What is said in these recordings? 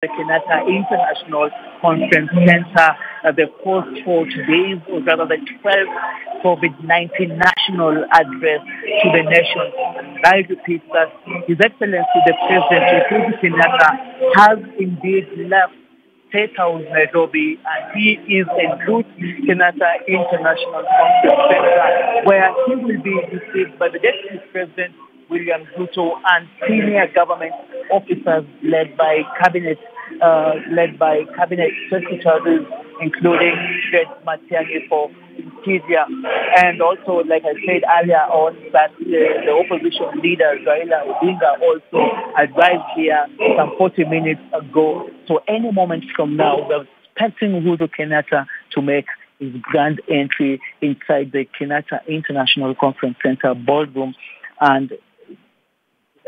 the Kenyatta International Conference Center, the first for today's, or rather the 12th COVID-19 national address to the nation. I repeat that His Excellency the President Uhuru Kenyatta has indeed left State House Nairobi, and he is en route to Kenyatta International Conference Center, where he will be received by the Deputy President William Ruto and senior government officers led by cabinet secretaries, including Fred Matiang'i for Interior, and also, like I said earlier on, that the opposition leader Raila Odinga also arrived here some 40 minutes ago. So any moment from now, we're expecting Uhuru Kenyatta to make his grand entry inside the Kenyatta International Conference Center ballroom, and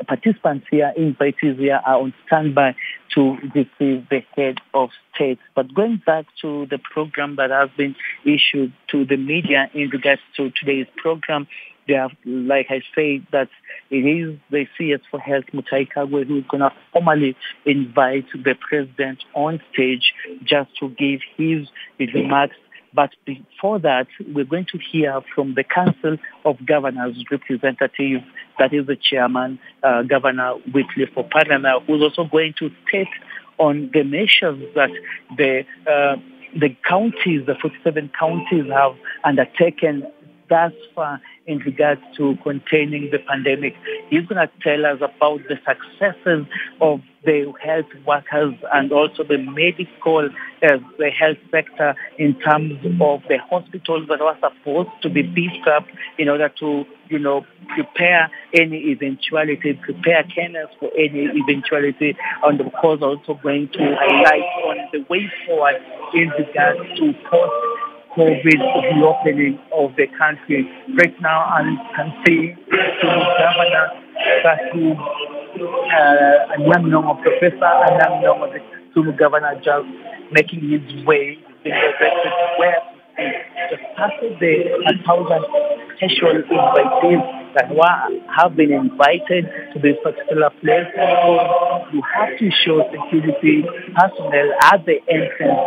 participants here, invitees here, are on standby to receive the head of state. But going back to the program that has been issued to the media in regards to today's program, they have, like I say, that it is the CS for Health, Mutahi Kagwe, who is going to formally invite the president on stage just to give his remarks. But before that, we're going to hear from the Council of Governors representative, that is the chairman, Governor Wycliffe Oparana, who's also going to state on the measures that the counties, the 47 counties, have undertaken thus far in regards to containing the pandemic. He's going to tell us about the successes of the health workers and also the medical, the health sector, in terms of the hospitals that are supposed to be beefed up in order to, prepare any eventuality, prepare Kenyans for any eventuality, and of course also going to highlight on the way forward in regards to post-COVID reopening of the country. Right now, I can see Governor Satu Professor Anam the Sulu Governor, just making his way in the direction where just after the 1,000 special invitees that have been invited to this particular place. So you have to show security personnel at the entrance.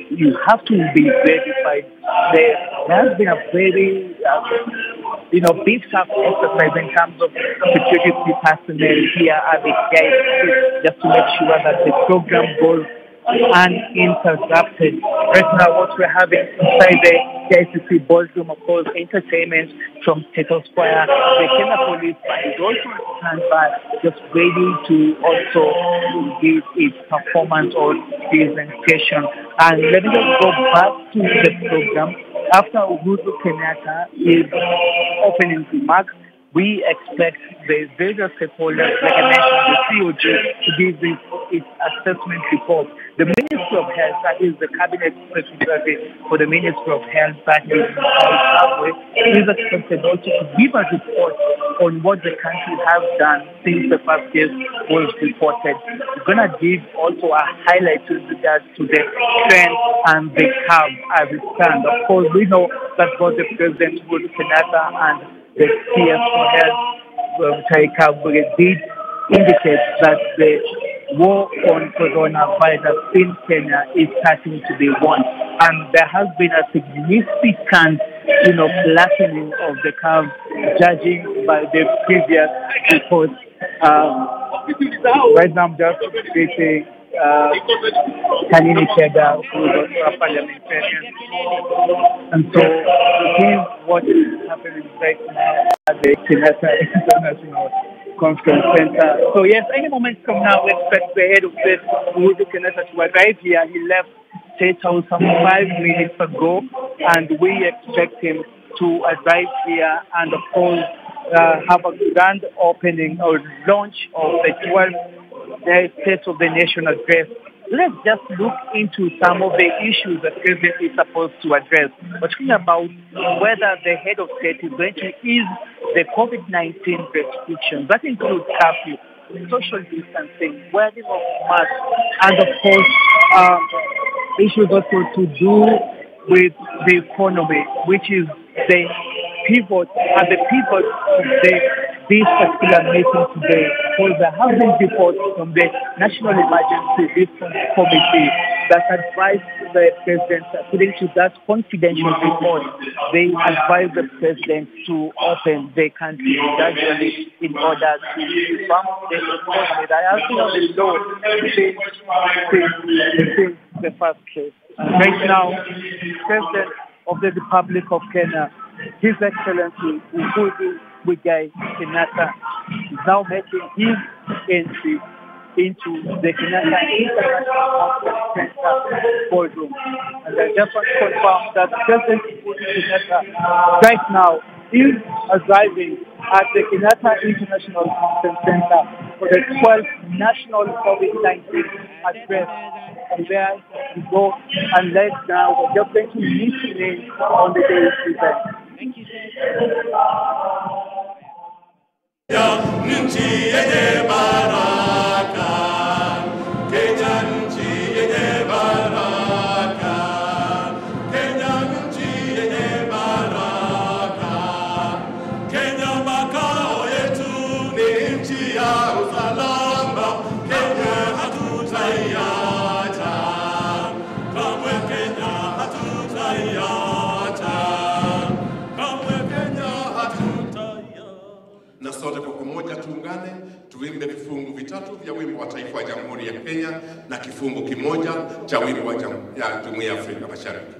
You have to be verified. There has been a very beefed up exercise in terms of security personnel here at the GIC, just to make sure that the program goes uninterrupted. Right now, what we're having inside the KICC ballroom, of course, entertainment from Tato Square. The Kenya Police is also on standby, just ready to also give its performance or presentation. And let me just go back to the program. After Uhuru Kenyatta is opening remarks, we expect the various stakeholders, like I mentioned, the COG, to give its assessment report. The Ministry of Health, that is the Cabinet Secretary for the Ministry of Health, that is is expected also to give a report on what the country has done since the first case was reported. We're going to give also a highlight with regards to the trend and the curve as it stands. Of course, we know that both the President Uhuru Kenyatta and the CS for Health, Mutahi Kagwe, did indicate that the war on coronavirus in Kenya is starting to be won. And there has been a significant, flattening of the curve, judging by the previous reports. Right now, I'm just greeting Kanini Chega, who is also a parliamentarian. And so, here's what is happening right now at the Kenyatta International Conference Center. So yes, any moment from now, we expect the head of state, Uhuru Kenyatta, to arrive here. He left State House some 5 minutes ago, and we expect him to arrive here and, of course, have a grand opening or launch of the 12th State of the Nation address. Let's just look into some of the issues the president is supposed to address. We're talking about whether the head of state is going to ease the COVID-19 restrictions. That includes curfew, social distancing, wearing of masks, and of course, issues also to do with the economy, which is the pivot and the pivot of the this particular meeting today, because there have been reports from the National Emergency Response Committee that advised the president, according to that confidential report, they advised the president to open the country gradually in order to bump the economy that has been on the low since the first place. Right now, President of the Republic of Kenya, His Excellency Uhuru Kenyatta, is now making his entry into the Kenyatta International Conference Center boardroom. And I just want to confirm that President Uhuru Kenyatta right now is arriving at the Kenyatta International Conference Center for the 12th National COVID-19 address. And there we go, and let's now we're just going to listen in on the day's event. Thank you, na sote kwa pamoja tuungane tuimbe vifungu vitatu vya wimbo wa taifa wa Jamhuri ya Kenya na kifungu kimoja cha wimbo wa Jumuiya ya Afrika Mashariki.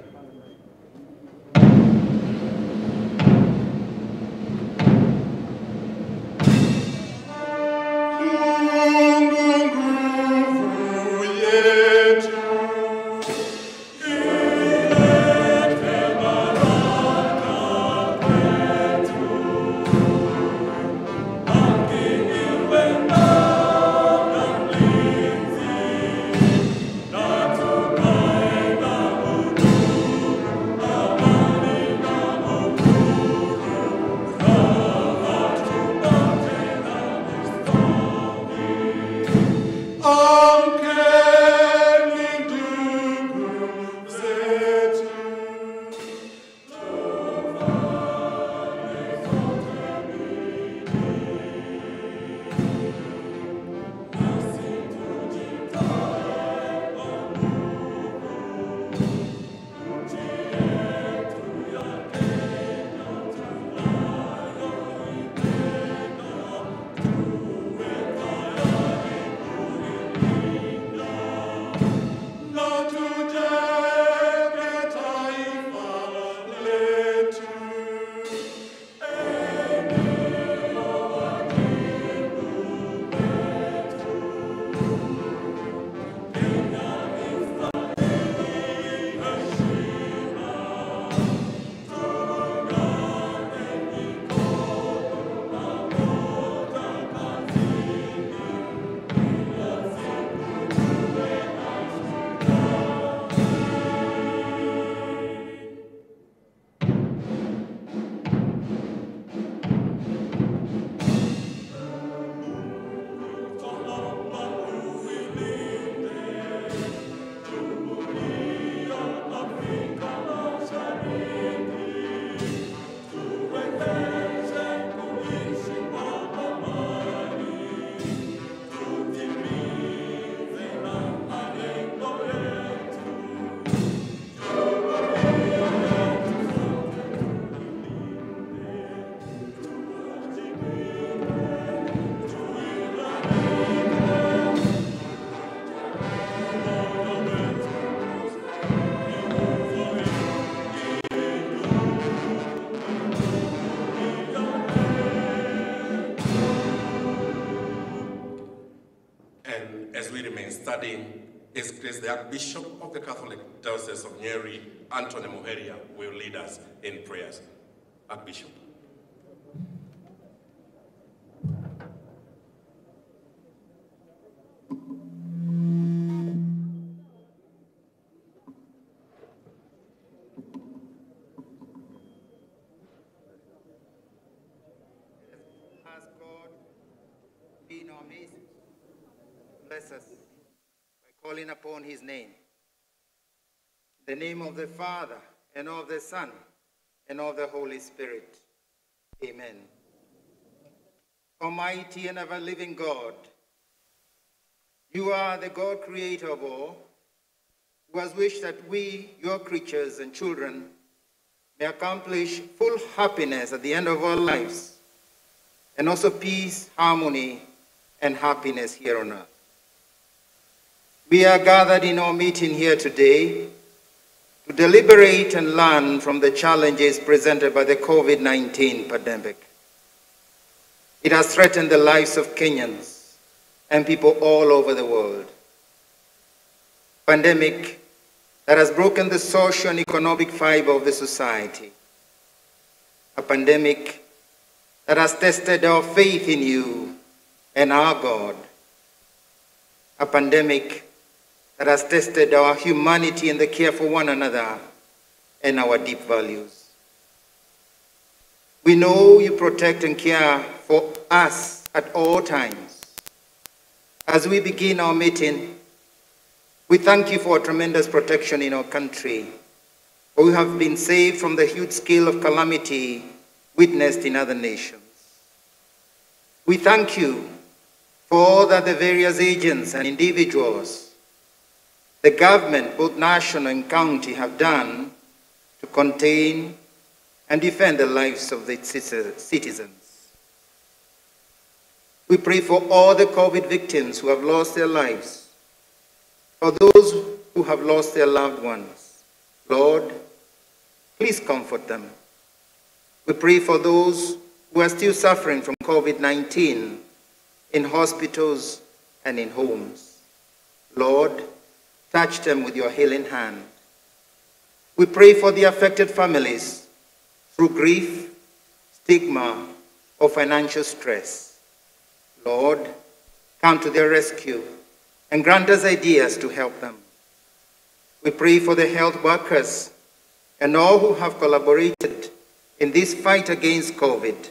As we remain studying His Grace, the Archbishop of the Catholic Diocese of Nyeri, Anthony Muheria, will lead us in prayers. Archbishop. Has God been our midst? Bless us by calling upon His name. In the name of the Father, and of the Son, and of the Holy Spirit. Amen. Almighty and ever-living God, you are the God creator of all, who has wished that we, your creatures and children, may accomplish full happiness at the end of our lives, and also peace, harmony, and happiness here on earth. We are gathered in our meeting here today to deliberate and learn from the challenges presented by the COVID-19 pandemic. It has threatened the lives of Kenyans and people all over the world. Pandemic that has broken the social and economic fiber of the society. A pandemic that has tested our faith in you and our God. A pandemic that has tested our humanity and the care for one another and our deep values. We know you protect and care for us at all times. As we begin our meeting, we thank you for tremendous protection in our country. We have been saved from the huge scale of calamity witnessed in other nations. We thank you for all that the various agents and individuals, the government, both national and county, have done to contain and defend the lives of the citizens. We pray for all the COVID victims who have lost their lives, for those who have lost their loved ones. Lord, please comfort them. We pray for those who are still suffering from COVID-19 in hospitals and in homes. Lord, touch them with your healing hand. We pray for the affected families through grief, stigma, or financial stress. Lord, come to their rescue and grant us ideas to help them. We pray for the health workers and all who have collaborated in this fight against COVID.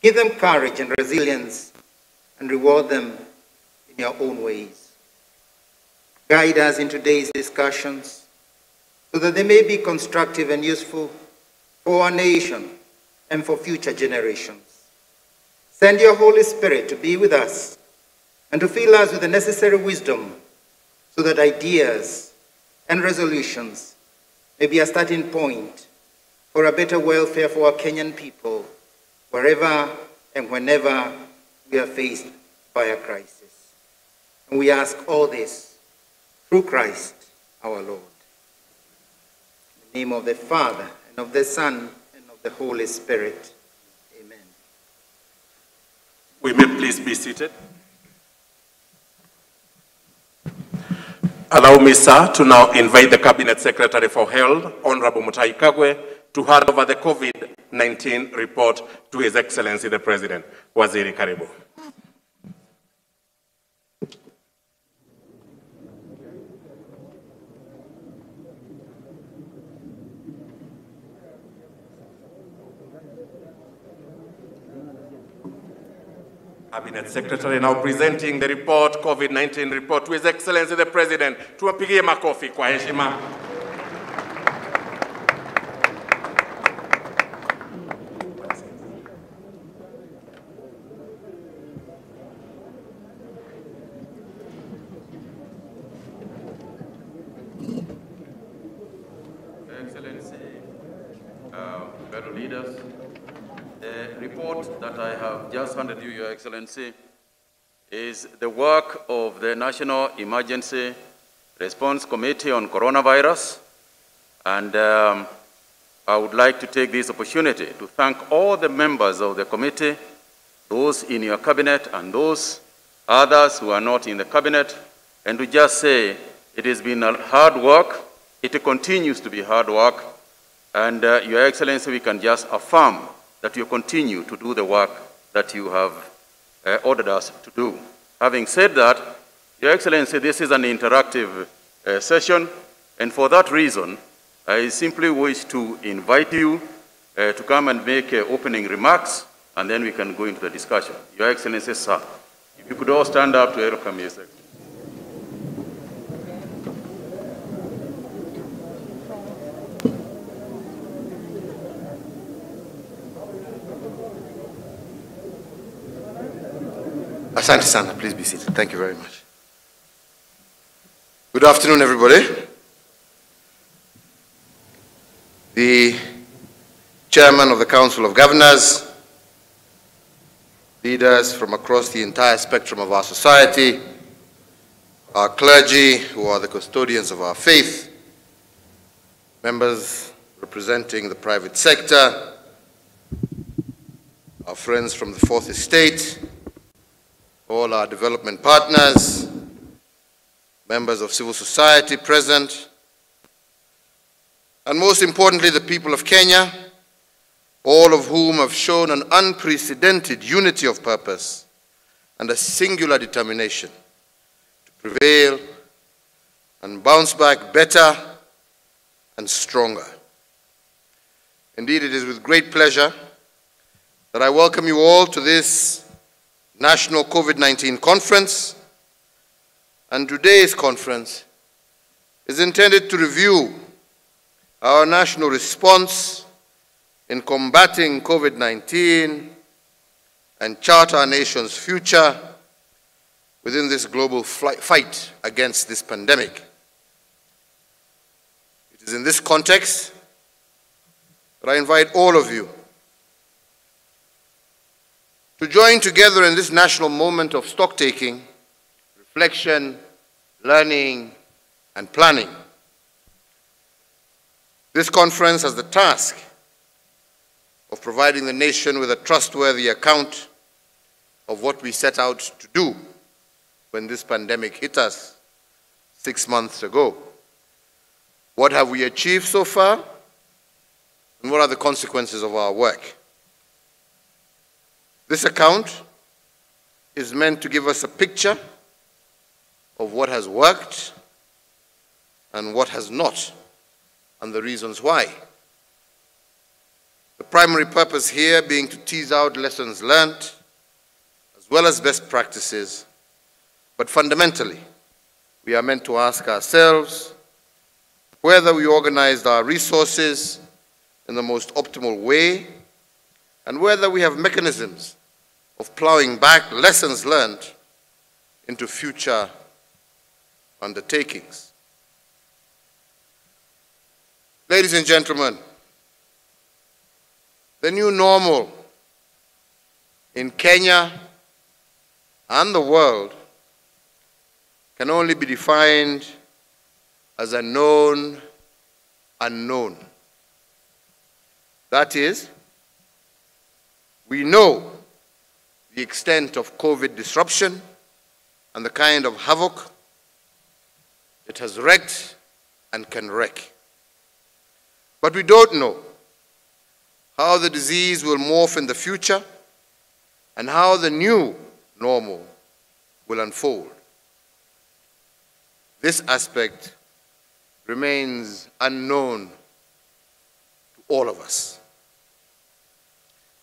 Give them courage and resilience and reward them in your own ways. Guide us in today's discussions so that they may be constructive and useful for our nation and for future generations. Send your Holy Spirit to be with us and to fill us with the necessary wisdom so that ideas and resolutions may be a starting point for a better welfare for our Kenyan people, wherever and whenever we are faced by a crisis. And we ask all this through Christ our Lord. In the name of the Father, and of the Son, and of the Holy Spirit. Amen. We may please be seated. Allow me, sir, to now invite the Cabinet Secretary for Health, Honorable Mutahi Kagwe, to hand over the COVID-19 report to His Excellency the President. Waziri Karibu. Cabinet Secretary now presenting the report, COVID-19 report, to His Excellency the President. Tuwapigie makofi kwa heshima. Excellency, fellow leaders, the report that I have just handed you, Your Excellency, is the work of the National Emergency Response Committee on Coronavirus. And I would like to take this opportunity to thank all the members of the committee, those in your cabinet and those others who are not in the cabinet, and to just say it has been a hard work. It continues to be hard work. And Your Excellency, we can just affirm that you continue to do the work that you have ordered us to do. Having said that, Your Excellency, this is an interactive session, and for that reason, I simply wish to invite you to come and make opening remarks, and then we can go into the discussion. Your Excellency, sir, if you could all stand up to welcome you, sir. Asante sana, please be seated. Thank you very much. Good afternoon, everybody. The Chairman of the Council of Governors, leaders from across the entire spectrum of our society, our clergy, who are the custodians of our faith, members representing the private sector, our friends from the Fourth Estate, all our development partners, members of civil society present, and most importantly, the people of Kenya, all of whom have shown an unprecedented unity of purpose and a singular determination to prevail and bounce back better and stronger. Indeed, it is with great pleasure that I welcome you all to this National COVID-19 Conference. And today's conference is intended to review our national response in combating COVID-19 and chart our nation's future within this global fight against this pandemic. It is in this context that I invite all of you to join together in this national moment of stock-taking, reflection, learning, and planning. This conference has the task of providing the nation with a trustworthy account of what we set out to do when this pandemic hit us 6 months ago. What have we achieved so far? And what are the consequences of our work? This account is meant to give us a picture of what has worked and what has not, and the reasons why. The primary purpose here being to tease out lessons learned, as well as best practices, but fundamentally, we are meant to ask ourselves whether we organized our resources in the most optimal way, and whether we have mechanisms of plowing back lessons learned into future undertakings. Ladies and gentlemen, the new normal in Kenya and the world can only be defined as a known unknown. That is, we know the extent of COVID disruption and the kind of havoc it has wreaked and can wreak. But we don't know how the disease will morph in the future and how the new normal will unfold. This aspect remains unknown to all of us.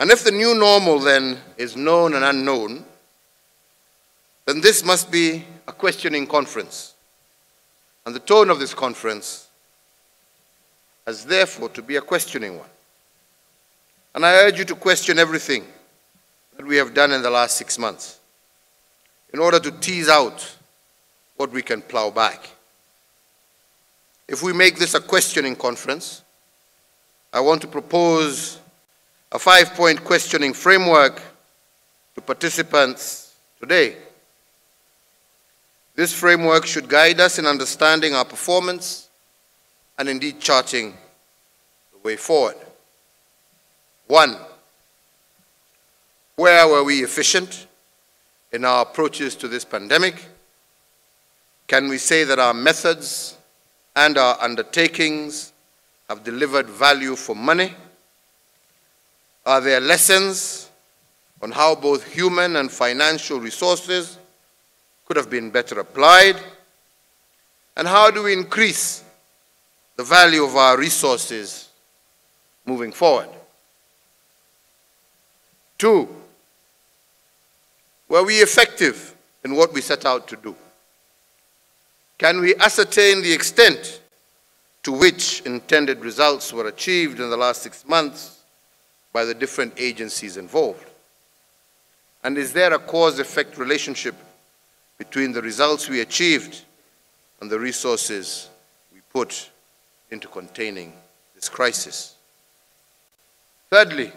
And if the new normal then is known and unknown, then this must be a questioning conference. And the tone of this conference has therefore to be a questioning one. And I urge you to question everything that we have done in the last 6 months in order to tease out what we can plow back. If we make this a questioning conference, I want to propose a 5-point questioning framework to participants today. This framework should guide us in understanding our performance and indeed charting the way forward. 1, where were we efficient in our approaches to this pandemic? Can we say that our methods and our undertakings have delivered value for money? Are there lessons on how both human and financial resources could have been better applied? And how do we increase the value of our resources moving forward? 2, were we effective in what we set out to do? Can we ascertain the extent to which intended results were achieved in the last 6 months by the different agencies involved? And is there a cause-effect relationship between the results we achieved and the resources we put into containing this crisis? Thirdly,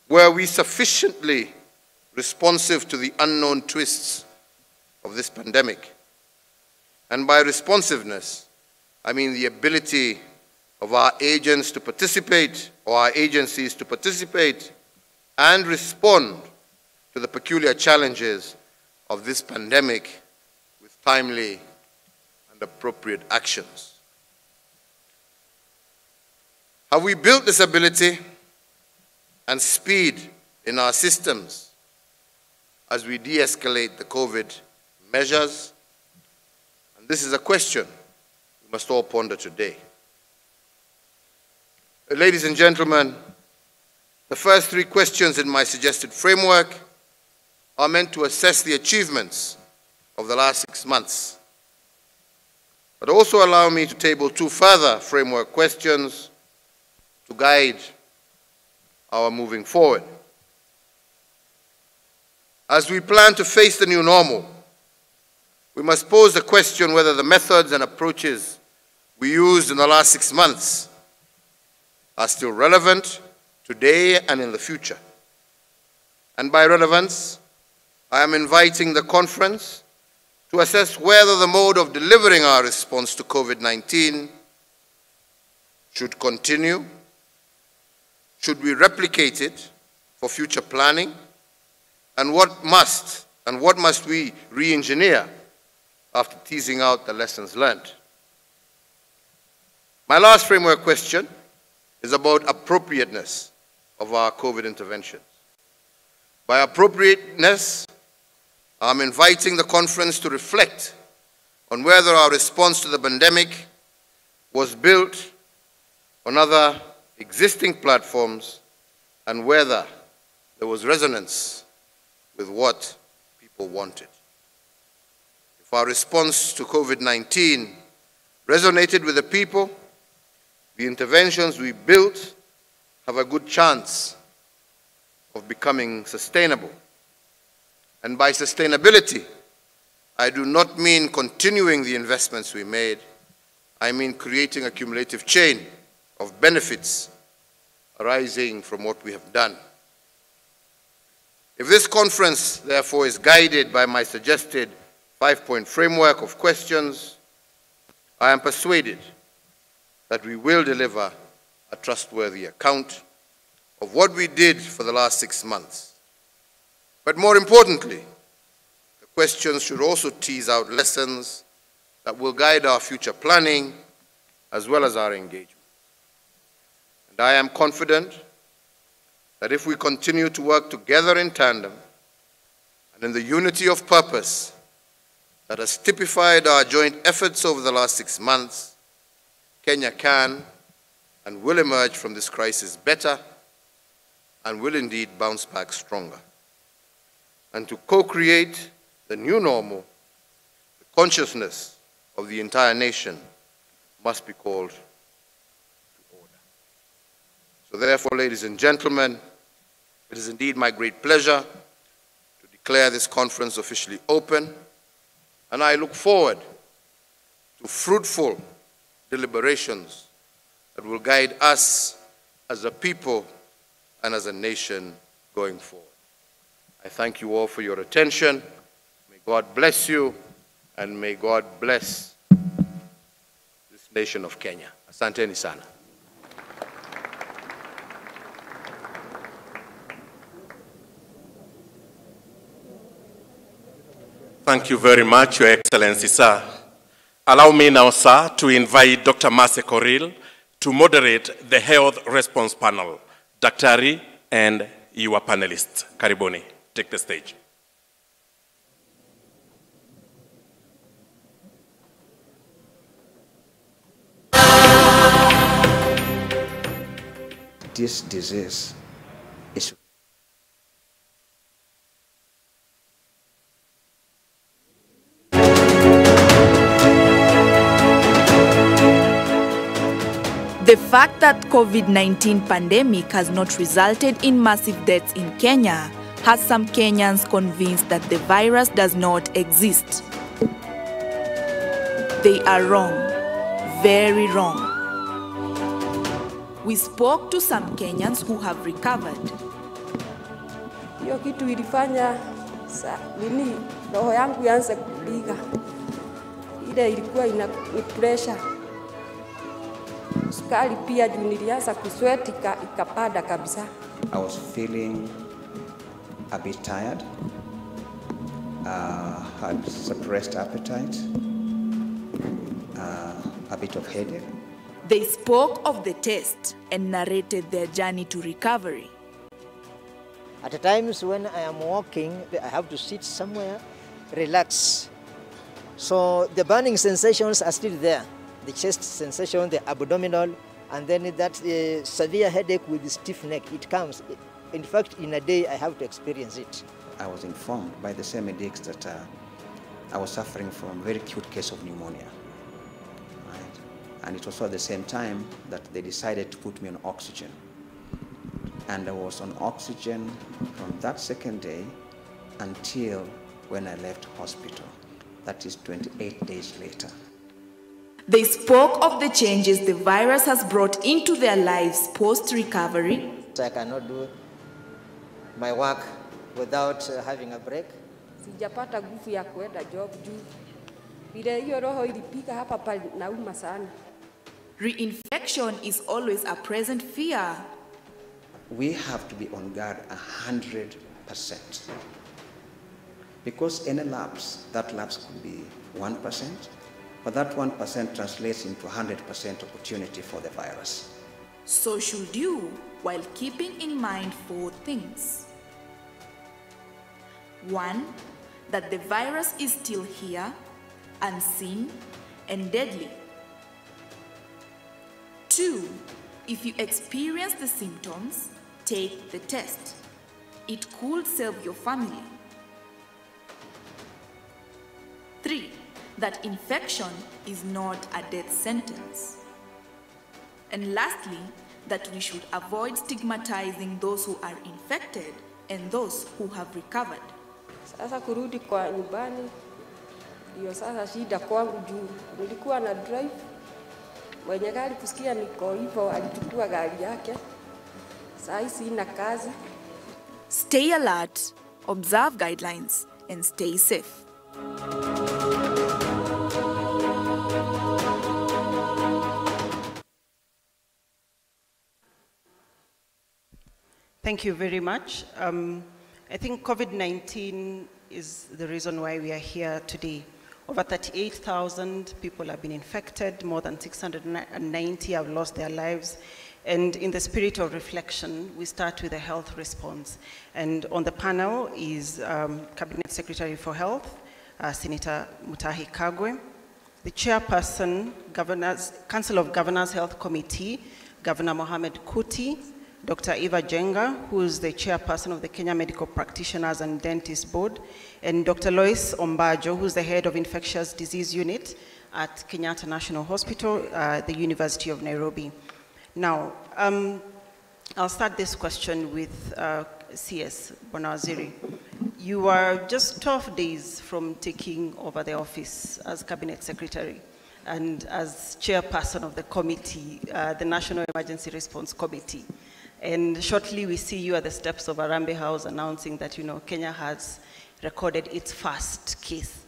were we sufficiently responsive to the unknown twists of this pandemic? And by responsiveness, I mean the ability of our agents to participate, or our agencies to participate and respond to the peculiar challenges of this pandemic with timely and appropriate actions. Have we built this ability and speed in our systems as we de-escalate the COVID measures? And this is a question we must all ponder today. Ladies and gentlemen, the first three questions in my suggested framework are meant to assess the achievements of the last 6 months, but also allow me to table two further framework questions to guide our moving forward. As we plan to face the new normal, we must pose the question whether the methods and approaches we used in the last 6 months are still relevant today and in the future. And by relevance, I am inviting the conference to assess whether the mode of delivering our response to COVID-19 should continue. Should we replicate it for future planning? And what must we re-engineer after teasing out the lessons learned? My last framework question is about appropriateness of our COVID interventions. By appropriateness, I'm inviting the conference to reflect on whether our response to the pandemic was built on other existing platforms and whether there was resonance with what people wanted. If our response to COVID-19 resonated with the people, the interventions we built have a good chance of becoming sustainable. And by sustainability, I do not mean continuing the investments we made. I mean creating a cumulative chain of benefits arising from what we have done. If this conference, therefore, is guided by my suggested 5-point framework of questions, I am persuaded that we will deliver a trustworthy account of what we did for the last 6 months. But more importantly, the questions should also tease out lessons that will guide our future planning as well as our engagement. And I am confident that if we continue to work together in tandem and in the unity of purpose that has typified our joint efforts over the last 6 months, Kenya can and will emerge from this crisis better and will indeed bounce back stronger. And to co-create the new normal, the consciousness of the entire nation must be called to order. So therefore, ladies and gentlemen, it is indeed my great pleasure to declare this conference officially open, and I look forward to fruitful deliberations that will guide us as a people and as a nation going forward. I thank you all for your attention. May God bless you, and may God bless this nation of Kenya. Asanteni sana. Thank you very much, Your Excellency, sir. Allow me now, sir, to invite Dr. Mercy Koril to moderate the health response panel. Daktari and your panelists. Karibuni, take the stage. This disease is the fact that COVID-19 pandemic has not resulted in massive deaths in Kenya has some Kenyans convinced that the virus does not exist. They are wrong, very wrong. We spoke to some Kenyans who have recovered. Hiyo kitu ilifanya roho yangu ianze kupiga. Ile ilikuwa ina pressure. Sukari pia juu nilianza kusweat ikapanda kabisa. I was feeling a bit tired, had suppressed appetite, a bit of headache. They spoke of the test and narrated their journey to recovery. At times when I am walking, I have to sit somewhere, relax. So the burning sensations are still there. The chest sensation, the abdominal, and then that severe headache with the stiff neck, it comes. In fact, in a day, I have to experience it. I was informed by the same medics that I was suffering from a very acute case of pneumonia. Right? And it was at the same time that they decided to put me on oxygen. And I was on oxygen from that second day until when I left hospital. That is 28 days later. They spoke of the changes the virus has brought into their lives post-recovery. I cannot do my work without having a break. Sijapata nguvu ya kwenda job juu. Vile hiyo roho ilipiga hapa nauma sana. Reinfection is always a present fear. We have to be on guard 100%. Because any lapse, that lapse could be 1%, but that 1% translates into 100% opportunity for the virus. So should you, while keeping in mind 4 things. 1, that the virus is still here, unseen, and deadly. 2, if you experience the symptoms, take the test. It could save your family. 3, that infection is not a death sentence. And lastly, that we should avoid stigmatizing those who are infected and those who have recovered. Sasa kurudi kwa nyumbani, ndio sasa shida kwangu juu. Nilikuwa na drive, mwenye gari kusikia niko hivyo alichukua gari yake. Sasa sina kazi. Stay alert, observe guidelines, and stay safe. Thank you very much. I think COVID-19 is the reason why we are here today. Over 38,000 people have been infected, more than 690 have lost their lives. And in the spirit of reflection, we start with the health response. And on the panel is Cabinet Secretary for Health, Senator Mutahi Kagwe, the Chairperson, Council of Governors Health Committee, Governor Mohamed Kuti, Dr. Eva Jenga, who is the chairperson of the Kenya Medical Practitioners and Dentists Board, and Dr. Lois Ombajo, who is the head of Infectious Disease Unit at Kenyatta National Hospital, the University of Nairobi. Now, I'll start this question with CS Bonawaziri. You are just 12 days from taking over the office as Cabinet Secretary and as chairperson of the committee, the National Emergency Response Committee. And shortly we see you at the steps of Harambee House announcing that, Kenya has recorded its first case.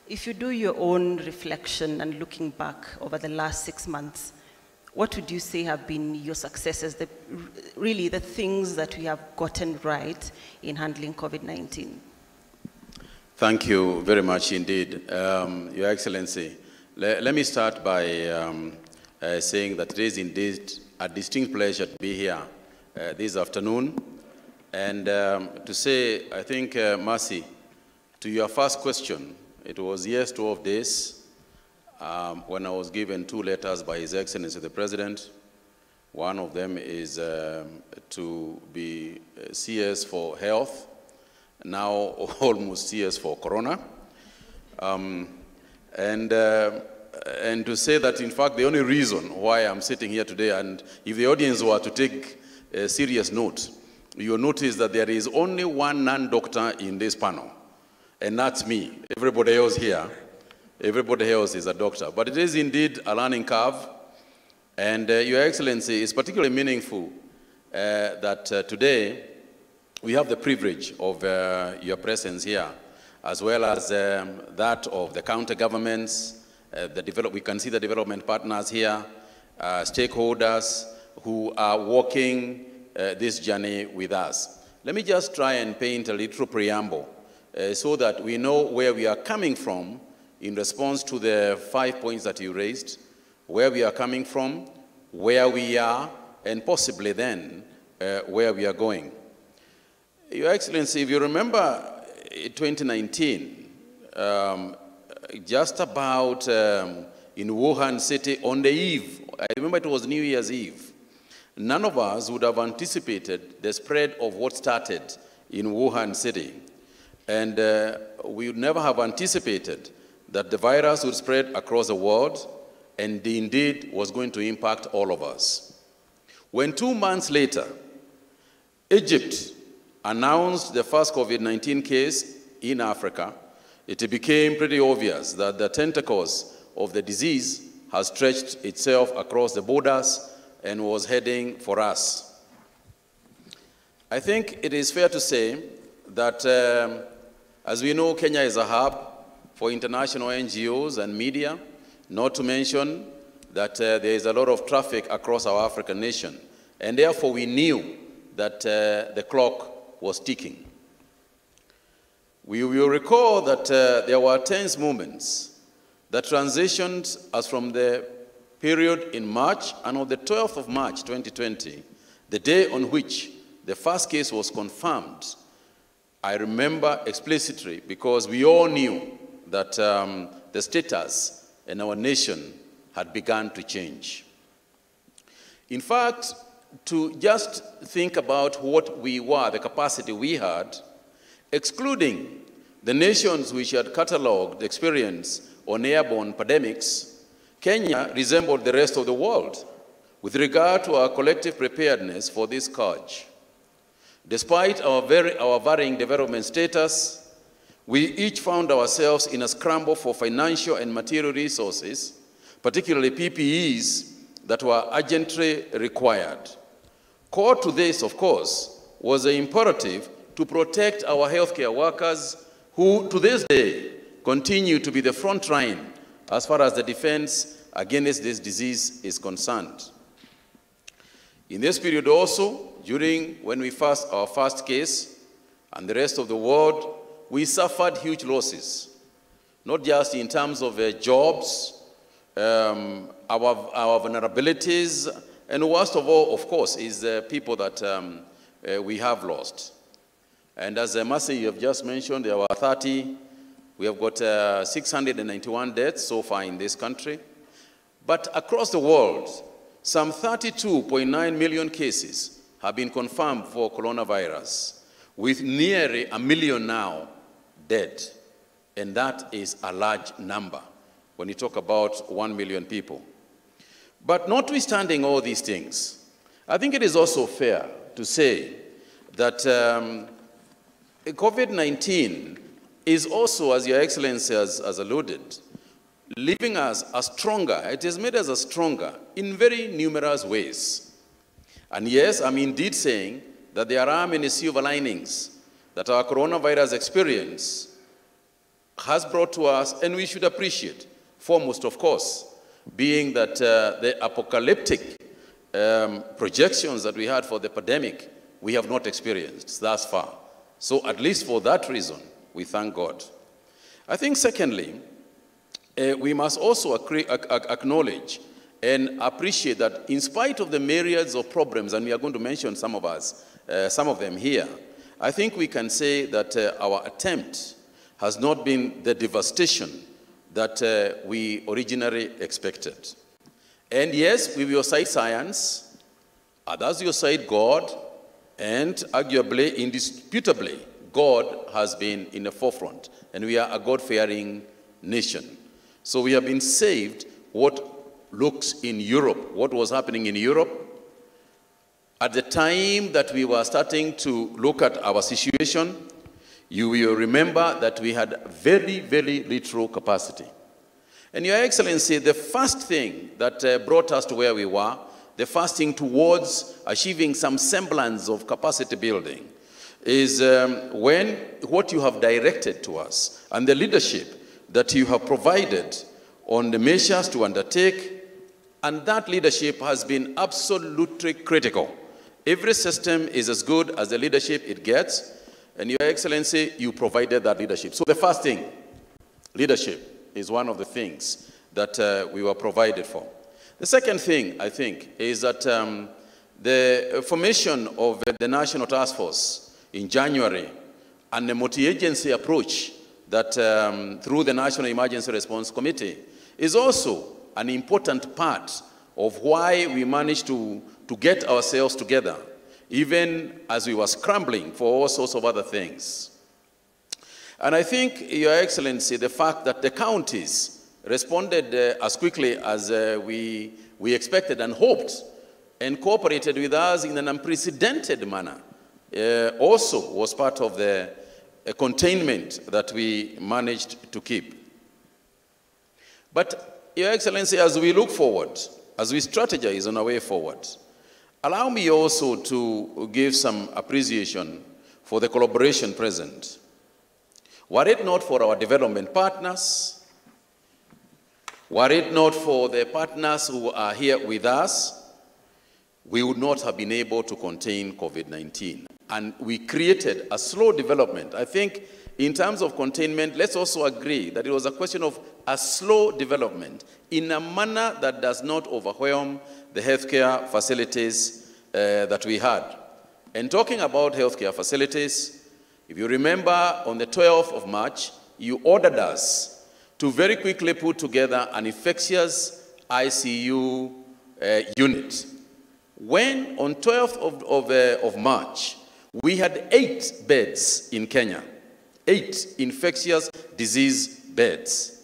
If you do your own reflection and looking back over the last 6 months, what would you say have been your successes, really the things that we have gotten right in handling COVID-19? Thank you very much indeed, Your Excellency. Let me start by saying that it is indeed a distinct pleasure to be here this afternoon. And to say, I think, Mercy, to your first question, it was yes, 12 days when I was given 2 letters by His Excellency the President. One of them is to be CS for health, now almost CS for corona. And to say that, in fact, the only reason why I'm sitting here today, and if the audience were to take a serious note, you'll notice that there is only one non-doctor in this panel, and that's me. Everybody else here, everybody else is a doctor. But it is indeed a learning curve, and Your Excellency, it's particularly meaningful that today we have the privilege of your presence here, as well as that of the county governments, we can see the development partners here, stakeholders who are walking this journey with us. Let me just try and paint a little preamble so that we know where we are coming from in response to the 5 points that you raised, where we are coming from, where we are, and possibly then where we are going. Your Excellency, if you remember 2019, just about in Wuhan city on the eve, I remember it was New Year's Eve, none of us would have anticipated the spread of what started in Wuhan city. And we would never have anticipated that the virus would spread across the world and indeed was going to impact all of us. When 2 months later, Egypt announced the first COVID-19 case in Africa, it became pretty obvious that the tentacles of the disease has stretched itself across the borders and was heading for us. I think it is fair to say that, as we know, Kenya is a hub for international NGOs and media, not to mention that there is a lot of traffic across our African nation, and therefore we knew that the clock was ticking. We will recall that there were tense moments that transitioned us from the period in March, and on the 12th of March 2020, the day on which the first case was confirmed, I remember explicitly because we all knew that the status in our nation had begun to change. In fact, to just think about what we were, the capacity we had, excluding the nations which had catalogued experience on airborne pandemics, Kenya resembled the rest of the world with regard to our collective preparedness for this scourge. Despite our varying development status, we each found ourselves in a scramble for financial and material resources, particularly PPEs that were urgently required. Core to this, of course, was the imperative to protect our healthcare workers who, to this day, continue to be the front line as far as the defense against this disease is concerned. In this period also, when we our first case, and the rest of the world, we suffered huge losses, not just in terms of jobs, our vulnerabilities, and worst of all, of course, is the people that we have lost. And as Mercy, you have just mentioned, there were 30. We have got 691 deaths so far in this country. But across the world, some 32.9 million cases have been confirmed for coronavirus, with nearly 1 million now dead. And that is a large number when you talk about 1 million people. But notwithstanding all these things, I think it is also fair to say that COVID-19 is also, as Your Excellency has alluded, leaving us a stronger, it has made us a stronger in very numerous ways. And yes, I'm indeed saying that there are many silver linings that our coronavirus experience has brought to us, and we should appreciate. Foremost, of course, being that the apocalyptic projections that we had for the pandemic, we have not experienced thus far. So at least for that reason, we thank God. I think secondly, we must also acknowledge and appreciate that in spite of the myriads of problems, and we are going to mention some of them here, I think we can say that our attempt has not been the devastation that we originally expected. And yes, we will cite science, others will cite God, and arguably, indisputably, God has been in the forefront, and we are a God-fearing nation. So we have been saved what looks in Europe, what was happening in Europe, At the time that we were starting to look at our situation, you will remember that we had very, very little capacity. And Your Excellency, the first thing that brought us to where we were, the first thing towards achieving some semblance of capacity building is when what you have directed to us and the leadership that you have provided on the measures to undertake, and that leadership has been absolutely critical. Every system is as good as the leadership it gets, and Your Excellency, you provided that leadership. So the first thing, leadership, is one of the things that we were provided for. The second thing, I think, is that the formation of the National Task Force in January and the multi-agency approach that through the National Emergency Response Committee is also an important part of why we managed to get ourselves together, even as we were scrambling for all sorts of other things. And I think, Your Excellency, the fact that the counties responded as quickly as we expected and hoped and cooperated with us in an unprecedented manner also was part of the containment that we managed to keep. But, Your Excellency, as we look forward, as we strategize on our way forward, allow me also to give some appreciation for the collaboration present. Were it not for our development partners, were it not for the partners who are here with us, we would not have been able to contain COVID-19. And we created a slow development. I think in terms of containment, let's also agree that it was a question of a slow development in a manner that does not overwhelm the healthcare facilities that we had. And talking about healthcare facilities, if you remember, on the 12th of March, you ordered us to very quickly put together an infectious ICU unit. When on 12th of March, we had 8 beds in Kenya, 8 infectious disease beds.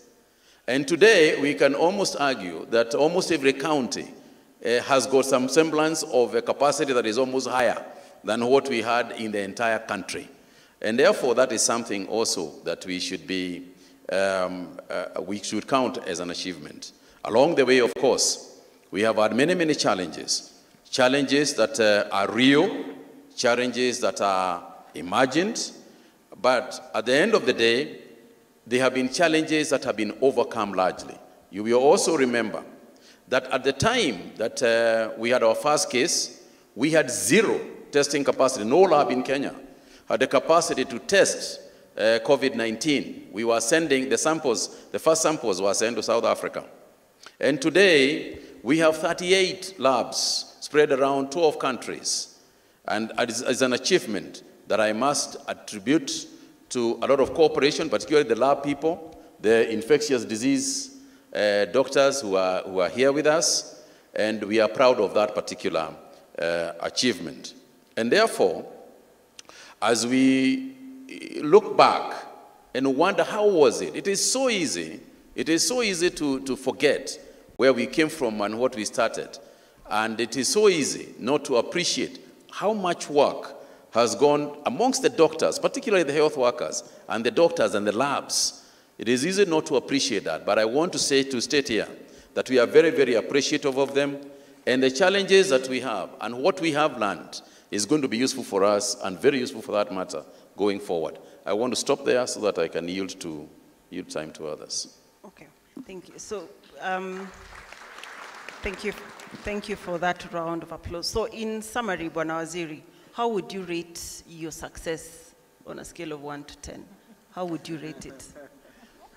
And today, we can almost argue that almost every county has got some semblance of a capacity that is almost higher than what we had in the entire country. And therefore, that is something also that we should be, we should count as an achievement. Along the way, of course, we have had many, many challenges. Challenges that are real, challenges that are imagined, but at the end of the day, there have been challenges that have been overcome largely. You will also remember that at the time that we had our first case, we had 0 testing capacity. No lab in Kenya had the capacity to test COVID-19. We were sending the samples, the first samples were sent to South Africa. And today, we have 38 labs spread around 12 countries. And it's an achievement that I must attribute to a lot of cooperation, particularly the lab people, the infectious disease doctors who are here with us, and we are proud of that particular achievement. And therefore, as we look back and wonder how was it, it is so easy to forget where we came from and what we started. And it is so easy not to appreciate how much work has gone amongst the doctors, particularly the health workers, and the doctors and the labs. It is easy not to appreciate that, but I want to state here that we are very, very appreciative of them, and the challenges that we have and what we have learned is going to be useful for us and very useful for that matter going forward. I want to stop there so that I can yield time to others. Okay, thank you. So, thank you for that round of applause. So, in summary, Bwana Waziri, how would you rate your success on a scale of 1 to 10? How would you rate it?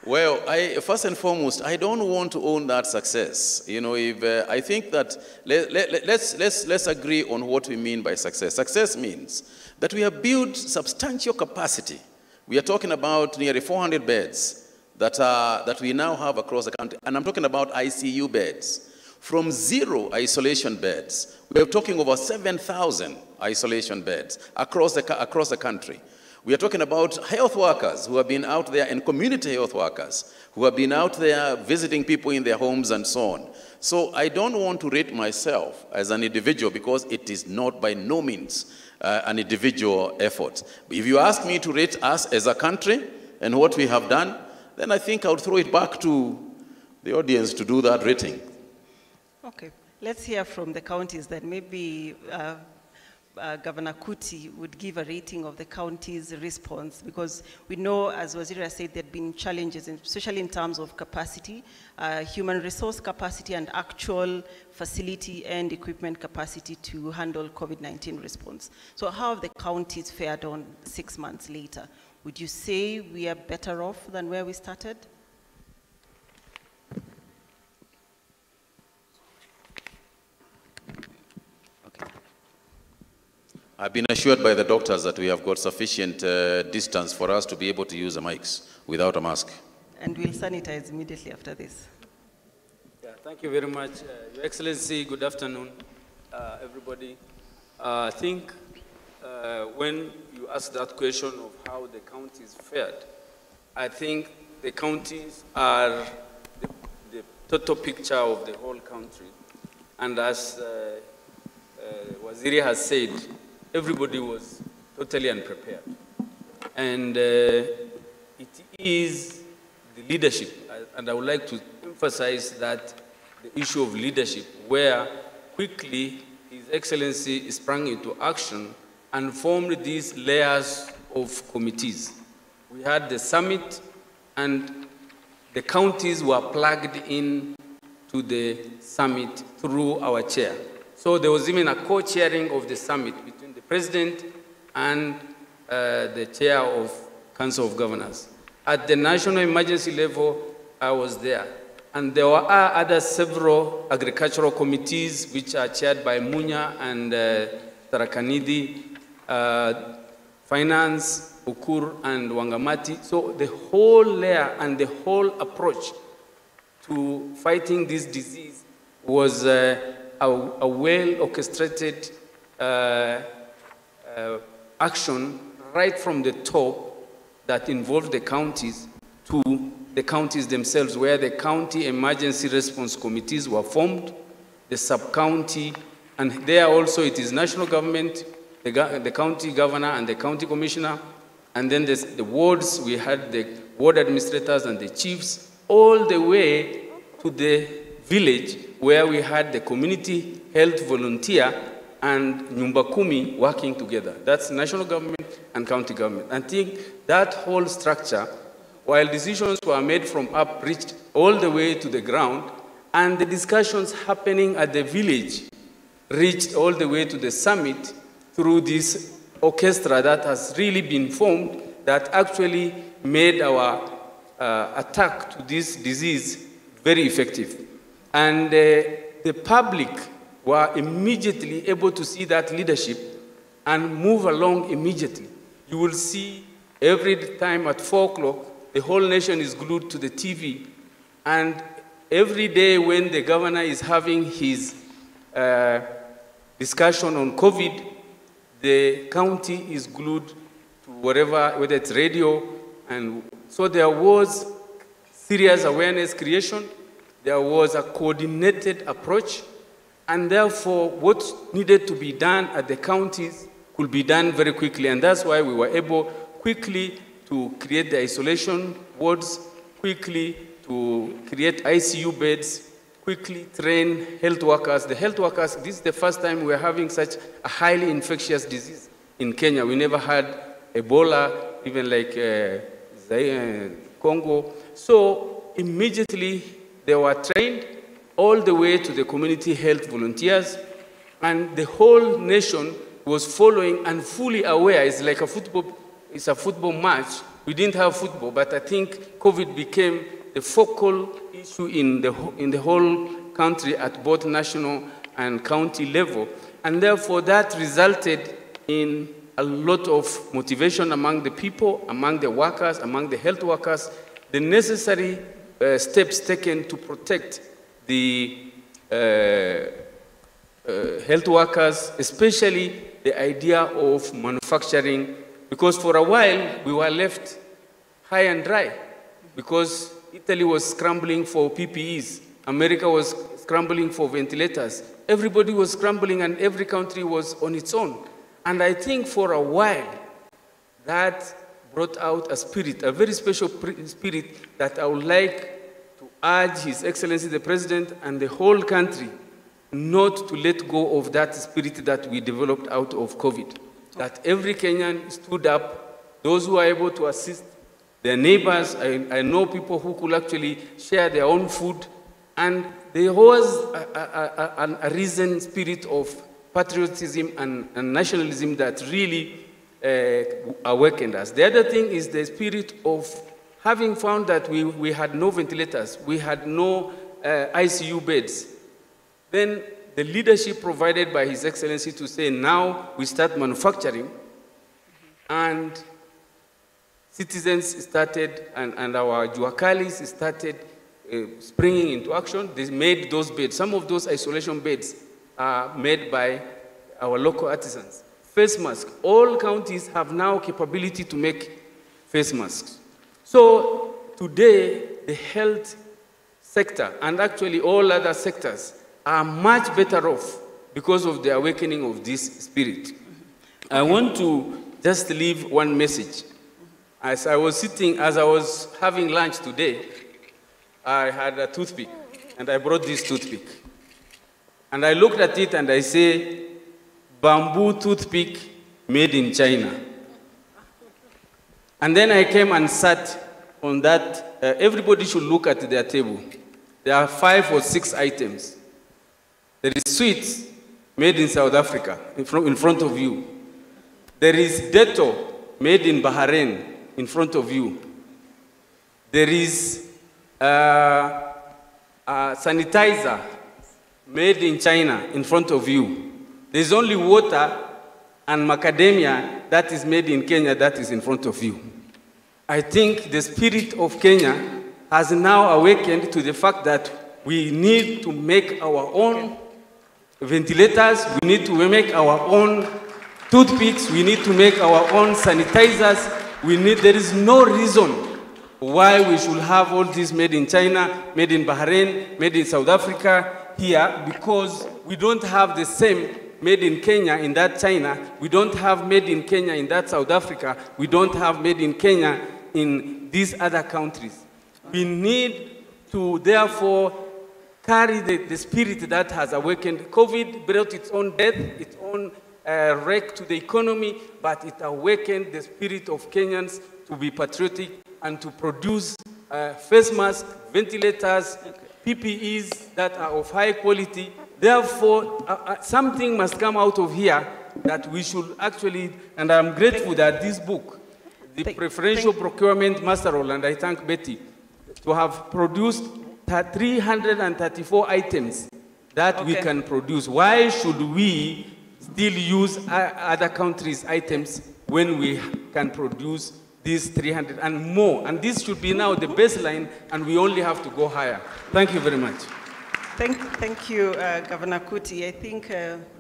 Well, first and foremost, I don't want to own that success. You know, I think that let's agree on what we mean by success. Success means that we have built substantial capacity. We are talking about nearly 400 beds that we now have across the country, and I'm talking about ICU beds. From 0 isolation beds, we're talking over 7,000 isolation beds across the country. We are talking about health workers who have been out there, and community health workers who have been out there visiting people in their homes and so on. So I don't want to rate myself as an individual, because it is not by no means an individual effort. But if you ask me to rate us as a country and what we have done, then I think I would throw it back to the audience to do that rating. Okay, let's hear from the counties then. Maybe Governor Kuti would give a rating of the county's response, because we know, as Waziri has said, there have been challenges, especially in terms of capacity, human resource capacity, and actual facility and equipment capacity to handle COVID-19 response. So how have the counties fared on 6 months later? Would you say we are better off than where we started? I've been assured by the doctors that we have got sufficient distance for us to be able to use the mics without a mask. And we'll sanitize immediately after this. Yeah, thank you very much. Your Excellency, good afternoon, everybody. I think when you asked that question of how the counties fared, I think the counties are the total picture of the whole country. And as Waziri has said, everybody was totally unprepared. And it is the leadership, and I would like to emphasize that the issue of leadership, where quickly His Excellency sprang into action and formed these layers of committees. We had the summit, and the counties were plugged in to the summit through our chair. So there was even a co-chairing of the summit between the President and the chair of Council of Governors. At the national emergency level, I was there. And there were other several agricultural committees which are chaired by Munya and Tarakanidi, Finance, Ukur, and Wangamati. So the whole layer and the whole approach to fighting this disease was a well-orchestrated action right from the top that involved the counties to the counties themselves, where the county emergency response committees were formed, the sub-county, and there also it is national government, the county governor and the county commissioner, and then the wards, we had the ward administrators and the chiefs, all the way to the village where we had the community health volunteer and Nyumba Kumi working together. That's national government and county government. I think that whole structure, while decisions were made from up, reached all the way to the ground, and the discussions happening at the village reached all the way to the summit through this orchestra that has really been formed, that actually made our attack to this disease very effective. And the public were immediately able to see that leadership and move along immediately. You will see every time at 4 o'clock, the whole nation is glued to the TV. And every day when the governor is having his discussion on COVID, the county is glued to whatever, whether it's radio. And so there was serious awareness creation. There was a coordinated approach. And therefore, what needed to be done at the counties could be done very quickly. And that's why we were able quickly to create the isolation wards, quickly to create ICU beds, quickly train health workers. The health workers, this is the first time we're having such a highly infectious disease in Kenya. We never had Ebola, even like Congo. So immediately they were trained all the way to the community health volunteers, and the whole nation was following and fully aware. It's like it's a football match. We didn't have football, but I think COVID became the focal issue in the whole country at both national and county level. And therefore that resulted in a lot of motivation among the people, among the workers, among the health workers, the necessary steps taken to protect the health workers, especially the idea of manufacturing because for a while we were left high and dry, because Italy was scrambling for PPEs, America was scrambling for ventilators, everybody was scrambling and every country was on its own. And I think for a while that brought out a spirit, a very special spirit that I would like to urge His Excellency the President and the whole country not to let go of that spirit that we developed out of COVID. That every Kenyan stood up, those who are able to assist their neighbors. I know people who could actually share their own food, and there was a reasoned spirit of patriotism and nationalism that really awakened us. The other thing is the spirit of having found that we had no ventilators, we had no ICU beds. Then the leadership provided by His Excellency to say, now we start manufacturing, and citizens started, and our Juakalis started springing into action. They made those beds. Some of those isolation beds are made by our local artisans. Face masks. All counties have now capability to make face masks. So today, the health sector, and actually all other sectors, are much better off because of the awakening of this spirit. I want to just leave one message. As I was having lunch today, I had a toothpick, and I brought this toothpick. And I looked at it and I say, bamboo toothpick made in China. And then I came and sat on that. Everybody should look at their table. There are 5 or 6 items. There is sweets made in South Africa, in front of you. There is Dettol made in Bahrain, in front of you. There is sanitizer made in China, in front of you. There's only water and macadamia that is made in Kenya that is in front of you. I think the spirit of Kenya has now awakened to the fact that we need to make our own ventilators, we need to make our own toothpicks, we need to make our own sanitizers. There is no reason why we should have all this made in China, made in Bahrain, made in South Africa here, because we don't have the same made in Kenya in that China, we don't have made in Kenya in that South Africa, we don't have made in Kenya in these other countries. We need to therefore carry the spirit that has awakened. COVID brought its own death, its own wreck to the economy, but it awakened the spirit of Kenyans to be patriotic and to produce face masks, ventilators, PPEs that are of high quality. Therefore, something must come out of here that we should actually, and I'm grateful that this book, the Preferential Procurement Master Roll, and I thank Betty, to have produced 334 items that we can produce. Why should we still use other countries' items when we can produce these 300 and more? And this should be now the baseline, and we only have to go higher. Thank you very much. Thank you, Governor Kuti. I think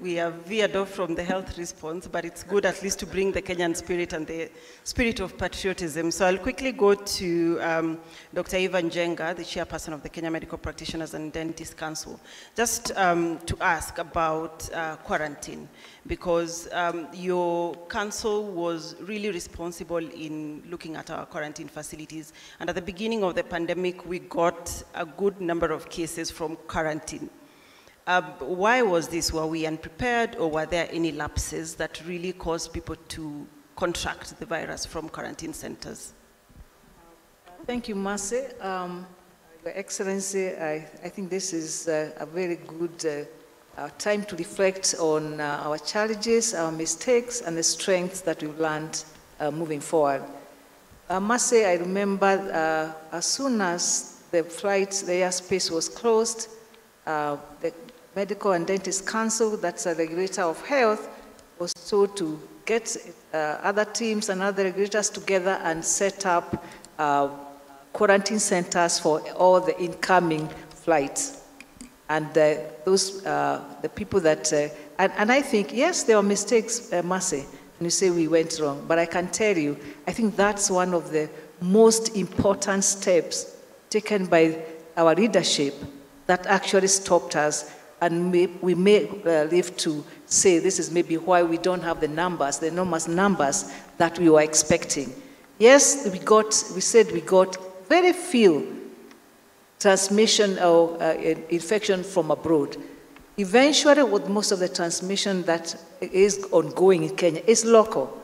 we have veered off from the health response, but it's good at least to bring the Kenyan spirit and the spirit of patriotism. So I'll quickly go to Dr. Ivan Jenga, the chairperson of the Kenya Medical Practitioners and Dentists Council, just to ask about quarantine, because your council was really responsible in looking at our quarantine facilities. And at the beginning of the pandemic, we got a good number of cases from quarantine. Why was this? Were we unprepared, or were there any lapses that really caused people to contract the virus from quarantine centers? Thank you, Mercy. Your Excellency, I think this is a very good time to reflect on our challenges, our mistakes, and the strengths that we've learned moving forward. Mercy, I remember as soon as the airspace was closed, the Medical and Dentist Council, that's a regulator of health, was told to get other teams and other regulators together and set up quarantine centers for all the incoming flights. And the people that, and I think, yes, there were mistakes, Mercy. and you say we went wrong. But I can tell you, I think that's one of the most important steps taken by our leadership that actually stopped us, and we may live to say this is maybe why we don't have the numbers, the enormous numbers that we were expecting. Yes, we said we got very few transmission or infection from abroad. Eventually, with most of the transmission that is ongoing in Kenya is local.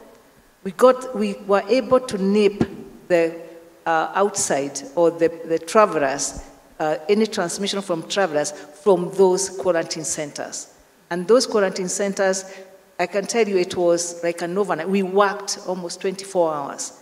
We were able to nip the outside or the travelers, any transmission from travelers from those quarantine centers. And those quarantine centers, I can tell you it was like an overnight. We worked almost 24 hours.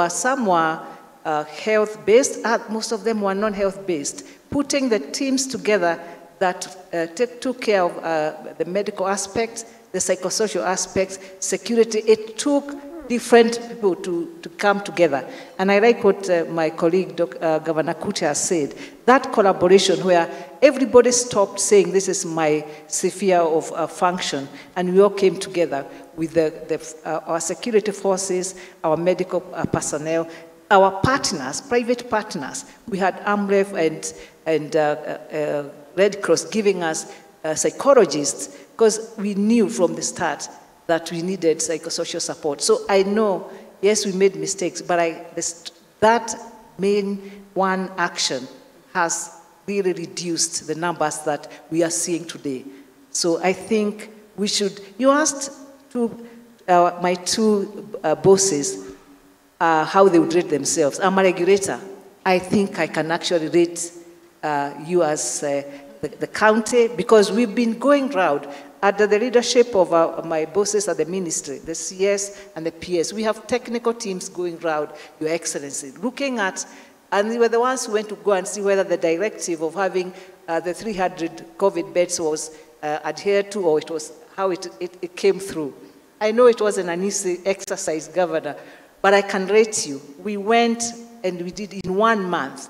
Some were health-based, most of them were non-health-based, putting the teams together that took care of the medical aspects, the psychosocial aspects, security. It took different people to come together. And I like what my colleague, Governor Kuti has said, that collaboration where everybody stopped saying this is my sphere of function, and we all came together with our security forces, our medical personnel, our partners, private partners. We had AMREF and Red Cross giving us psychologists, because we knew from the start that we needed psychosocial support. So I know, yes, we made mistakes, but that main one action has really reduced the numbers that we are seeing today. So I think we should, you asked my two bosses how they would rate themselves. I'm a regulator. I think I can actually rate you as the county, because we've been going round under the leadership of my bosses at the ministry, the CS and the PS. We have technical teams going round, Your Excellency, looking at, and we were the ones who went to go and see whether the directive of having the 300 COVID beds was adhered to, or it was how it came through. I know it wasn't an easy exercise, Governor, but I can rate you. We went and we did in 1 month.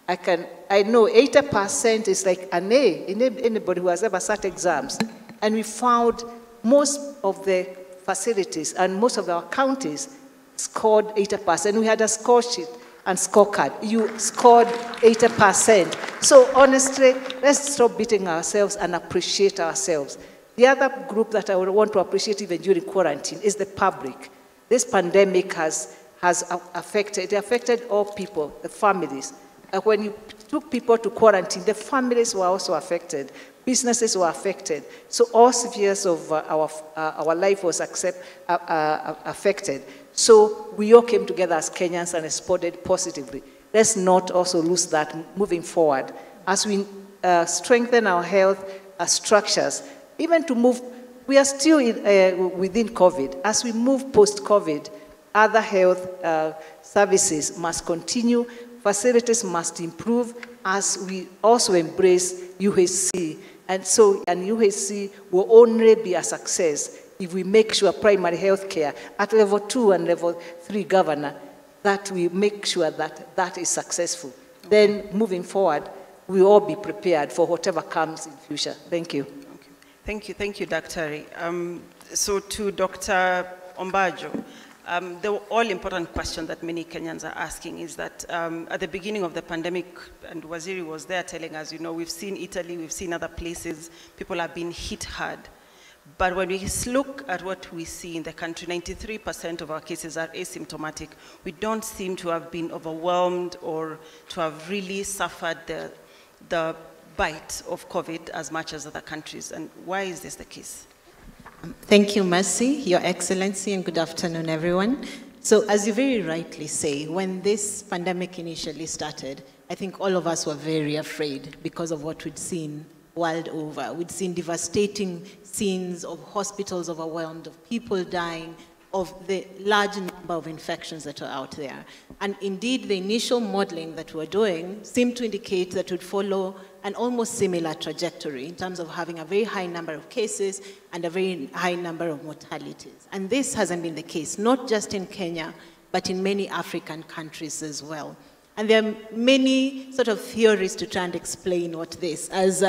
I know 80% is like an A in anybody who has ever sat exams. And we found most of the facilities and most of our counties scored 80%. We had a score sheet and scorecard. You scored 80%. So honestly, let's stop beating ourselves and appreciate ourselves. The other group that I would want to appreciate even during quarantine is the public. This pandemic has affected all people, the families. When you took people to quarantine, the families were also affected. Businesses were affected. So all spheres of our life was affected. So we all came together as Kenyans and responded positively. Let's not also lose that moving forward. As we strengthen our health structures, even to move, we are still within COVID. As we move post-COVID, other health services must continue, facilities must improve as we also embrace UHC. And UHC will only be a success if we make sure primary health care at level 2 and level 3, Governor, that we make sure that that is successful. Then moving forward, we'll all be prepared for whatever comes in future. Thank you. Okay. Thank you, Dr. So to Dr. Ombajo, the all-important question that many Kenyans are asking is that at the beginning of the pandemic, and Waziri was there telling us, we've seen Italy, we've seen other places, people have been hit hard. But when we look at what we see in the country, 93% of our cases are asymptomatic. We don't seem to have been overwhelmed or to have really suffered the bite of COVID as much as other countries. And why is this the case? Thank you, Mercy, Your Excellency, and good afternoon, everyone. So as you very rightly say, when this pandemic initially started, I think all of us were very afraid because of what we'd seen world over. We'd seen devastating scenes of hospitals overwhelmed, of people dying, of the large number of infections that are out there. And indeed, the initial modeling that we're doing seemed to indicate that we'd follow an almost similar trajectory in terms of having a very high number of cases and a very high number of mortalities. And this hasn't been the case, not just in Kenya, but in many African countries as well. And there are many sort of theories to try and explain what this. As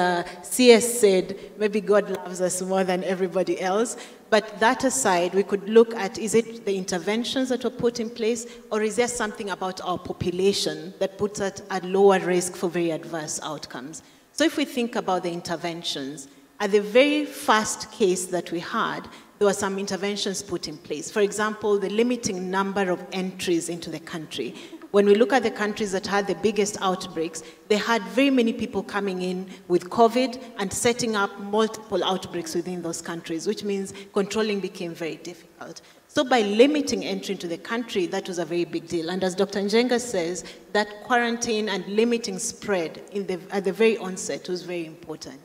CS said, maybe God loves us more than everybody else. But that aside, we could look at, is it the interventions that were put in place, or is there something about our population that puts us at lower risk for very adverse outcomes? So if we think about the interventions, at the very first case that we had, there were some interventions put in place. For example, the limiting number of entries into the country. When we look at the countries that had the biggest outbreaks, they had very many people coming in with COVID and setting up multiple outbreaks within those countries, which means controlling became very difficult. So by limiting entry into the country, that was a very big deal. And as Dr. Njenga says, that quarantine and limiting spread at the very onset was very important.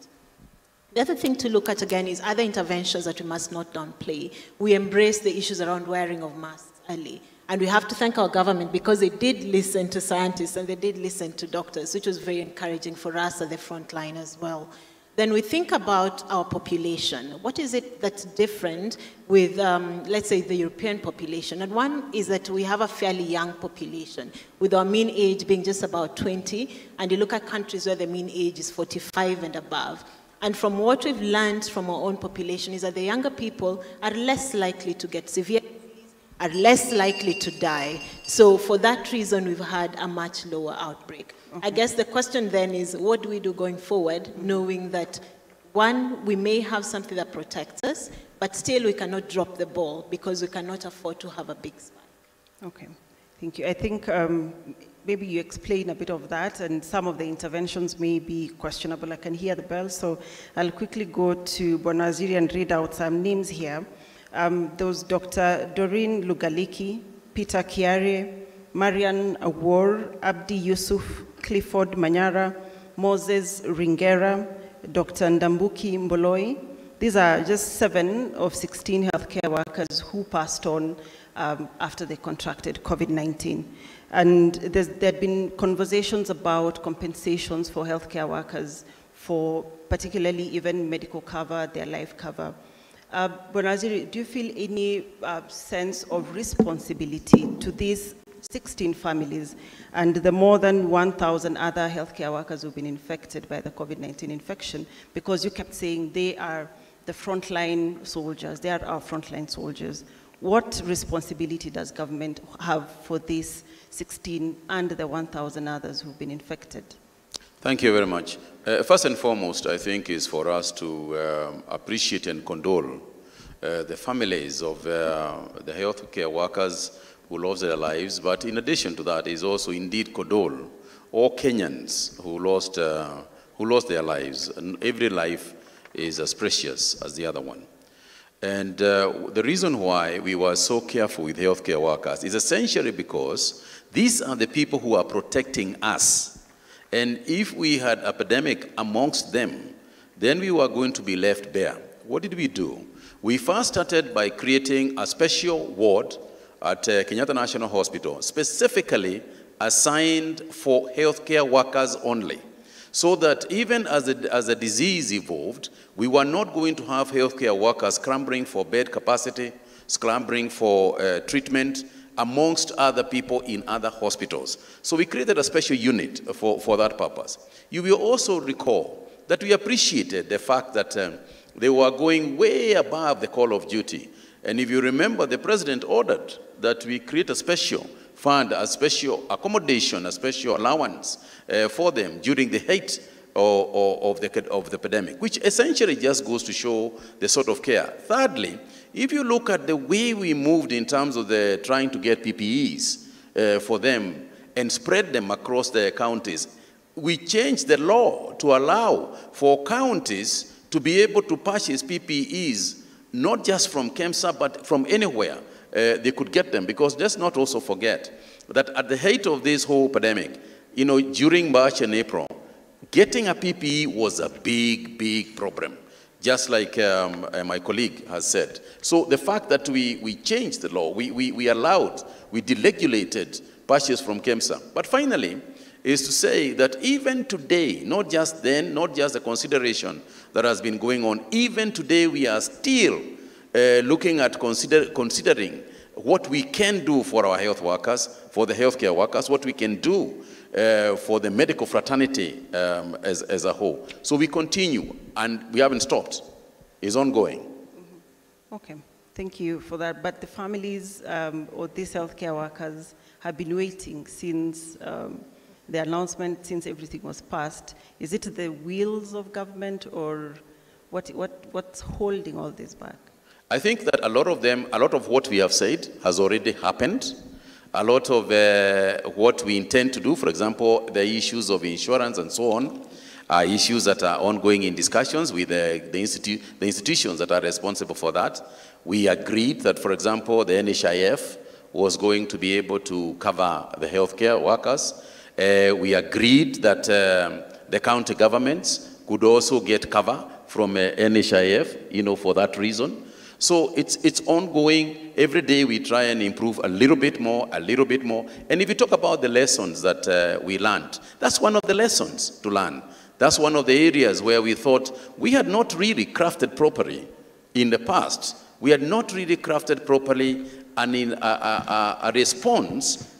The other thing to look at again is other interventions that we must not downplay. We embrace the issues around wearing of masks early. And we have to thank our government because they did listen to scientists and they did listen to doctors, which was very encouraging for us at the front line as well. Then we think about our population. What is it that's different with, let's say, the European population? And one is that we have a fairly young population, with our mean age being just about 20. And you look at countries where the mean age is 45 and above. And from what we've learned from our own population is that the younger people are less likely to get severe, are less likely to die. So for that reason, we've had a much lower outbreak. Okay. I guess the question then is, what do we do going forward, knowing that, one, we may have something that protects us, but still we cannot drop the ball because we cannot afford to have a big spike. Okay, thank you. I think maybe you explain a bit of that, and some of the interventions may be questionable. I can hear the bell, so I'll quickly go to Bonaziri and read out some names here. Those Dr. Doreen Lugaliki, Peter Kiare, Marian Awor, Abdi Yusuf, Clifford Manyara, Moses Ringera, Dr. Ndambuki Mboloi. These are just 7 of 16 healthcare workers who passed on after they contracted COVID-19. And there had been conversations about compensations for healthcare workers for particularly even medical cover, their life cover. Bonaziri, do you feel any sense of responsibility to these 16 families and the more than 1,000 other healthcare workers who've been infected by the COVID-19 infection? Because you kept saying they are the frontline soldiers, they are our frontline soldiers. What responsibility does government have for these 16 and the 1,000 others who've been infected? Thank you very much. First and foremost, I think is for us to appreciate and condole the families of the healthcare workers who lost their lives. But in addition to that, is also indeed condole all Kenyans who lost their lives. And every life is as precious as the other one. And the reason why we were so careful with healthcare workers is essentially because these are the people who are protecting us. And if we had an epidemic amongst them, then we were going to be left bare. What did we do? We first started by creating a special ward at Kenyatta National Hospital, specifically assigned for healthcare workers only, so that even as the disease evolved, we were not going to have healthcare workers scrambling for bed capacity, scrambling for treatment, amongst other people in other hospitals. So we created a special unit for that purpose. You will also recall that we appreciated the fact that they were going way above the call of duty. And if you remember, the president ordered that we create a special fund, a special accommodation, a special allowance for them during the height of the pandemic, which essentially just goes to show the sort of care. Thirdly, if you look at the way we moved in terms of trying to get PPEs for them and spread them across the counties, we changed the law to allow for counties to be able to purchase PPEs, not just from KEMSA, but from anywhere they could get them. Because let's not also forget that at the height of this whole pandemic, you know, during March and April, getting a PPE was a big, big problem, just like my colleague has said. So the fact that we changed the law, we deregulated purchase from KEMSA. But finally, is to say that even today, not just then, not just the consideration that has been going on, even today we are still looking at considering what we can do for our health workers, for the healthcare workers, what we can do for the medical fraternity as a whole. So we continue, and we haven't stopped. It's ongoing. Okay, thank you for that. But the families or these healthcare workers have been waiting since the announcement, since everything was passed. Is it the wheels of government, or what's holding all this back? I think that a lot of what we have said has already happened. A lot of what we intend to do, for example, the issues of insurance and so on, are issues that are ongoing in discussions with the institutions that are responsible for that. We agreed that, for example, the NHIF was going to be able to cover the healthcare workers. We agreed that the county governments could also get cover from NHIF, for that reason. So it's ongoing. Every day we try and improve a little bit more, a little bit more. And if you talk about the lessons that we learned, that's one of the lessons to learn. That's one of the areas where we thought we had not really crafted properly in the past. We had not really crafted properly and in a response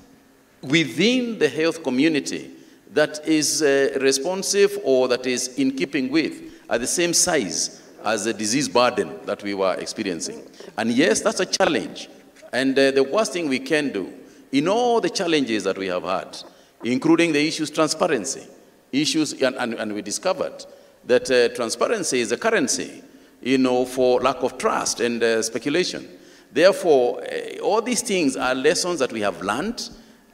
within the health community that is responsive or that is in keeping with, at the same size as the disease burden that we were experiencing. And yes, that's a challenge. And the worst thing we can do, in all the challenges that we have had, including the issues transparency, and we discovered that transparency is a currency, for lack of trust and speculation. Therefore, all these things are lessons that we have learned,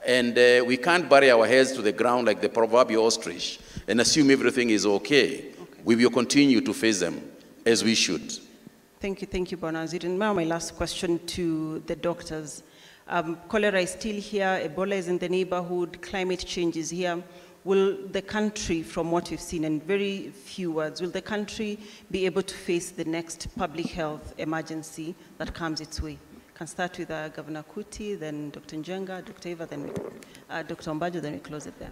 and we can't bury our heads to the ground like the proverbial ostrich and assume everything is okay. We will continue to face them as we should. Thank you, Bonazir. And now my last question to the doctors. Cholera is still here, Ebola is in the neighborhood, climate change is here. Will the country, from what we've seen in very few words, will the country be able to face the next public health emergency that comes its way? Can start with Governor Kuti, then Dr. Njenga, Dr. Eva, then Dr. Ombajo, then we close it there.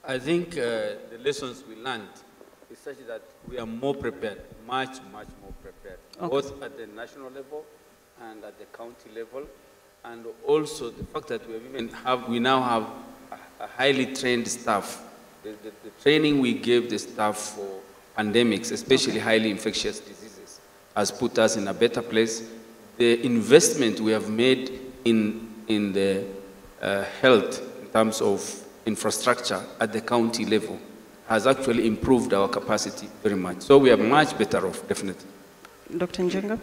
I think the lessons we learned is such that we are more prepared, much more prepared, both at the national level and at the county level, and also the fact that we now have a highly trained staff. The training we gave the staff for pandemics, especially highly infectious diseases, has put us in a better place. The investment we have made in the health in terms of infrastructure at the county level has actually improved our capacity very much. So we are much better off, definitely. Dr. Njenga?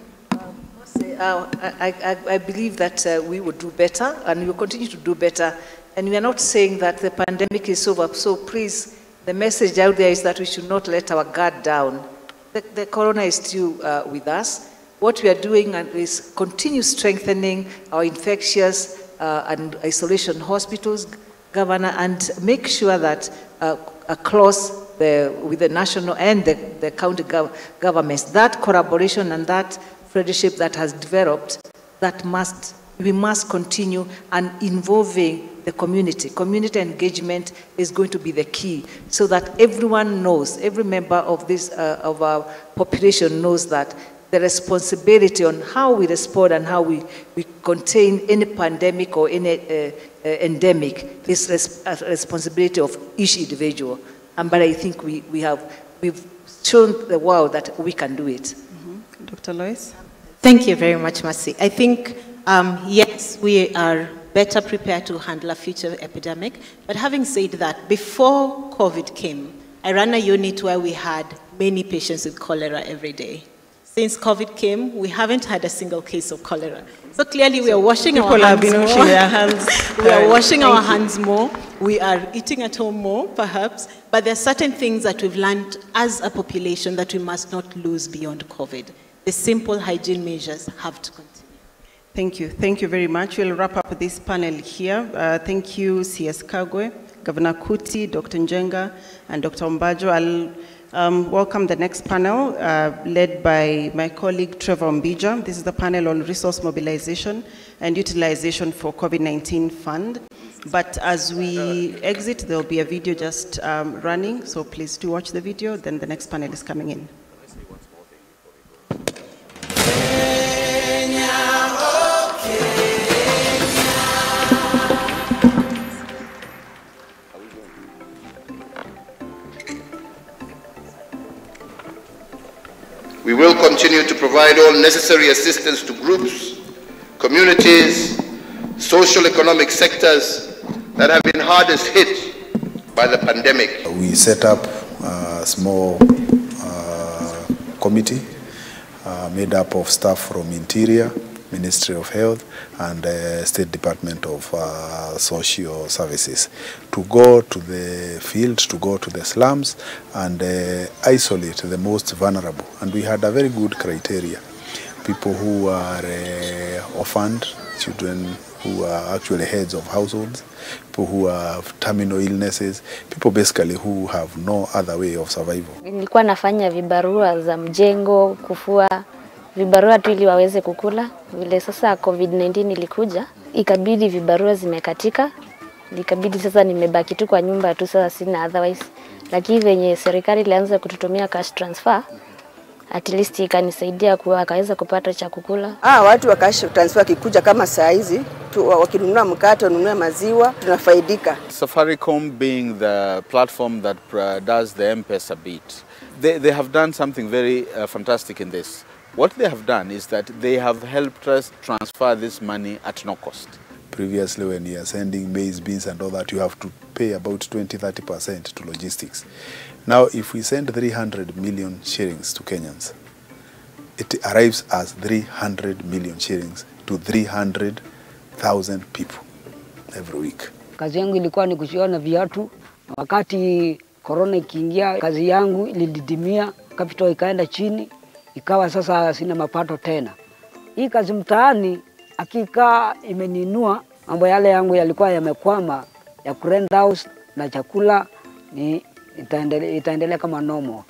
I believe that we will do better, and we will continue to do better. And we are not saying that the pandemic is over. So please, the message out there is that we should not let our guard down. The corona is still with us. What we are doing is continue strengthening our infectious and isolation hospitals, Governor, and make sure that with the national and the county governments, that collaboration and that friendship that has developed, we must continue, and involving the community. Community engagement is going to be the key, so that everyone knows, every member of of our population knows that the responsibility on how we respond and how we contain any pandemic or any endemic is a responsibility of each individual. But I think we've shown the world that we can do it. Mm-hmm. Dr. Lois? Thank you very much, Mercy. I think, yes, we are better prepared to handle a future epidemic. But having said that, before COVID came, I ran a unit where we had many patients with cholera every day. Since COVID came, we haven't had a single case of cholera. So clearly we are washing our hands more. We are washing our hands more. We are eating at home more, perhaps. But there are certain things that we've learned as a population that we must not lose beyond COVID. The simple hygiene measures have to continue. Thank you. Thank you very much. We'll wrap up this panel here. Thank you, CS Kagwe, Governor Kuti, Dr. Njenga, and Dr. Ombajo. I'll welcome the next panel, led by my colleague Trevor Mbija. This is the panel on resource mobilization and utilization for COVID-19 fund. But as we exit, there'll be a video just running, so please do watch the video, then the next panel is coming in. Kenya, oh. We will continue to provide all necessary assistance to groups, communities, social economic sectors that have been hardest hit by the pandemic. We set up a small committee made up of staff from Interior, Ministry of Health, and State Department of Social Services to go to the field, to go to the slums and isolate the most vulnerable. And we had a very good criteria. People who are orphaned, children who are actually heads of households, people who have terminal illnesses, people basically who have no other way of survival. Nilikuwa nafanya vibarua za mjengo, kufua vibarua tu ili waweze kukula. Vile sasa Covid-19 ilikuja, ikabidi vibarua zimekatika. Ikabidi sasa nimebaki tu kwa nyumba tu, sasa sina otherwise. Lakini venye serikali ilianza kututumia cash transfer, at least ikanisaidia akaweza kupata cha kukula. Watu wa cash transfer kikuja kama saa hizi wakinunua mkate, wanunua maziwa, tunafaidika. Safaricom being the platform that does the M-Pesa bit, they have done something very fantastic in this. What they have done is that they have helped us transfer this money at no cost. Previously, when you are sending maize, beans and all that, you have to pay about 20-30% to logistics. Now, if we send 300 million shillings to Kenyans, it arrives as 300 million shillings to 300,000 people every week. Kazi yangu ilikuwa ni kushona viatu. Wakati corona ikiingia, kazi yangu ilididimia, capital ikaenda chini, ikawa sasa sina mapato tena. Hii kazi mtaani hakika imeninua, mambo yale yangu yalikuwa yamekwama ya rent house na chakula ni itaendelea kama normal.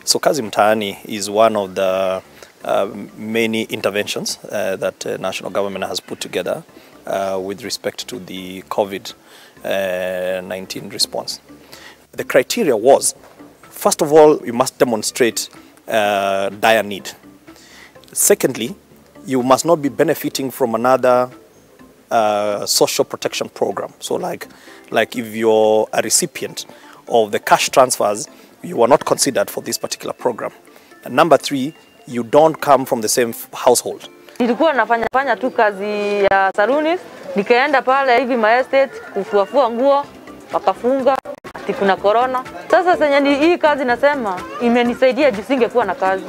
So kazi mtaani is one of the many interventions that national government has put together with respect to the COVID-19 response. The criteria was, first of all, you must demonstrate dire need. Secondly, you must not be benefiting from another social protection program. So like if you're a recipient of the cash transfers, you are not considered for this particular program. And number three, you don't come from the same household. Nilikuwa nafanya tu kazi ya saluni, nikaenda pale hivi ma estate kufuafua nguo, wakafunga ati kuna corona. Sasa senye hii kazi nasema imenisaidia juu singekuwa na kazi.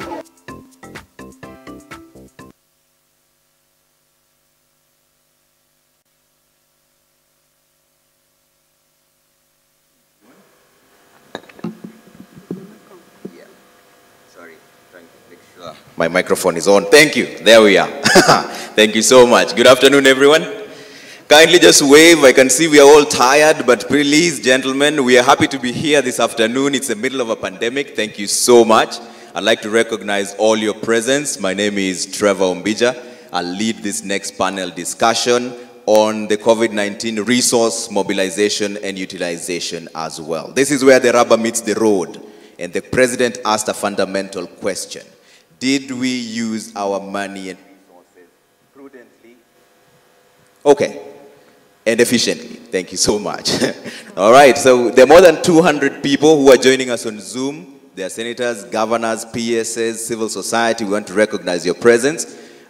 My microphone is on. Thank you. There we are. Thank you so much. Good afternoon, everyone. Kindly just wave. I can see we are all tired, but please, gentlemen, we are happy to be here this afternoon. It's the middle of a pandemic. Thank you so much. I'd like to recognize all your presence. My name is Trevor Umbija. I'll lead this next panel discussion on the COVID-19 resource mobilization and utilization as well. This is where the rubber meets the road. And the president asked a fundamental question. Did we use our money and resources prudently? Okay. And efficiently. Thank you so much. All right. So there are more than 200 people who are joining us on Zoom. They are senators, governors, PSs, civil society. We want to recognize your presence.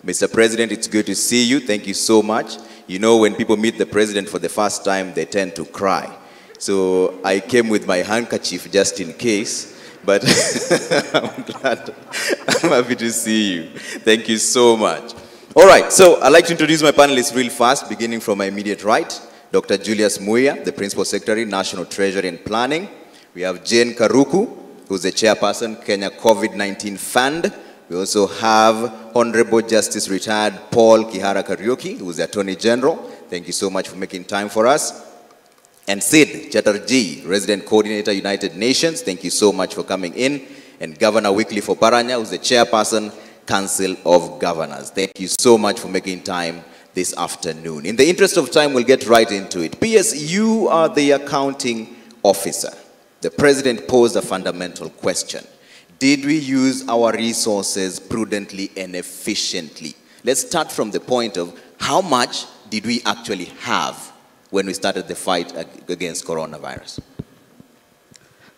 Mr. President, it's good to see you. Thank you so much. You know, when people meet the president for the first time, they tend to cry. So I came with my handkerchief just in case. But I'm glad. I'm happy to see you. Thank you so much. All right, so I'd like to introduce my panelists real fast, beginning from my immediate right. Dr. Julius Muya, the Principal Secretary, National Treasury and Planning. We have Jane Karuku, who's the Chairperson, Kenya COVID-19 Fund. We also have Honorable Justice Retired Paul Kihara Kariuki, who's the Attorney General. Thank you so much for making time for us. And Sid Chatterjee, Resident Coordinator, United Nations. Thank you so much for coming in. And Governor Wycliffe Oparanya, who's the Chairperson, Council of Governors. Thank you so much for making time this afternoon. In the interest of time, we'll get right into it. PS, you are the accounting officer. The president posed a fundamental question. Did we use our resources prudently and efficiently? Let's start from the point of how much did we actually have when we started the fight against coronavirus?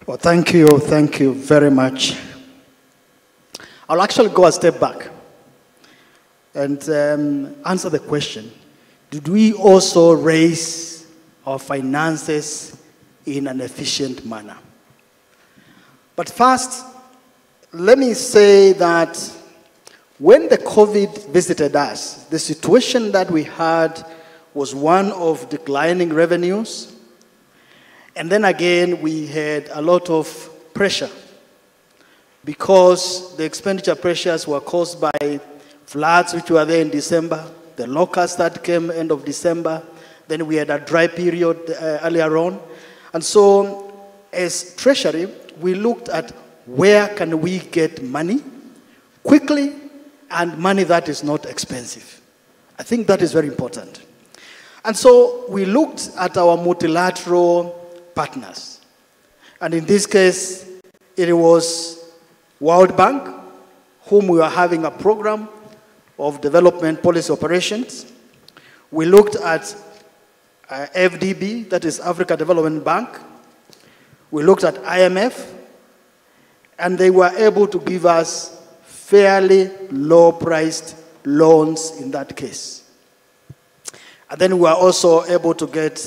Well, thank you very much. I'll actually go a step back and answer the question, did we also raise our finances in an efficient manner? But first, let me say that when the COVID visited us, the situation that we had was one of declining revenues, and then again we had a lot of pressure because the expenditure pressures were caused by floods which were there in December, the locusts that came end of December, then we had a dry period earlier on. And so as Treasury, we looked at where can we get money quickly and money that is not expensive. I think that is very important. And so we looked at our multilateral partners. And in this case, it was World Bank, whom we were having a program of development policy operations. We looked at FDB, that is Africa Development Bank. We looked at IMF, and they were able to give us fairly low-priced loans in that case. And then we were also able to get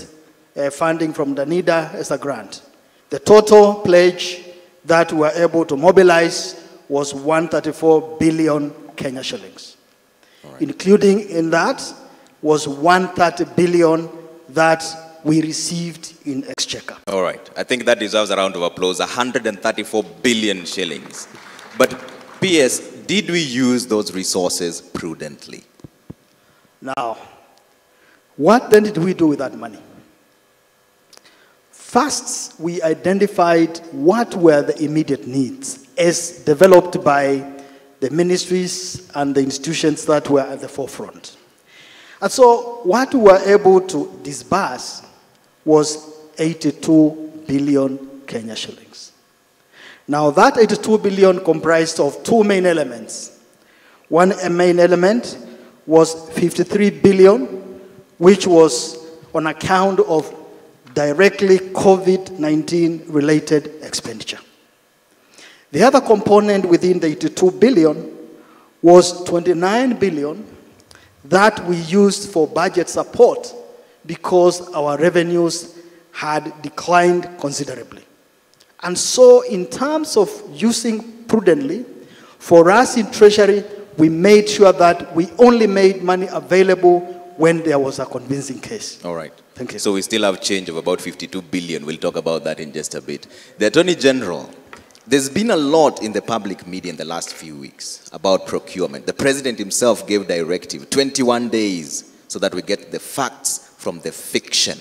funding from DANIDA as a grant. The total pledge that we were able to mobilize was 134 billion Kenya shillings. Right. Including in that was 130 billion that we received in exchequer. All right. I think that deserves a round of applause. 134 billion shillings. But PS, did we use those resources prudently? Now, what then did we do with that money? First, we identified what were the immediate needs as developed by the ministries and the institutions that were at the forefront. And so what we were able to disburse was 82 billion Kenya shillings. Now that 82 billion comprised of two main elements. One main element was 53 billion, which was on account of directly COVID-19 related expenditure. The other component within the 82 billion was 29 billion that we used for budget support because our revenues had declined considerably. And so in terms of using prudently, for us in Treasury, we made sure that we only made money available when there was a convincing case. All right. Thank you. So we still have change of about 52 billion. We'll talk about that in just a bit. The Attorney General, there's been a lot in the public media in the last few weeks about procurement. The President himself gave directive, 21 days, so that we get the facts from the fiction,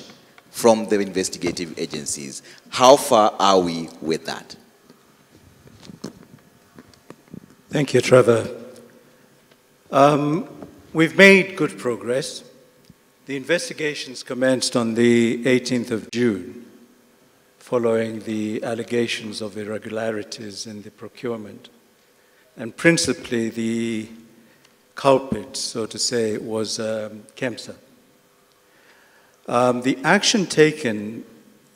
from the investigative agencies. How far are we with that? Thank you, Trevor. We've made good progress. The investigations commenced on the 18th of June, following the allegations of irregularities in the procurement. And principally, the culprit, so to say, was KEMSA. The action taken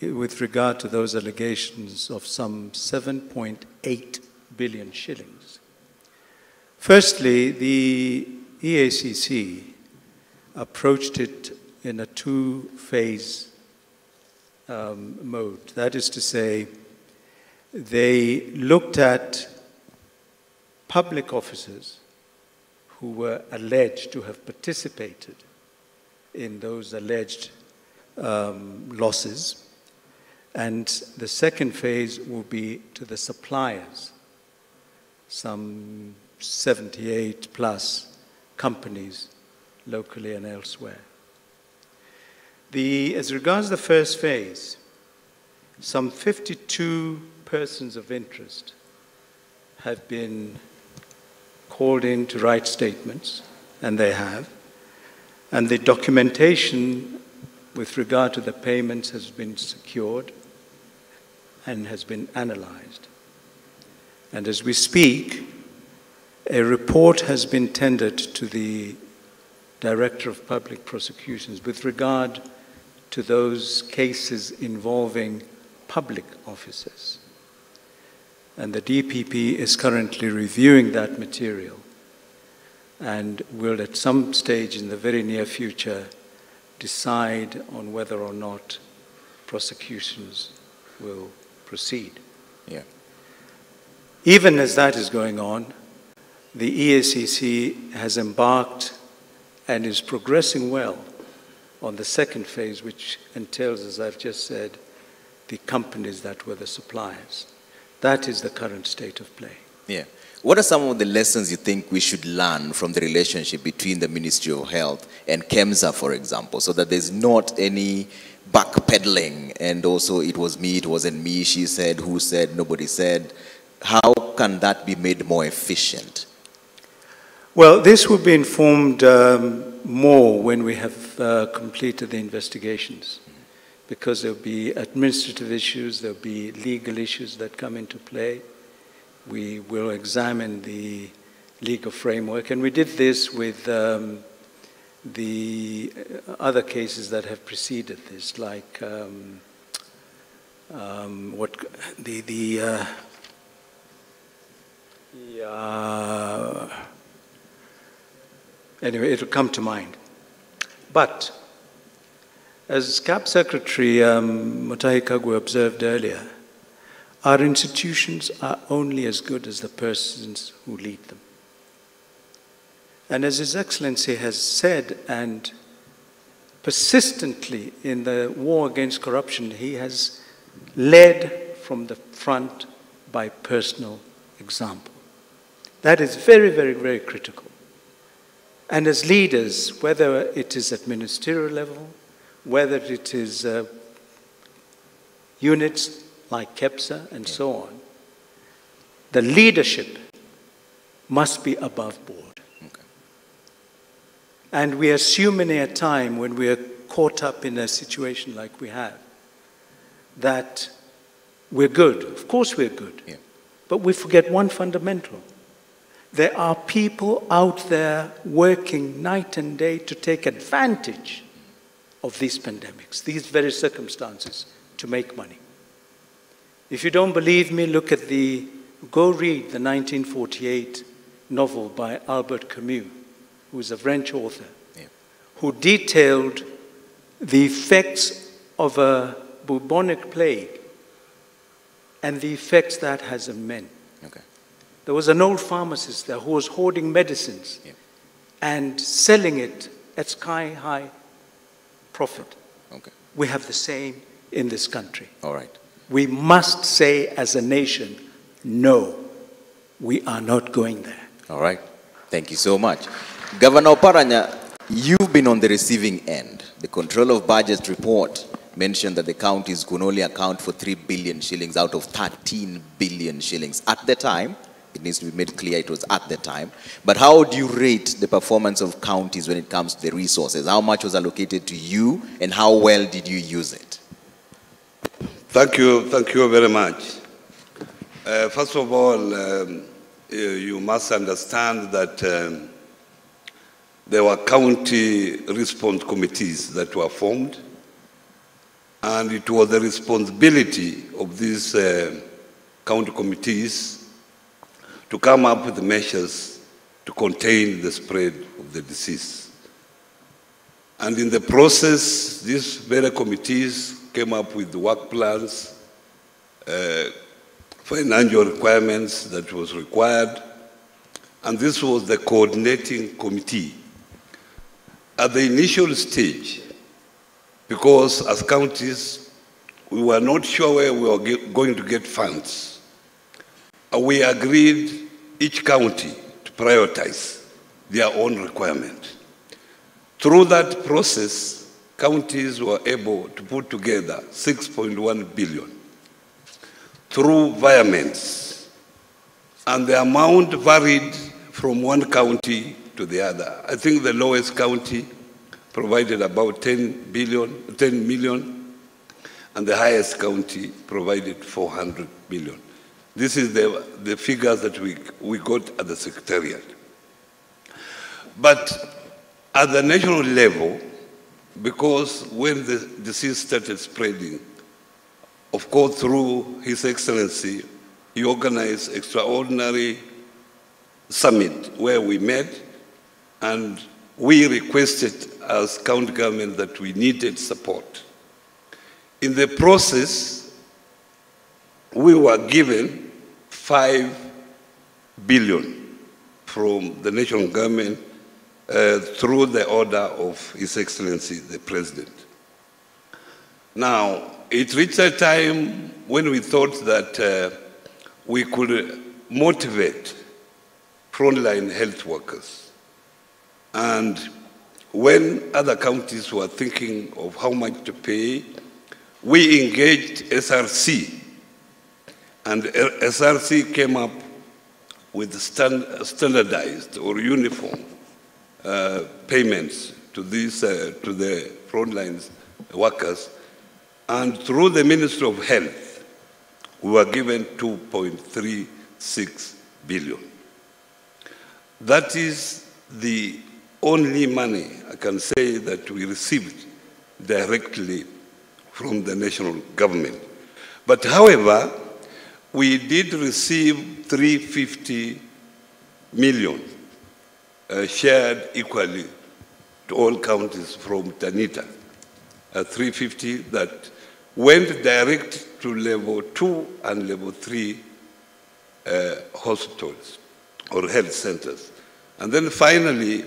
with regard to those allegations of some 7.8 billion shillings. Firstly, the EACC approached it in a two-phase mode. That is to say, they looked at public officers who were alleged to have participated in those alleged losses. And the second phase will be to the suppliers, some 78 plus companies locally and elsewhere. As regards the first phase, some 52 persons of interest have been called in to write statements, and they have. And the documentation with regard to the payments has been secured and has been analyzed. And as we speak, a report has been tendered to the Director of Public Prosecutions with regard to those cases involving public officers. And the DPP is currently reviewing that material and will at some stage in the very near future decide on whether or not prosecutions will proceed. Yeah. Even as that is going on, the EACC has embarked and is progressing well on the second phase, which entails, as I've just said, the companies that were the suppliers. That is the current state of play. Yeah. What are some of the lessons you think we should learn from the relationship between the Ministry of Health and KEMSA, for example, so that there's not any backpedaling and also it was me, it wasn't me, she said, who said, nobody said. How can that be made more efficient? Well, this will be informed more when we have completed the investigations, because there'll be administrative issues, there'll be legal issues that come into play. We will examine the legal framework, and we did this with the other cases that have preceded this, like anyway, it'll come to mind. But as CAP Secretary Mutahi Kagwe observed earlier, our institutions are only as good as the persons who lead them. And as His Excellency has said, and persistently in the war against corruption, he has led from the front by personal example. That is very, very, very critical. And as leaders, whether it is at ministerial level, whether it is units like KEPSA and so on, the leadership must be above board. Okay. And we assume in a time when we are caught up in a situation like we have, that we're good. Of course we're good. Yeah. But we forget one fundamental. There are people out there working night and day to take advantage of these pandemics, these very circumstances, to make money. If you don't believe me, go read the 1948 novel by Albert Camus, who is a French author, who detailed the effects of a bubonic plague and the effects that has on men. Okay. There was an old pharmacist there who was hoarding medicines and selling it at sky-high profit. Okay. We have the same in this country. All right. We must say as a nation, no, we are not going there. All right. Thank you so much. Governor Oparanya, you've been on the receiving end. The Control of Budget report mentioned that the counties could only account for 3 billion shillings out of 13 billion shillings. At the time, it needs to be made clear it was at the time. But how do you rate the performance of counties when it comes to the resources? How much was allocated to you and how well did you use it? Thank you very much. First of all, you must understand that there were county response committees that were formed, and it was the responsibility of these county committees to come up with measures to contain the spread of the disease. And in the process, these very committees came up with work plans, financial requirements that was required, and this was the coordinating committee. At the initial stage, because as counties, we were not sure where we were going to get funds, we agreed each county to prioritize their own requirement. Through that process, counties were able to put together 6.1 billion through environments, and the amount varied from one county to the other. I think the lowest county provided about 10 million, and the highest county provided 400 million. This is the figures that we got at the Secretariat. But at the national level, because when the disease started spreading, of course through His Excellency, he organized extraordinary summit where we met, and we requested as county government that we needed support. In the process, we were given 5 billion from the national government through the order of His Excellency the President. Now, it reached a time when we thought that we could motivate frontline health workers. And when other counties were thinking of how much to pay, we engaged SRC, and SRC came up with standardized or uniform payments to these to the frontline workers, and through the Ministry of Health, we were given 2.36 billion. That is the only money I can say that we received directly from the national government. But however, we did receive 350 million shared equally to all counties from TANITA, 350 that went direct to level 2 and level 3 hospitals or health centers. And then finally,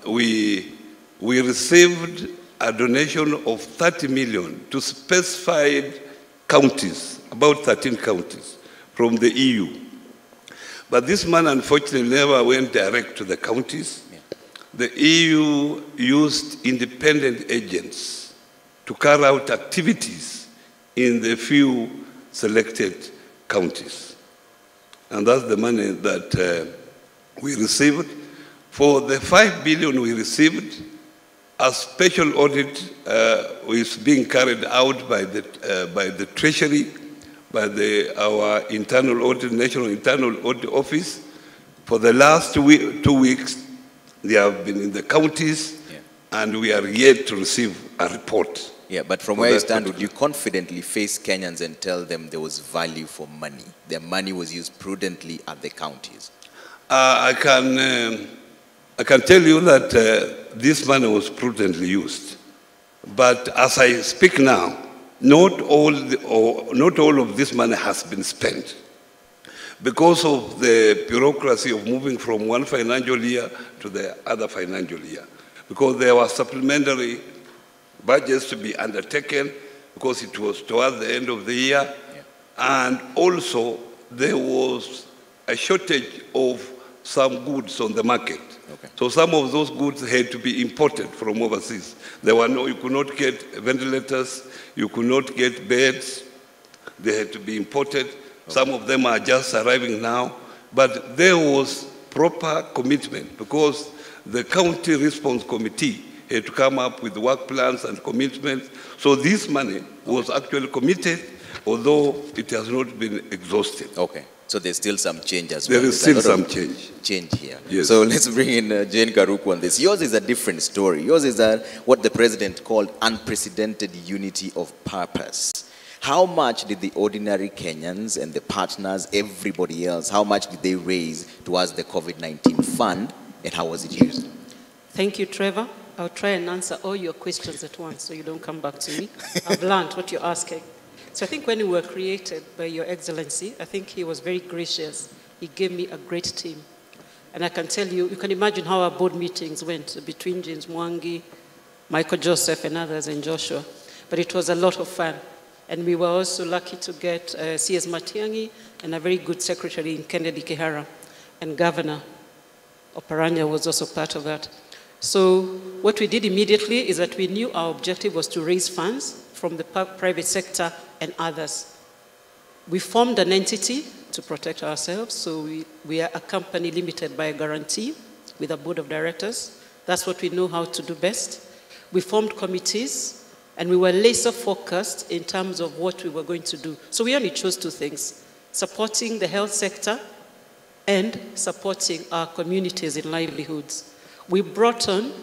we received a donation of 30 million to specified counties, about 13 counties, from the EU. But this money, unfortunately, never went direct to the counties. The EU used independent agents to carry out activities in the few selected counties. And that's the money that we received. For the 5 billion we received, a special audit is being carried out by the Treasury, by our internal audit, National Internal Audit Office. For the last 2 weeks, they have been in the counties, and we are yet to receive a report. Yeah, but from where you stand, would you confidently face Kenyans and tell them there was value for money? Their money was used prudently at the counties? I can tell you that this money was prudently used. But as I speak now, not all of this money has been spent because of the bureaucracy of moving from one financial year to the other financial year. Because there were supplementary budgets to be undertaken because it was towards the end of the year. And also there was a shortage of some goods on the market. So some of those goods had to be imported from overseas. You could not get ventilators, you could not get beds, they had to be imported. Some of them are just arriving now. But there was proper commitment because the county response committee had to come up with work plans and commitments. So this money was actually committed, although it has not been exhausted. Okay. So there's still some change as well. There is still some change. Change here. Yes. So let's bring in Jane Karuku on this. Yours is a different story. Yours is what the president called unprecedented unity of purpose. How much did the ordinary Kenyans and the partners, everybody else, how much did they raise towards the COVID-19 fund, and how was it used? Thank you, Trevor. I'll try and answer all your questions at once so you don't come back to me. I've learned what you're asking. So I think when we were created by Your Excellency, I think he was very gracious. He gave me a great team. And I can tell you, you can imagine how our board meetings went between James Mwangi, Michael Joseph, and others, and Joshua. But it was a lot of fun. And we were also lucky to get C.S. Matiang'i and a very good secretary in Kennedy Kihara. And Governor Oparanya was also part of that. So what we did immediately is that we knew our objective was to raise funds from the private sector and others. We formed an entity to protect ourselves, so we are a company limited by a guarantee with a board of directors. That's what we know how to do best. We formed committees, and we were laser focused in terms of what we were going to do. So we only chose 2 things: supporting the health sector and supporting our communities in livelihoods. We brought on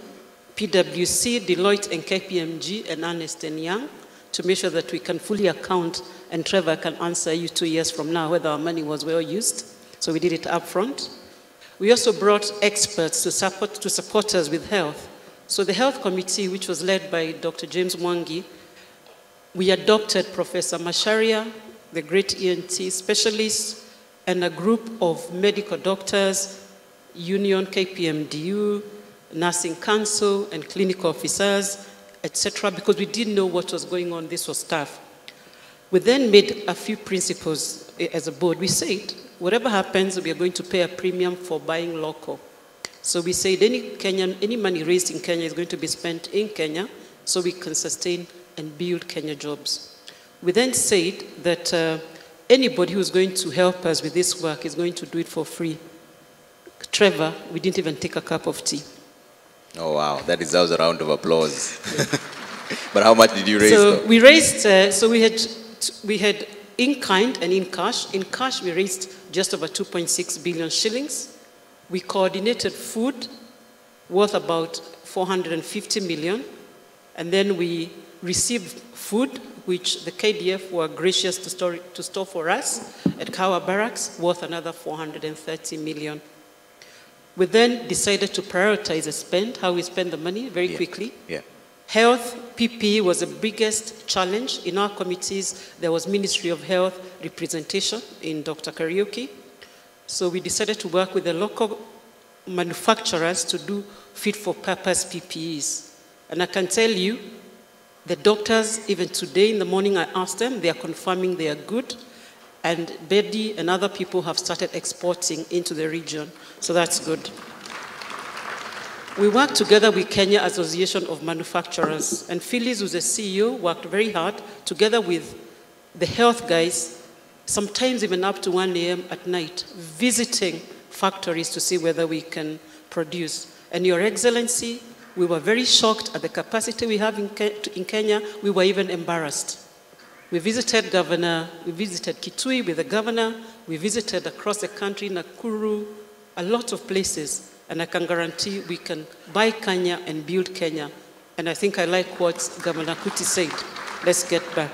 PwC, Deloitte, and KPMG, and Ernst & Young to make sure that we can fully account, and Trevor can answer you 2 years from now whether our money was well used. So we did it up front. We also brought experts to support us with health. So the health committee, which was led by Dr. James Mwangi, we adopted Professor Masharia, the great ENT specialist, and a group of medical doctors, Union, KPMDU, Nursing Council, and clinical officers, etc., because we didn't know what was going on. This was tough. We then made a few principles as a board. We said, whatever happens, we are going to pay a premium for buying local. So we said any money raised in Kenya is going to be spent in Kenya so we can sustain and build Kenya jobs. We then said that anybody who's going to help us with this work is going to do it for free. Trevor, we didn't even take a cup of tea. Oh, wow. That deserves a round of applause. But how much did you raise? So though? we raised, we had in kind and in cash. In cash, we raised just over 2.6 billion shillings. We coordinated food worth about 450 million. And then we received food, which the KDF were gracious to store for us at Kawa Barracks, worth another 430 million. We then decided to prioritize the spend, how we spend the money very quickly. Yeah. Health, PPE was the biggest challenge. In our committees, there was Ministry of Health representation in Dr. Kariuki. So we decided to work with the local manufacturers to do fit-for-purpose PPEs. And I can tell you, the doctors, even today in the morning, I asked them, they are confirming they are good. And Betty and other people have started exporting into the region. So that's good. We worked together with Kenya Association of Manufacturers. And Phyllis, who's the CEO, worked very hard together with the health guys, sometimes even up to 1 a.m. at night, visiting factories to see whether we can produce. And Your Excellency, we were very shocked at the capacity we have in Kenya. We were even embarrassed. We visited Kitui with the governor. We visited across the country, Nakuru, a lot of places. And I can guarantee we can buy Kenya and build Kenya. And I think I like what Governor Kuti said. Let's get back.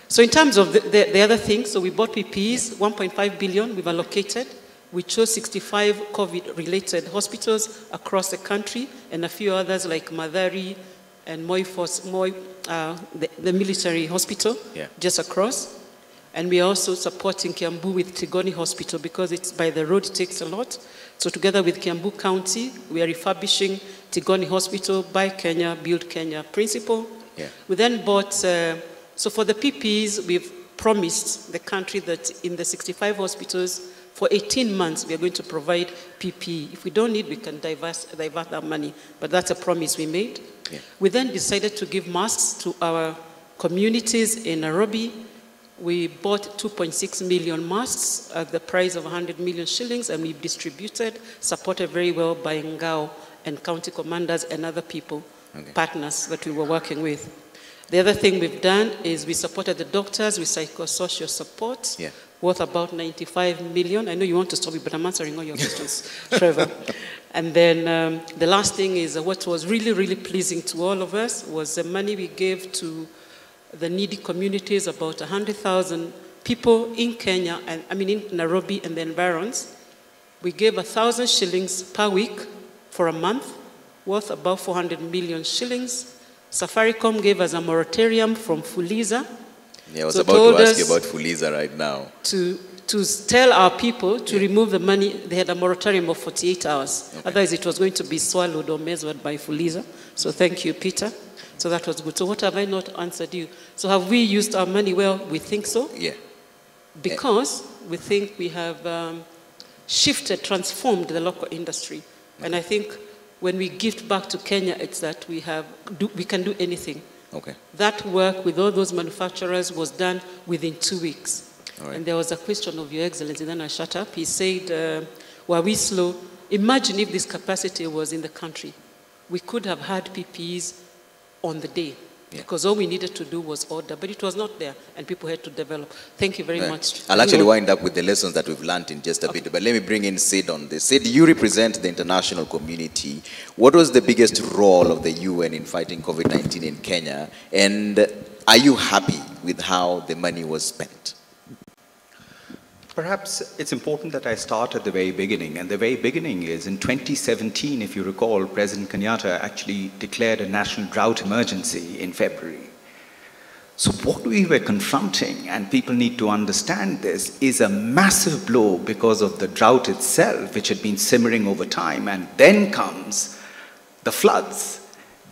So in terms of the other things, so we bought PPEs, 1.5 billion we've allocated. We chose 65 COVID-related hospitals across the country and a few others like Madari and the military hospital just across. And we are also supporting Kiambu with Tigoni Hospital because it's by the road, it takes a lot. So together with Kiambu County, we are refurbishing Tigoni Hospital, Buy Kenya, Build Kenya principle. Yeah. We then bought, so for the PPEs, we've promised the country that in the 65 hospitals, for 18 months, we are going to provide PPE. If we don't need, we can divert that money. But that's a promise we made. Yeah. We then decided to give masks to our communities in Nairobi. We bought 2.6 million masks at the price of 100 million shillings, and we've distributed, supported very well by Ngao and county commanders and other people, partners that we were working with. The other thing we've done is we supported the doctors with psychosocial support, worth about 95 million. I know you want to stop me, but I'm answering all your questions, Trevor. And then the last thing is what was really, really pleasing to all of us was the money we gave to the needy communities, about 100,000 people in Kenya, and I mean in Nairobi and the environs. We gave 1,000 shillings per week for a month, worth about 400 million shillings. Safaricom gave us a moratorium from Fuliza. Yeah, I was about to ask you about Fuliza right now. To tell our people to remove the money. They had a moratorium of 48 hours. Okay. Otherwise, it was going to be swallowed or measured by Fuliza. So thank you, Peter. So that was good. So what have I not answered you? So have we used our money well? We think so. Yeah. Because we think we have transformed the local industry. Okay. And I think when we give back to Kenya, it's that we can do anything. Okay. That work with all those manufacturers was done within 2 weeks. All right. And there was a question of Your Excellency, then I shut up. He said, were we slow? Imagine if this capacity was in the country. We could have had PPEs on the day, because all we needed to do was order, but it was not there, and people had to develop. Thank you very much. I'll actually wind up with the lessons that we've learned in just a bit, but let me bring in Sid on this. Sid, you represent the international community. What was the biggest role of the UN in fighting COVID-19 in Kenya? And are you happy with how the money was spent? Perhaps it's important that I start at the very beginning. And the very beginning is in 2017, if you recall, President Kenyatta actually declared a national drought emergency in February. So what we were confronting, and people need to understand this, is a massive blow because of the drought itself, which had been simmering over time. And then comes the floods.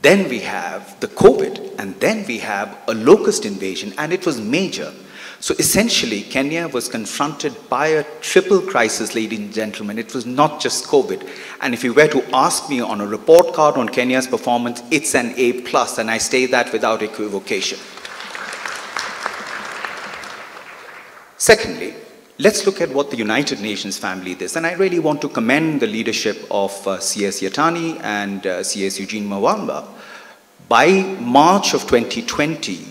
Then we have the COVID, and then we have a locust invasion, and it was major. So essentially, Kenya was confronted by a triple crisis, ladies and gentlemen. It was not just COVID. And if you were to ask me on a report card on Kenya's performance, it's an A+, and I say that without equivocation. Secondly, let's look at what the United Nations family did. And I really want to commend the leadership of CS Yatani and CS Eugene Mawamba. By March of 2020,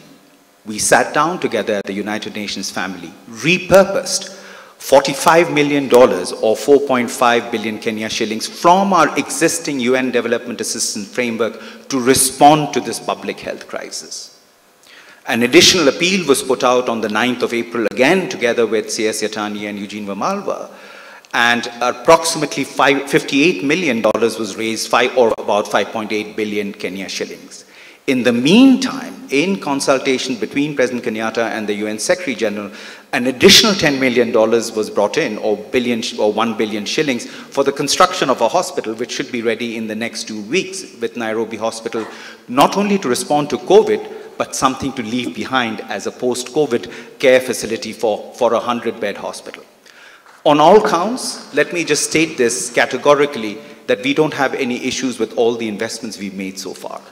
we sat down together at the United Nations family, repurposed $45 million or 4.5 billion Kenya shillings from our existing UN Development Assistance Framework to respond to this public health crisis. An additional appeal was put out on the 9th of April, again together with CS Yatani and Eugene Vamalva, and approximately $58 million was raised, or about 5.8 billion Kenya shillings. In the meantime, in consultation between President Kenyatta and the UN Secretary General, an additional $10 million was brought in, or 1 billion shillings, for the construction of a hospital, which should be ready in the next 2 weeks with Nairobi Hospital, not only to respond to COVID, but something to leave behind as a post-COVID care facility for a 100-bed hospital. On all counts, let me just state this categorically, that we don't have any issues with all the investments we've made so far.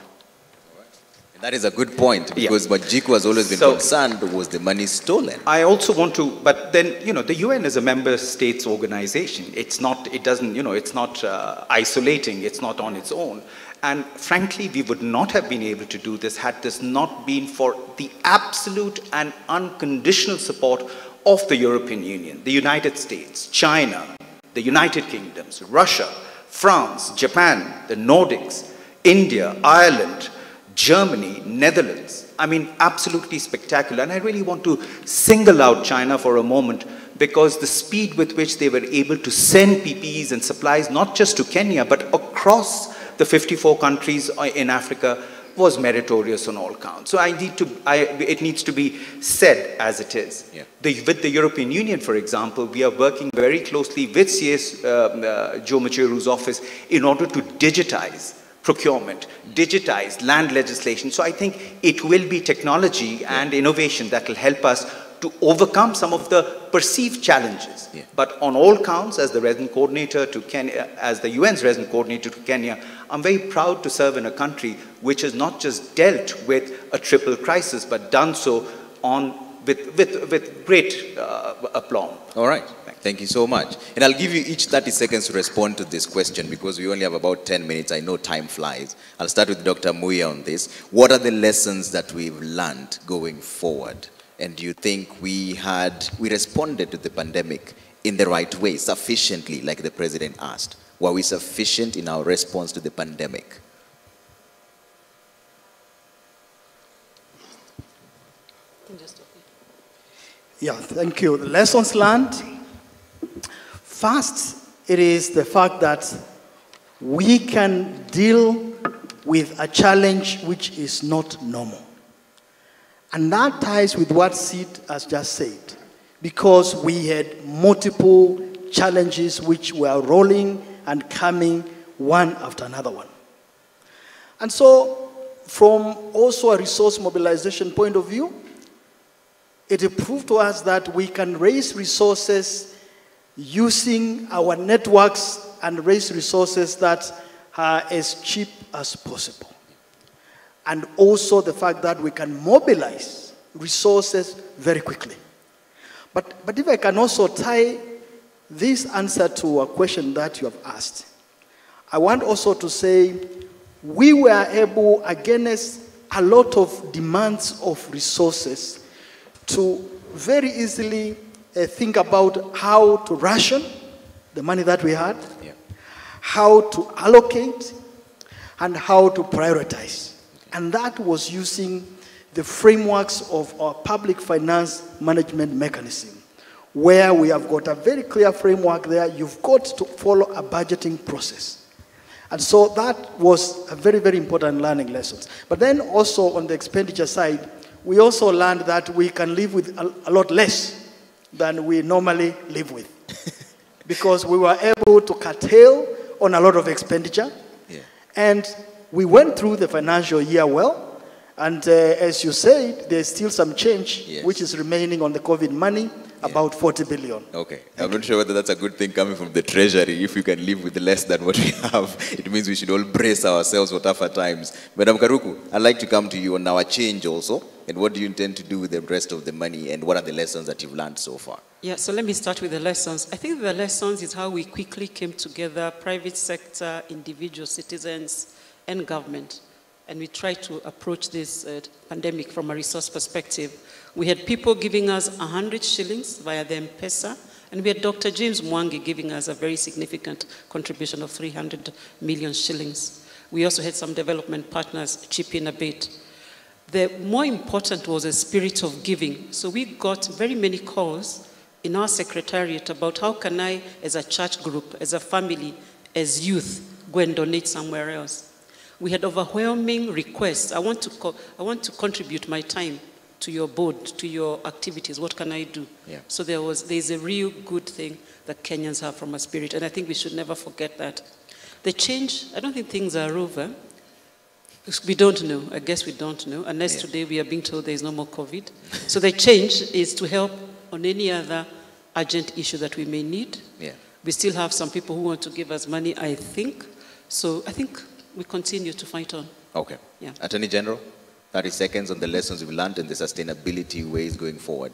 That is a good point, because what Jiku has always been concerned was the money stolen. I also want to, but then, you know, the UN is a member states organization. It's not, it doesn't, you know, it's not isolating, it's not on its own. And frankly, we would not have been able to do this had this not been for the absolute and unconditional support of the European Union, the United States, China, the United Kingdoms, Russia, France, Japan, the Nordics, India, Ireland, Germany, Netherlands. I mean, absolutely spectacular. And I really want to single out China for a moment, because the speed with which they were able to send PPEs and supplies, not just to Kenya, but across the 54 countries in Africa, was meritorious on all counts. So it needs to be said as it is. Yeah. With the European Union, for example, we are working very closely with CS Joe Macheru's office in order to digitize procurement, digitize land legislation. So I think it will be technology and innovation that will help us to overcome some of the perceived challenges. Yeah. But on all counts, as the resident coordinator to Kenya, as the UN's resident coordinator to Kenya, I'm very proud to serve in a country which has not just dealt with a triple crisis, but done so with great aplomb. All right. Thank you so much. And I'll give you each 30 seconds to respond to this question, because we only have about 10 minutes. I know time flies. I'll start with Dr. Muya on this. What are the lessons that we've learned going forward? And do you think we responded to the pandemic in the right way, sufficiently, like the president asked? Were we sufficient in our response to the pandemic? Yeah, thank you. The lessons learned. First, it is the fact that we can deal with a challenge which is not normal. And that ties with what Sid has just said, because we had multiple challenges which were rolling and coming one after another one. And so, from also a resource mobilization point of view, it proved to us that we can raise resources using our networks and raise resources that are as cheap as possible. And also the fact that we can mobilize resources very quickly. But if I can also tie this answer to a question that you have asked, I want also to say we were able, against a lot of demands of resources, to very easily think about how to ration the money that we had, how to allocate, and how to prioritize. And that was using the frameworks of our public finance management mechanism, where we have got a very clear framework there. You've got to follow a budgeting process. And so that was a very, very important learning lesson. But then also on the expenditure side, we also learned that we can live with a lot less than we normally live with. Because we were able to curtail on a lot of expenditure. Yeah. And we went through the financial year well. And as you said, there's still some change, Yes. which is remaining on the COVID money, about 40 billion. Okay. I'm not sure whether that's a good thing coming from the Treasury. If we can live with less than what we have, it means we should all brace ourselves for tougher times. Madam Karuku, I'd like to come to you on our change also. And what do you intend to do with the rest of the money? And what are the lessons that you've learned so far? Yeah, so let me start with the lessons. I think the lessons is how we quickly came together, private sector, individual citizens, and government. And we tried to approach this pandemic from a resource perspective. We had people giving us 100 shillings via the M-Pesa, and we had Dr. James Mwangi giving us a very significant contribution of 300 million shillings. We also had some development partners chip in a bit. The more important was a spirit of giving. So we got very many calls in our secretariat about how can I, as a church group, as a family, as youth, go and donate somewhere else. We had overwhelming requests. I want to contribute my time to your board, to your activities. What can I do? Yeah. So there's a real good thing that Kenyans have from a spirit, and I think we should never forget that. The change, I don't think things are over. We don't know. I guess we don't know, unless today we are being told there is no more COVID. So the change is to help on any other urgent issue that we may need. Yeah. We still have some people who want to give us money, I think. So I think we continue to fight on. Okay. Yeah. Attorney General, 30 seconds on the lessons we've learned and the sustainability ways going forward.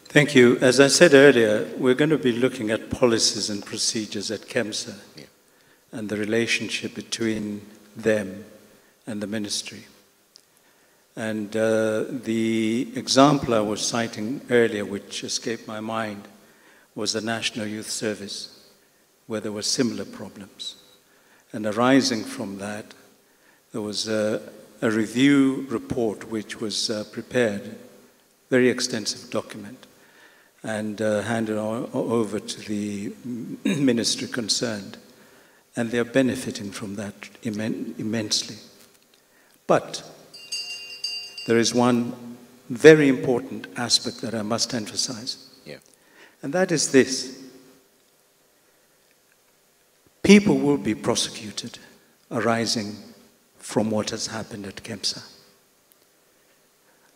Thank you. As I said earlier, we're going to be looking at policies and procedures at KEMSA and the relationship between them and the ministry. And the example I was citing earlier, which escaped my mind, was the National Youth Service, where there were similar problems. And arising from that, there was a review report which was prepared, very extensive document, and handed over to the ministry concerned. And they're benefiting from that immensely. But there is one very important aspect that I must emphasize. Yeah. And that is this. People will be prosecuted arising from what has happened at KEMSA.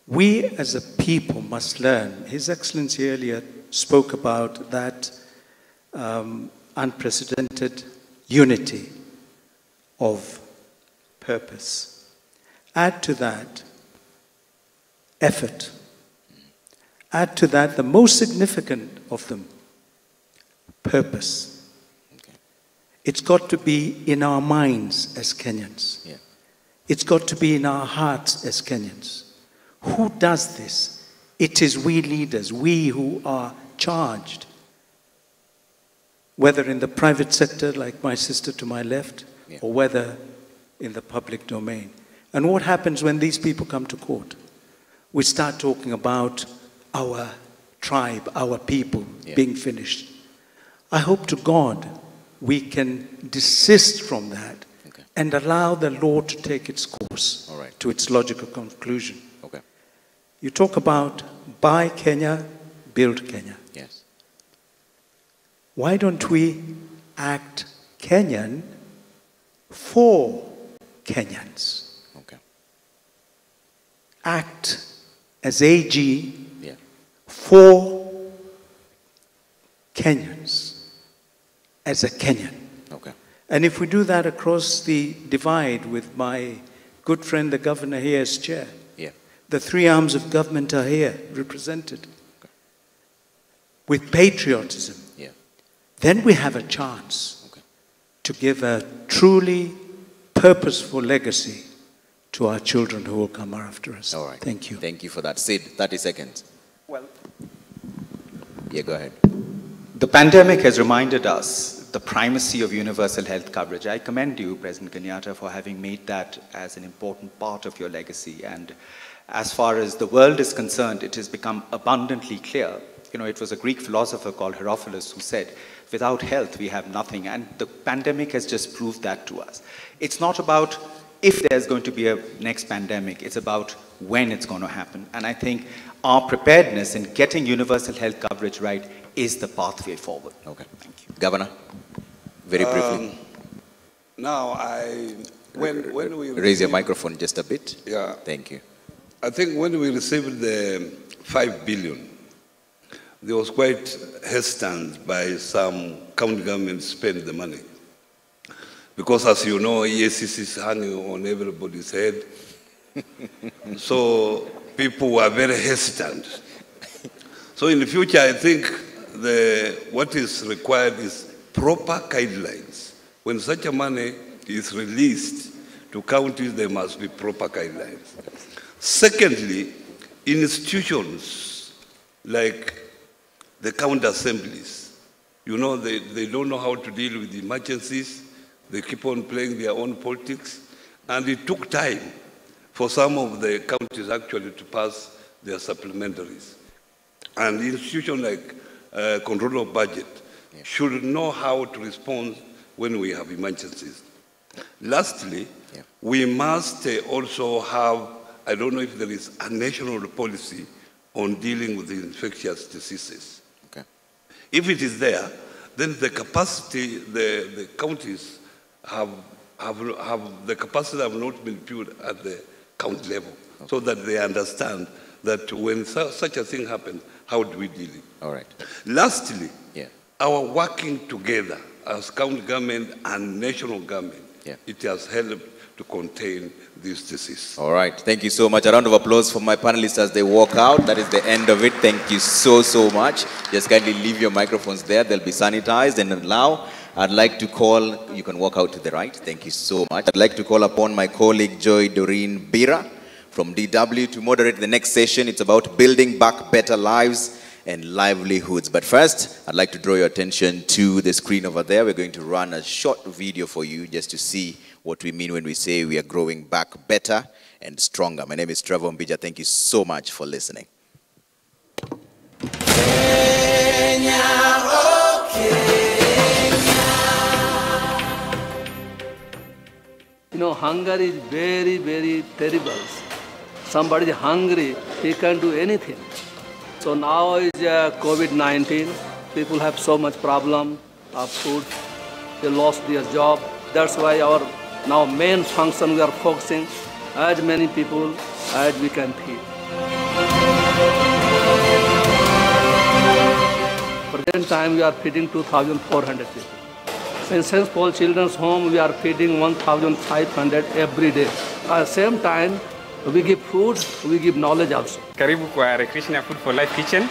We as a people must learn. His Excellency earlier spoke about that unprecedented unity of purpose. Add to that effort. Add to that the most significant of them, purpose. It's got to be in our minds as Kenyans. Yeah. It's got to be in our hearts as Kenyans. Who does this? It is we leaders, we who are charged. Whether in the private sector, like my sister to my left, or whether in the public domain. And what happens when these people come to court? We start talking about our tribe, our people being finished. I hope to God we can desist from that and allow the law to take its course to its logical conclusion. Okay. You talk about buy Kenya, build Kenya. Yes. Why don't we act Kenyan for Kenyans? Okay. Act as AG for Kenyans, as a Kenyan. Okay. And if we do that across the divide with my good friend, the governor here as chair, the three arms of government are here represented with patriotism, then we have a chance to give a truly purposeful legacy to our children who will come after us. All right. Thank you. Thank you for that. Sid, 30 seconds. Well, yeah, go ahead. The pandemic has reminded us the primacy of universal health coverage. I commend you, President Kenyatta, for having made that as an important part of your legacy. And as far as the world is concerned, it has become abundantly clear. You know, it was a Greek philosopher called Herophilus who said, without health, we have nothing. And the pandemic has just proved that to us. It's not about if there's going to be a next pandemic, it's about when it's going to happen. And I think our preparedness in getting universal health coverage right is the pathway forward. Okay, thank you. Governor, very briefly. Now, when we raise your microphone just a bit. Yeah. Thank you. I think when we received the 5 billion, there was quite hesitant by some county governments to spend the money. Because as you know, EACC is hanging on everybody's head. So people were very hesitant. So in the future, I think what is required is proper guidelines. When such a money is released to counties, there must be proper guidelines. Secondly, institutions like the county assemblies, you know, they don't know how to deal with emergencies. They keep on playing their own politics. And it took time for some of the counties actually to pass their supplementaries. And institutions like control of budget should know how to respond when we have emergencies. Lastly, we must also have, I don't know if there is a national policy on dealing with the infectious diseases. Okay. If it is there, then the capacity, the counties have the capacity have not been built at the county level, so that they understand that when such a thing happens, how do we deal with it? All right. Lastly, our working together as county government and national government, it has helped to contain this disease. All right. Thank you so much. A round of applause for my panelists as they walk out. That is the end of it. Thank you so, so much. Just kindly leave your microphones there. They'll be sanitized. And now, I'd like to call, you can walk out to the right. Thank you so much. I'd like to call upon my colleague, Joy Doreen Bira from DW to moderate the next session. It's about building back better lives and livelihoods. But first, I'd like to draw your attention to the screen over there. We're going to run a short video for you just to see what we mean when we say we are growing back better and stronger. My name is Trevor Mbija. Thank you so much for listening. Kenya, oh Kenya. You know, hunger is very, very terrible. Somebody is hungry, he can't do anything. So now is COVID-19. People have so much problem of food. They lost their job. That's why our now main function we are focusing as many people as we can feed. Present time we are feeding 2,400 people. In St. Paul Children's Home we are feeding 1,500 every day. At the same time we give food, we give knowledge also. Karibu kwa Recreational Food for Life Kitchen.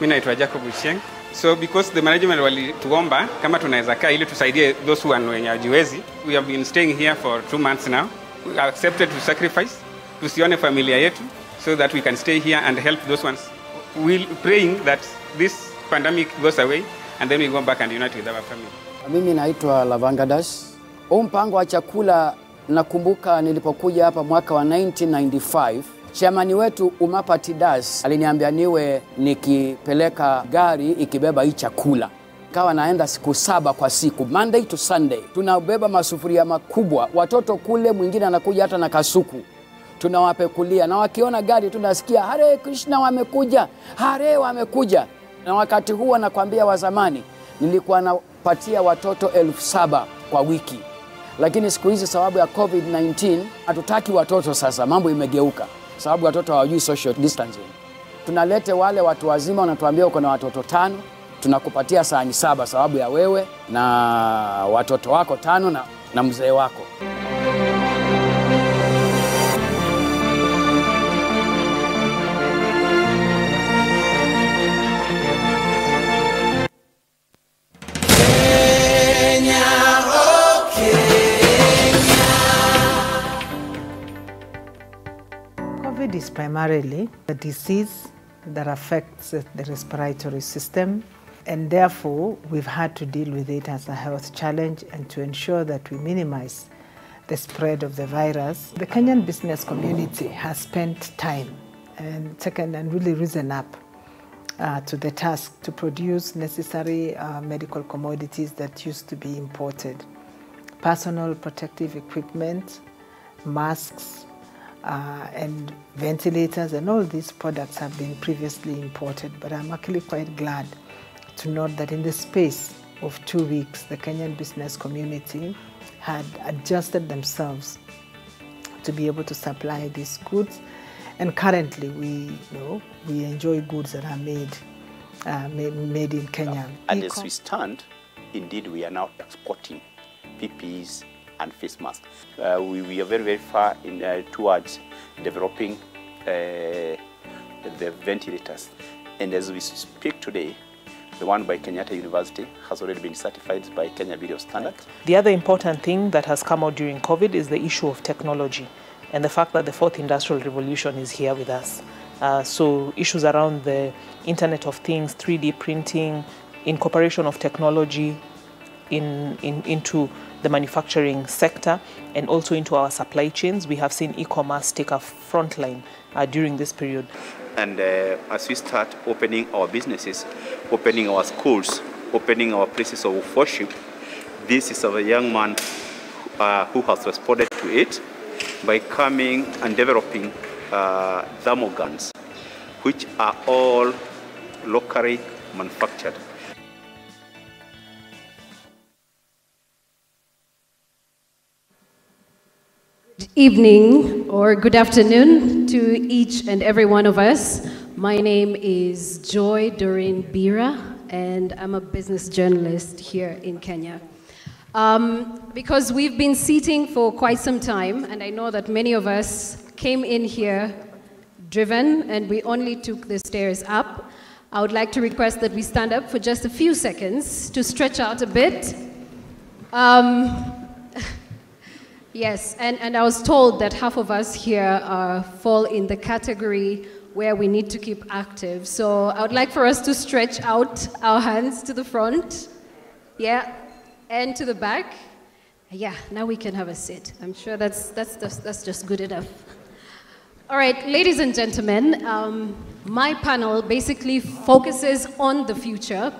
Mimi naitwa Jacob Uchieng. So because the management walituomba kama tunaweza kaa ili tusaidie those who wenye hawajiwezi. We have been staying here for 2 months now. We accepted to sacrifice, tusione familia yetu, so that we can stay here and help those ones. We're praying that this pandemic goes away and then we go back and unite with our family. Mimi naitwa Lavangadash. Huu mpango wa chakula nakumbuka nilipokuja hapa mwaka wa 1995. Chairman wetu Umapa Tidas aliniambia niwe nikipeleka gari ikibeba hii chakula. Kawa naenda siku 7 kwa siku, Monday to Sunday. Tunabeba masufuria makubwa, watoto kule mwingine anakuja hata na kasuku. Tunawapekulia na wakiona gari tunasikia Hare Krishna wamekuja, Hare wamekuja. Na wakati huo nakwambia wa zamani nilikuwa napatia watoto 7,000 kwa wiki. Lakini siku hizi sababu ya COVID-19 hatutaki watoto sasa, mambo imegeuka. Sababu watoto hawajui social distancing. Tunalete wale watu wazima wanatuambia uko na watoto 5, tunakupatia sahani 7 sababu ya wewe na watoto wako 5 na mzee wako. COVID is primarily a disease that affects the respiratory system. And therefore, we've had to deal with it as a health challenge and to ensure that we minimize the spread of the virus. The Kenyan business community has spent time and really risen up to the task to produce necessary medical commodities that used to be imported. Personal protective equipment, masks, and ventilators, and all these products have been previously imported. But I'm actually quite glad to note that in the space of 2 weeks, the Kenyan business community had adjusted themselves to be able to supply these goods. And currently, we enjoy goods that are made in Kenya. And as we stand, indeed, we are now exporting PPEs and face masks. We are very, very far towards developing the ventilators. And as we speak today, the one by Kenyatta University has already been certified by Kenya Bureau of Standards. The other important thing that has come out during COVID is the issue of technology and the fact that the fourth industrial revolution is here with us. So issues around the Internet of Things, 3D printing, incorporation of technology into the manufacturing sector and also into our supply chains. We have seen e-commerce take a front line during this period. And as we start opening our businesses, opening our schools, opening our places of worship, this is a young man who has responded to it by coming and developing thermal guns, which are all locally manufactured. Good evening or good afternoon to each and every one of us. My name is Joy Doreen Bira, and I'm a business journalist here in Kenya. Because we've been sitting for quite some time, and I know that many of us came in here driven, and we only took the stairs up, I would like to request that we stand up for just a few seconds to stretch out a bit. Yes, and I was told that half of us here fall in the category where we need to keep active. So I would like for us to stretch out our hands to the front, yeah, and to the back. Yeah, now we can have a sit. I'm sure that's just good enough. All right, ladies and gentlemen, my panel basically focuses on the future,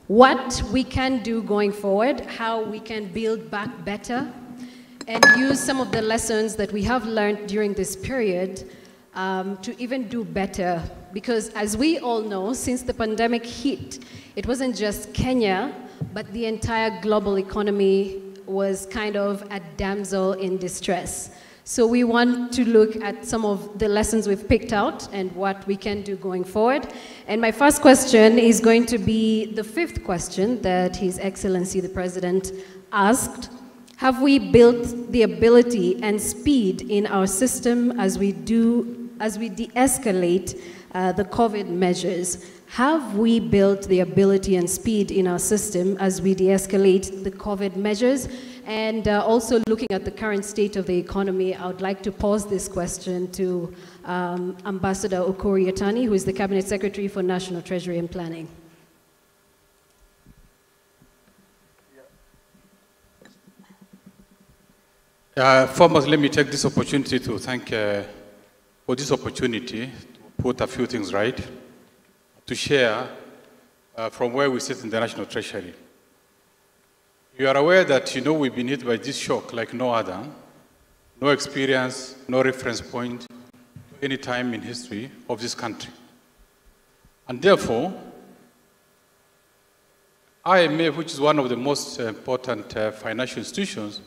what we can do going forward, how we can build back better, and use some of the lessons that we have learned during this period to even do better. Because as we all know, since the pandemic hit, it wasn't just Kenya, but the entire global economy was kind of a damsel in distress. So we want to look at some of the lessons we've picked out and what we can do going forward. And my first question is going to be the fifth question that His Excellency the President asked. Have we built the ability and speed in our system as we de-escalate the COVID measures? Have we built the ability and speed in our system as we de-escalate the COVID measures? And also looking at the current state of the economy, I would like to pose this question to Ambassador Uhuru Kenyatta, who is the Cabinet Secretary for National Treasury and Planning. Foremost, let me take this opportunity to thank for this opportunity to put a few things right, to share from where we sit in the National Treasury. You are aware that, we've been hit by this shock like no other, no experience, no reference point to any time in history of this country. And therefore, IMF, which is one of the most important financial institutions,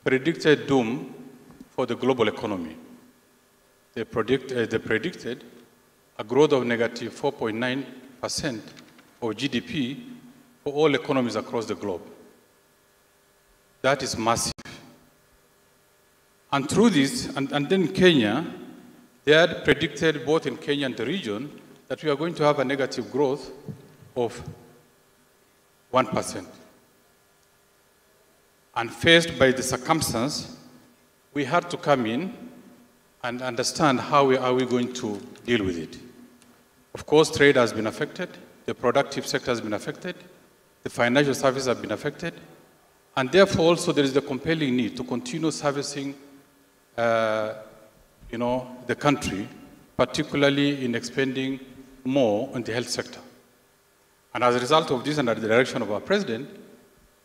predicted doom for the global economy. They predicted a growth of negative 4.9% of GDP for all economies across the globe. That is massive. And through this, and then Kenya, they had predicted both in Kenya and the region that we are going to have a negative growth of 1%. And faced by the circumstance, we had to come in and understand how are we going to deal with it. Of course, trade has been affected, the productive sector has been affected, the financial services have been affected, and therefore also there is the compelling need to continue servicing the country, particularly in expending more on the health sector. And as a result of this, under the direction of our president,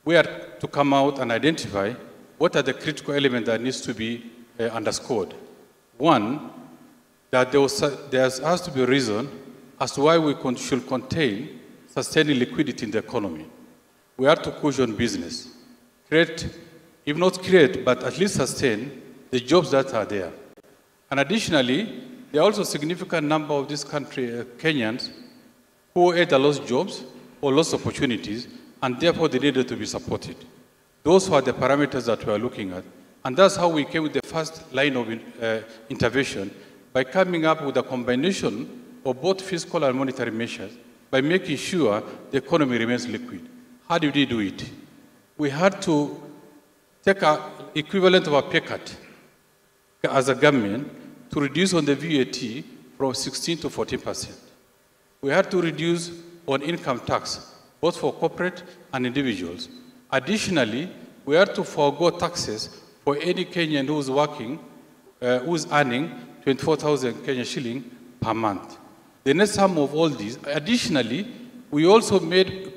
we are to come out and identify what are the critical elements that needs to be underscored. One, that there has to be a reason as to why we should contain sustaining liquidity in the economy. We are to cushion business, create, if not create, but at least sustain the jobs that are there. And additionally, there are also a significant number of this country, Kenyans, who either lost jobs or lost opportunities, and therefore they needed to be supported. Those were the parameters that we are looking at. And that's how we came with the first line of intervention, by coming up with a combination of both fiscal and monetary measures, by making sure the economy remains liquid. How did we do it? We had to take an equivalent of a pay cut as a government to reduce on the VAT from 16 to 14%. We had to reduce on income tax, both for corporate and individuals. Additionally, we had to forego taxes for any Kenyan who is working, who is earning 24,000 Kenya shilling per month. The net sum of all these, additionally, we also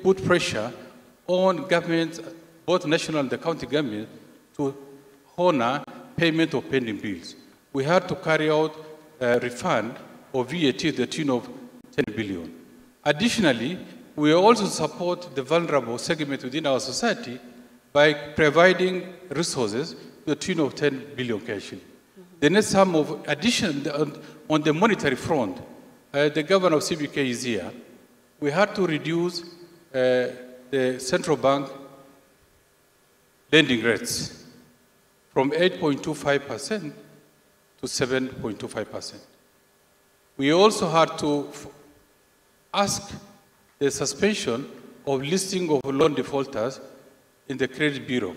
put pressure on governments, both national and the county government, to honor payment of pending bills. We had to carry out a refund of VAT to the tune of 10 billion. Additionally, we also support the vulnerable segment within our society by providing resources to the tune of 10 billion cash. The net sum of addition on the monetary front, the governor of CBK is here. We had to reduce the central bank lending rates from 8.25% to 7.25%. We also had to ask the suspension of listing of loan defaulters in the credit bureau.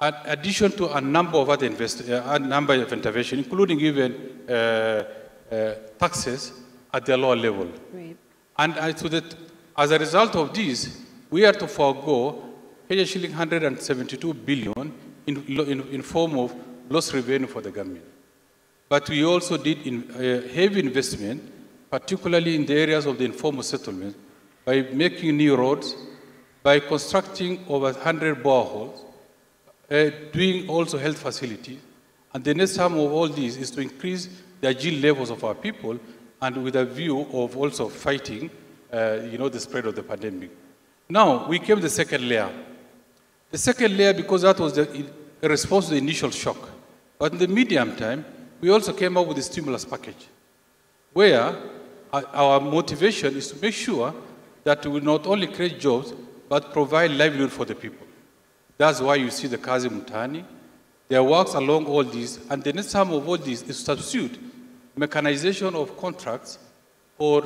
In addition to a number of other interventions, including even taxes at the lower level. Right. And as a result of this, we are to forego Kenya shilling 172 billion in form of lost revenue for the government. But we also did heavy investment, particularly in the areas of the informal settlement, by making new roads, by constructing over 100 boreholes, doing also health facilities. And the net sum of all these is to increase the agile levels of our people, and with a view of also fighting the spread of the pandemic. Now, we came to the second layer. The second layer, because that was the response to the initial shock. But in the medium time, we also came up with a stimulus package, where our motivation is to make sure that we not only create jobs, but provide livelihood for the people. That's why you see the Kazi Mutani. There works along all these, and the net sum of all these is to substitute mechanization of contracts or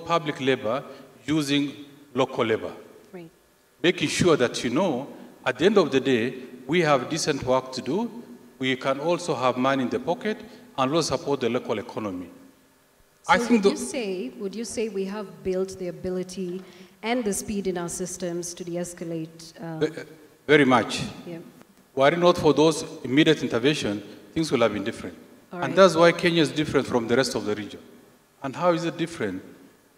public labor using local labor. Right. Making sure that at the end of the day, we have decent work to do. We can also have money in the pocket and also support the local economy. So would you say we have built the ability and the speed in our systems to de-escalate? Very much. Yeah. Were it not for those immediate intervention, things will have been different. All And right. that's why Kenya is different from the rest of the region. And how is it different?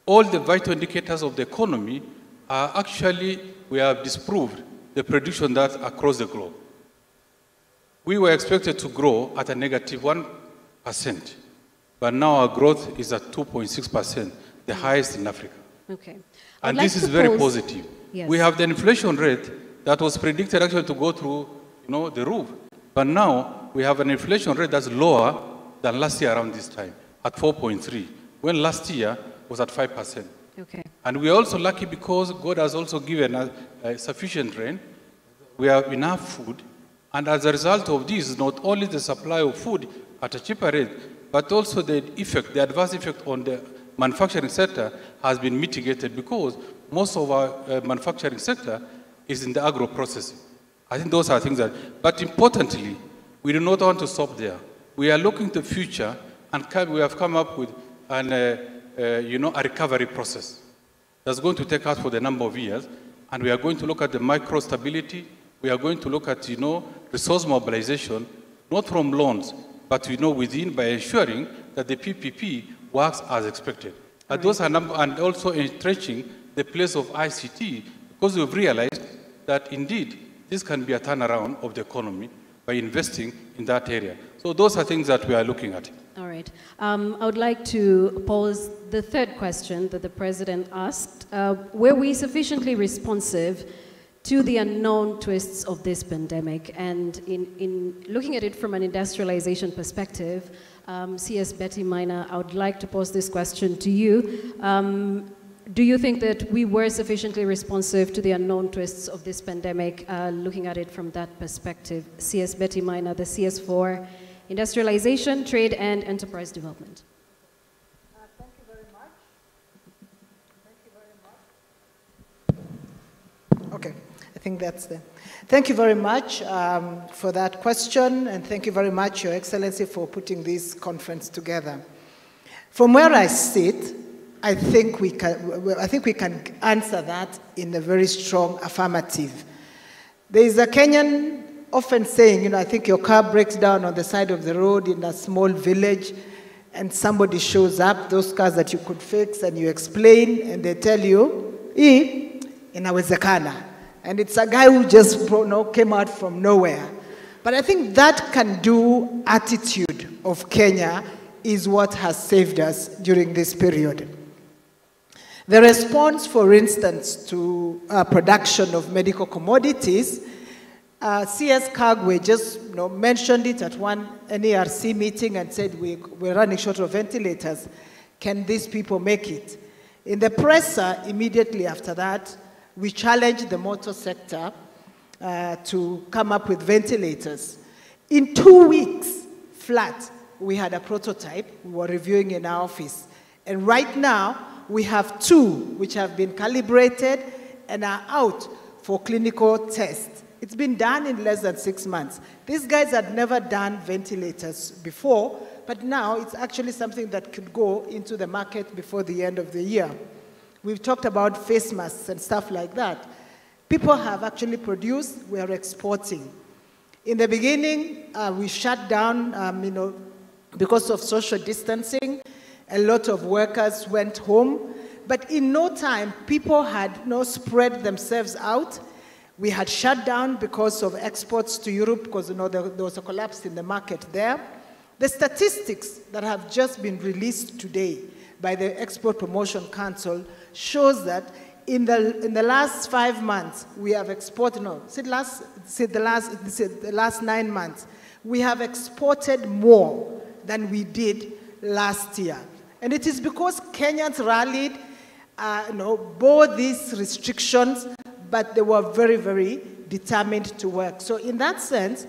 All the vital indicators of the economy are actually, we have disproved the prediction that across the globe. We were expected to grow at a negative 1%, but now our growth is at 2.6%, the highest in Africa. Okay. And this is very positive. Yes. We have the inflation rate that was predicted actually to go through, the roof. But now we have an inflation rate that's lower than last year around this time, at 4.3, when last year was at 5%. Okay. And we are also lucky because God has also given us sufficient rain. We have enough food. And as a result of this, not only the supply of food at a cheaper rate, but also the adverse effect on the manufacturing sector has been mitigated because most of our manufacturing sector is in the agro-processing. I think those are things but importantly, we do not want to stop there. We are looking to the future, and we have come up with a recovery process that's going to take us for the number of years, and we are going to look at the micro stability. We are going to look at, resource mobilization, not from loans, but, within by ensuring that the PPP works as expected. And those are and also entrenching the place of ICT, because we've realized that indeed this can be a turnaround of the economy by investing in that area. So those are things that we are looking at. All right. I would like to pose the third question that the President asked. Were we sufficiently responsive to the unknown twists of this pandemic? And in looking at it from an industrialization perspective, CS Betty Minor, I would like to pose this question to you. Do you think that we were sufficiently responsive to the unknown twists of this pandemic, looking at it from that perspective? CS Betty Minor, the CS for Industrialization, Trade and Enterprise Development. Thank you very much. Okay, I think that's the. Thank you very much for that question, and thank you very much, Your Excellency, for putting this conference together. From where I sit, I think we can answer that in a very strong affirmative. There is a Kenyan often saying, I think your car breaks down on the side of the road in a small village, and somebody shows up, those cars that you could fix, and you explain, and they tell you, inawezekana. And it's a guy who just came out from nowhere. But I think that can-do attitude of Kenya is what has saved us during this period. The response, for instance, to production of medical commodities, CS Kagwe just mentioned it at one NARC meeting and said, we're running short of ventilators. Can these people make it? In the presser, immediately after that, we challenged the motor sector to come up with ventilators. In 2 weeks, flat, we had a prototype we were reviewing in our office. And right now, we have 2 which have been calibrated and are out for clinical tests. It's been done in less than 6 months. These guys had never done ventilators before, but now it's actually something that could go into the market before the end of the year. We've talked about face masks and stuff like that. People have actually produced, we are exporting. In the beginning, we shut down, because of social distancing. A lot of workers went home, but in no time, people had spread themselves out. We had shut down because of exports to Europe, because there was a collapse in the market there. The statistics that have just been released today by the Export Promotion Council shows that in the last 5 months, we have exported, the last 9 months, we have exported more than we did last year. And it is because Kenyans rallied, bore these restrictions, but they were very, very determined to work. So in that sense,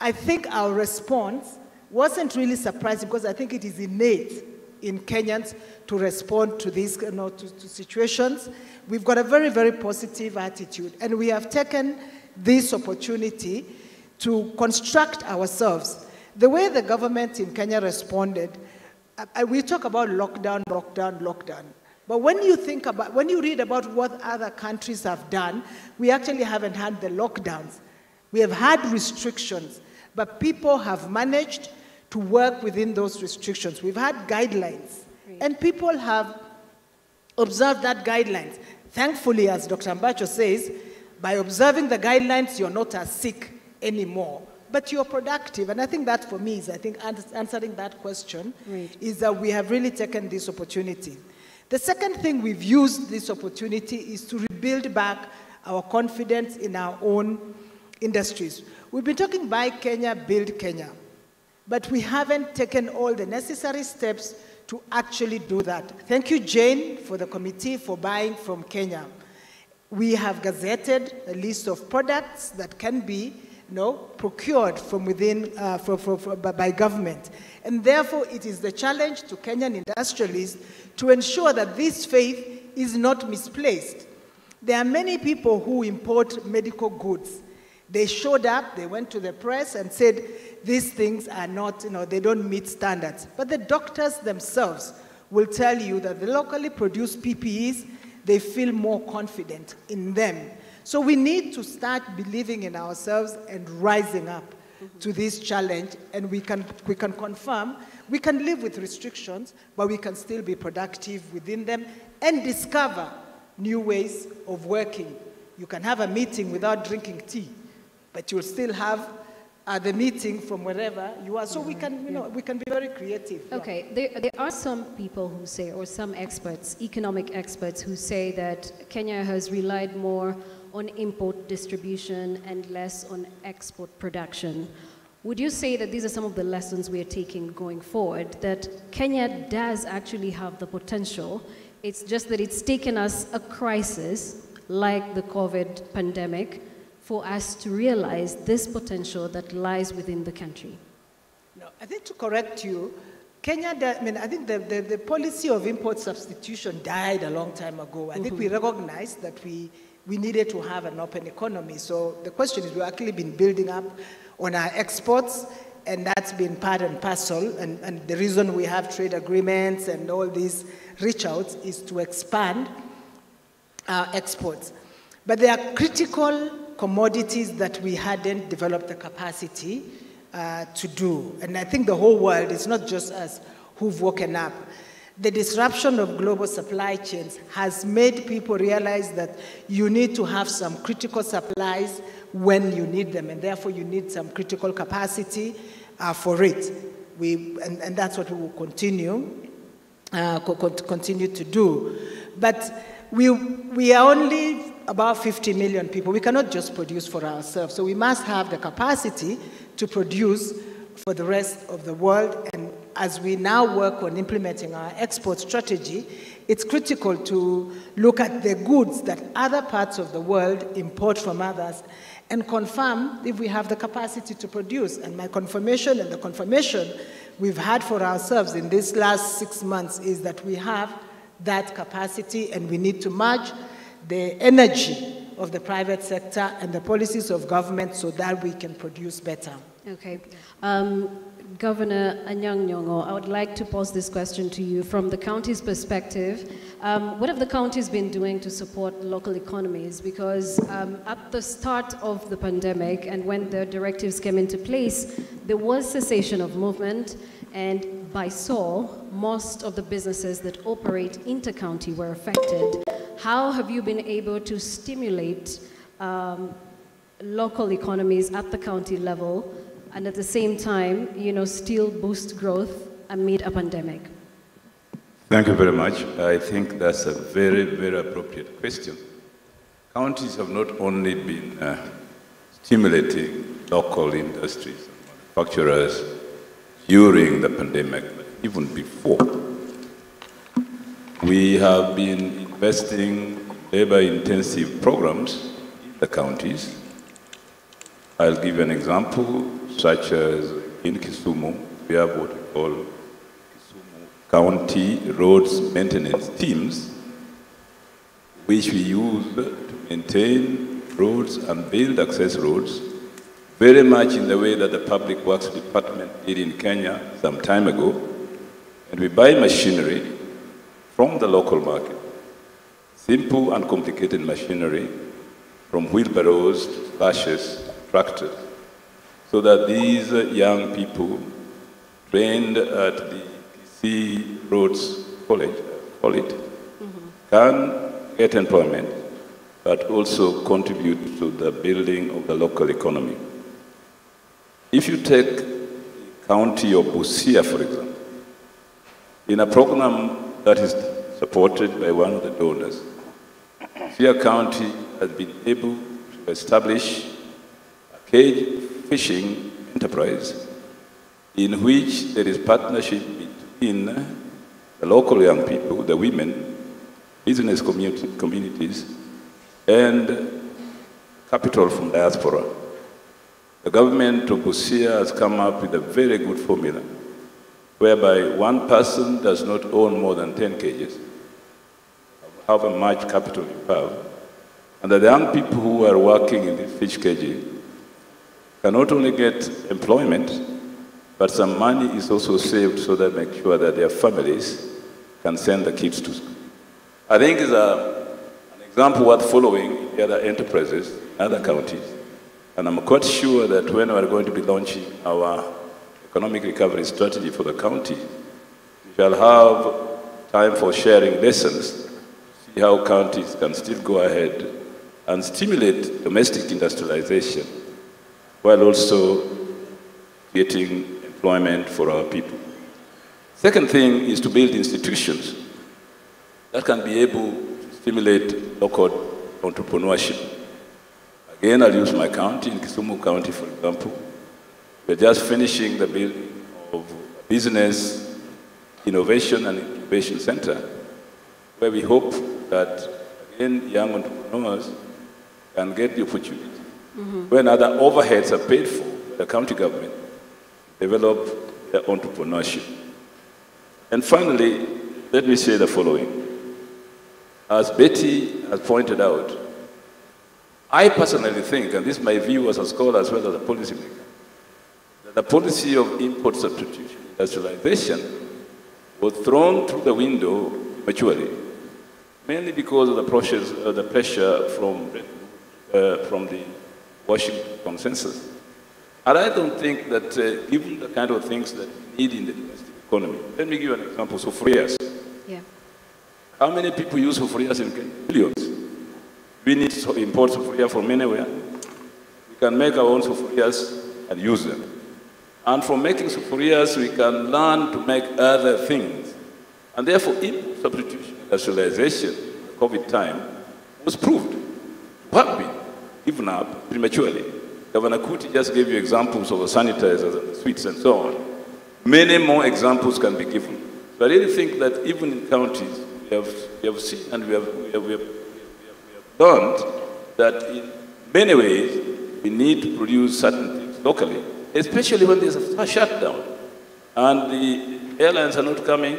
I think our response wasn't really surprising, because I think it is innate in Kenyans to respond to these to situations. We've got a very, very positive attitude, and we have taken this opportunity to construct ourselves. The way the government in Kenya responded, we talk about lockdown, lockdown, lockdown. But when you read about what other countries have done, we actually haven't had the lockdowns. We have had restrictions, but people have managed to work within those restrictions. We've had guidelines, and people have observed that guidelines. Thankfully, as Dr. Ambacho says, by observing the guidelines, you're not as sick anymore, but you're productive. And I think that for me is, answering that question, is that we have really taken this opportunity. The second thing we've used this opportunity is to rebuild back our confidence in our own industries. We've been talking Buy Kenya, Build Kenya, but we haven't taken all the necessary steps to actually do that. Thank you, Jane, for the committee for buying from Kenya. We have gazetted a list of products that can be procured from within, by government. And therefore, it is the challenge to Kenyan industrialists to ensure that this faith is not misplaced. There are many people who import medical goods. They showed up, they went to the press and said, these things are not, they don't meet standards. But the doctors themselves will tell you that the locally produced PPEs, they feel more confident in them. So we need to start believing in ourselves and rising up to this challenge, and we can confirm we can live with restrictions, but we can still be productive within them and discover new ways of working. You can have a meeting without drinking tea, but you'll still have the meeting from wherever you are. So we can, we can be very creative. Okay, there are some people who say, or some experts, economic experts, who say that Kenya has relied more on import distribution and less on export production. Would you say that these are some of the lessons we are taking going forward, that Kenya does actually have the potential? It's just that it's taken us a crisis like the COVID pandemic for us to realize this potential that lies within the country? No, I think to correct you, Kenya, I think the policy of import substitution died a long time ago. I think we recognized that we needed to have an open economy. So the question is, we've actually been building up on our exports, and that's been part and parcel. And the reason we have trade agreements and all these reach outs is to expand our exports. But there are critical commodities that we hadn't developed the capacity to do. And I think the whole world, it's not just us who've woken up. The disruption of global supply chains has made people realize that you need to have some critical supplies when you need them, and therefore you need some critical capacity for it. And that's what we will continue to do. But we are only about 50 million people. We cannot just produce for ourselves. So we must have the capacity to produce for the rest of the world. And as we now work on implementing our export strategy, it's critical to look at the goods that other parts of the world import from others and confirm if we have the capacity to produce. And my confirmation and the confirmation we've had for ourselves in these last 6 months is that we have that capacity, and we need to merge the energy of the private sector and the policies of government so that we can produce better. Okay. Governor Anyang' Nyong'o, I would like to pose this question to you from the county's perspective. What have the counties been doing to support local economies? Because at the start of the pandemic and when the directives came into place, there was cessation of movement, and by so, most of the businesses that operate inter-county were affected. How have you been able to stimulate local economies at the county level and at the same time, still boost growth amid a pandemic? Thank you very much. I think that's a very, very appropriate question. Counties have not only been stimulating local industries and manufacturers during the pandemic, but even before. We have been investing in labor-intensive programs in the counties. I'll give you an example, such as in Kisumu, we have what we call Kisumu County Roads Maintenance Teams, which we use to maintain roads and build access roads, very much in the way that the Public Works Department did in Kenya some time ago. And we buy machinery from the local market, simple and complicated machinery, from wheelbarrows to slashes, tractors, so that these young people trained at the PC Roads College, can get employment, but also contribute to the building of the local economy. If you take the county of Busia, for example, in a program that is supported by one of the donors, Busia County has been able to establish a cage fishing enterprise in which there is partnership between the local young people, the women, business communities, and capital from diaspora. The government of Busia has come up with a very good formula whereby one person does not own more than 10 cages, however much capital you have, and the young people who are working in the fish cages can not only get employment, but some money is also saved so that make sure that their families can send the kids to school. I think it's an example worth following in the other enterprises, in other counties. And I'm quite sure that when we're going to be launching our economic recovery strategy for the county, we shall have time for sharing lessons, see how counties can still go ahead and stimulate domestic industrialization while also creating employment for our people. Second thing is to build institutions that can be able to stimulate local entrepreneurship. Again, I'll use my county, in Kisumu County, for example. We're just finishing the building of a business innovation and incubation center, where we hope that, again, young entrepreneurs can get the opportunity, when other overheads are paid for by the county government, develop their entrepreneurship. And finally, let me say the following. As Betty has pointed out, I personally think, and this is my view as a scholar as well as a policymaker, that the policy of import substitution, industrialization, was thrown through the window prematurely, mainly because of the pressure from the Washington consensus. And I don't think that, given the kind of things that we need in the domestic economy, let me give you an example. Sufurias. Yeah. How many people use sufurias in Kenya? Millions. We need to import sufuria from anywhere. We can make our own sufurias and use them. And from making sufurias, we can learn to make other things. And therefore, import substitution, industrialization, COVID time, was proved to have been given up prematurely. Governor Kuti just gave you examples of the sanitizers and the sweets and so on. Many more examples can be given. So I really think that even in counties, we have seen and we have learned that in many ways we need to produce certain things locally, especially when there's a shutdown and the airlines are not coming,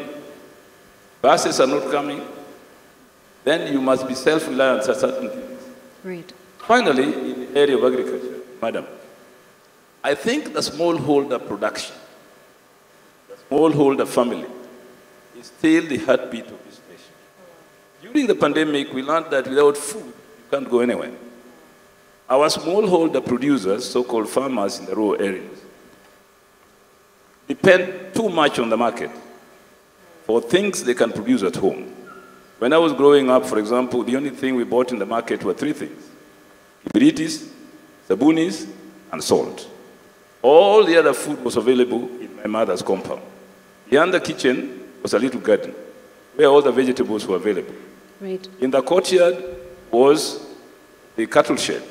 buses are not coming, then you must be self-reliant on certain things. Right. Finally, in the area of agriculture, Madam, I think the smallholder production, the smallholder family, is still the heartbeat of this nation. During the pandemic, we learned that without food, you can't go anywhere. Our smallholder producers, so-called farmers in the rural areas, depend too much on the market for things they can produce at home. When I was growing up, for example, the only thing we bought in the market were three things: Ibritis, sabunis, and salt. All the other food was available in my mother's compound. Beyond the kitchen was a little garden where all the vegetables were available. Right. In the courtyard was the cattle shed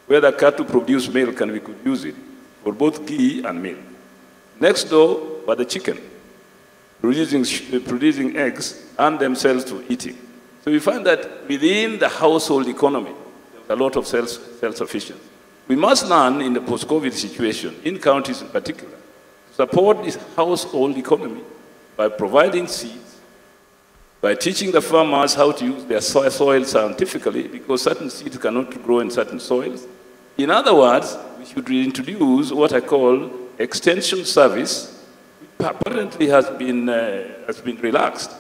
where the cattle produced milk and we could use it for both ghee and milk. Next door were the chicken, producing eggs and themselves to eating. So we find that within the household economy, there's a lot of self-sufficiency. We must learn in the post-COVID situation, in counties in particular, to support this household economy by providing seeds, by teaching the farmers how to use their soil scientifically, because certain seeds cannot grow in certain soils. In other words, we should reintroduce what I call extension service, which apparently has been relaxed.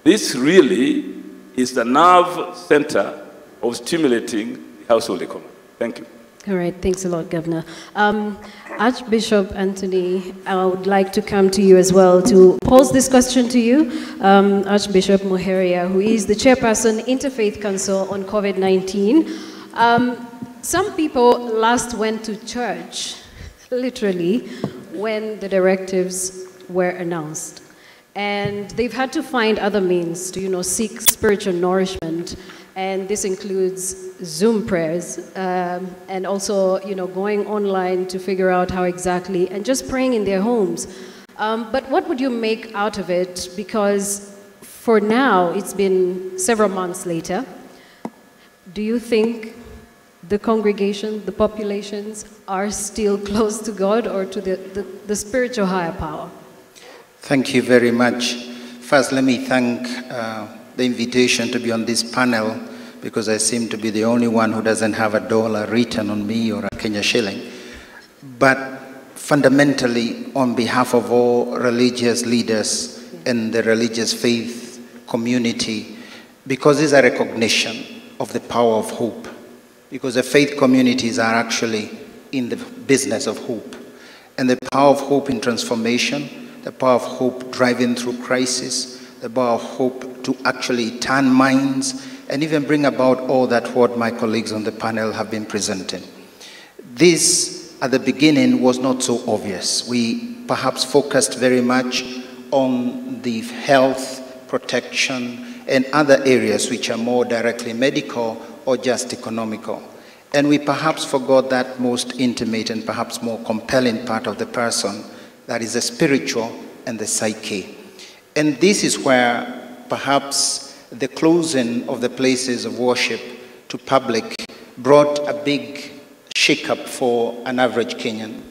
This really is the nerve center of stimulating the household economy. Thank you. All right, thanks a lot, Governor. Archbishop Anthony, I would like to come to you as well to pose this question to you. Archbishop Muheria, who is the chairperson, Interfaith Council on COVID-19. Some people last went to church, literally, when the directives were announced. And they've had to find other means to, seek spiritual nourishment. And this includes Zoom prayers and also, going online to figure out how exactly, and just praying in their homes. But what would you make out of it? Because for now, it's been several months later. Do you think the congregation, the populations, are still close to God or to the spiritual higher power? Thank you very much. First, let me thank the invitation to be on this panel, because I seem to be the only one who doesn't have $1 written on me or a Kenya shilling. But fundamentally, on behalf of all religious leaders and the religious faith community, because it's a recognition of the power of hope. Because the faith communities are actually in the business of hope. And the power of hope in transformation, the power of hope driving through crisis, the power of hope to actually turn minds, and even bring about all that what my colleagues on the panel have been presenting. This, at the beginning, was not so obvious. We perhaps focused very much on the health, protection, and other areas which are more directly medical or just economical. And we perhaps forgot that most intimate and perhaps more compelling part of the person, that is the spiritual and the psyche. And this is where perhaps the closing of the places of worship to public brought a big shake-up for an average Kenyan,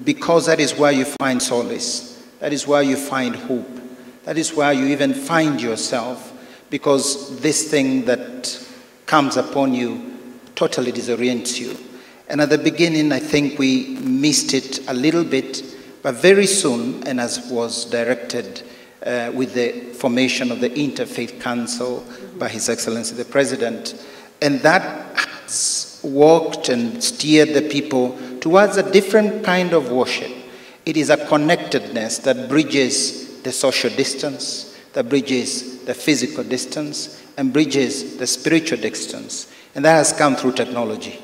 because that is where you find solace, that is where you find hope, that is where you even find yourself, because this thing that comes upon you totally disorients you. And at the beginning, I think we missed it a little bit, but very soon, and as was directed with the formation of the Interfaith Council by His Excellency the President, and that has walked and steered the people towards a different kind of worship. It is a connectedness that bridges the social distance, that bridges the physical distance, and bridges the spiritual distance. And that has come through technology.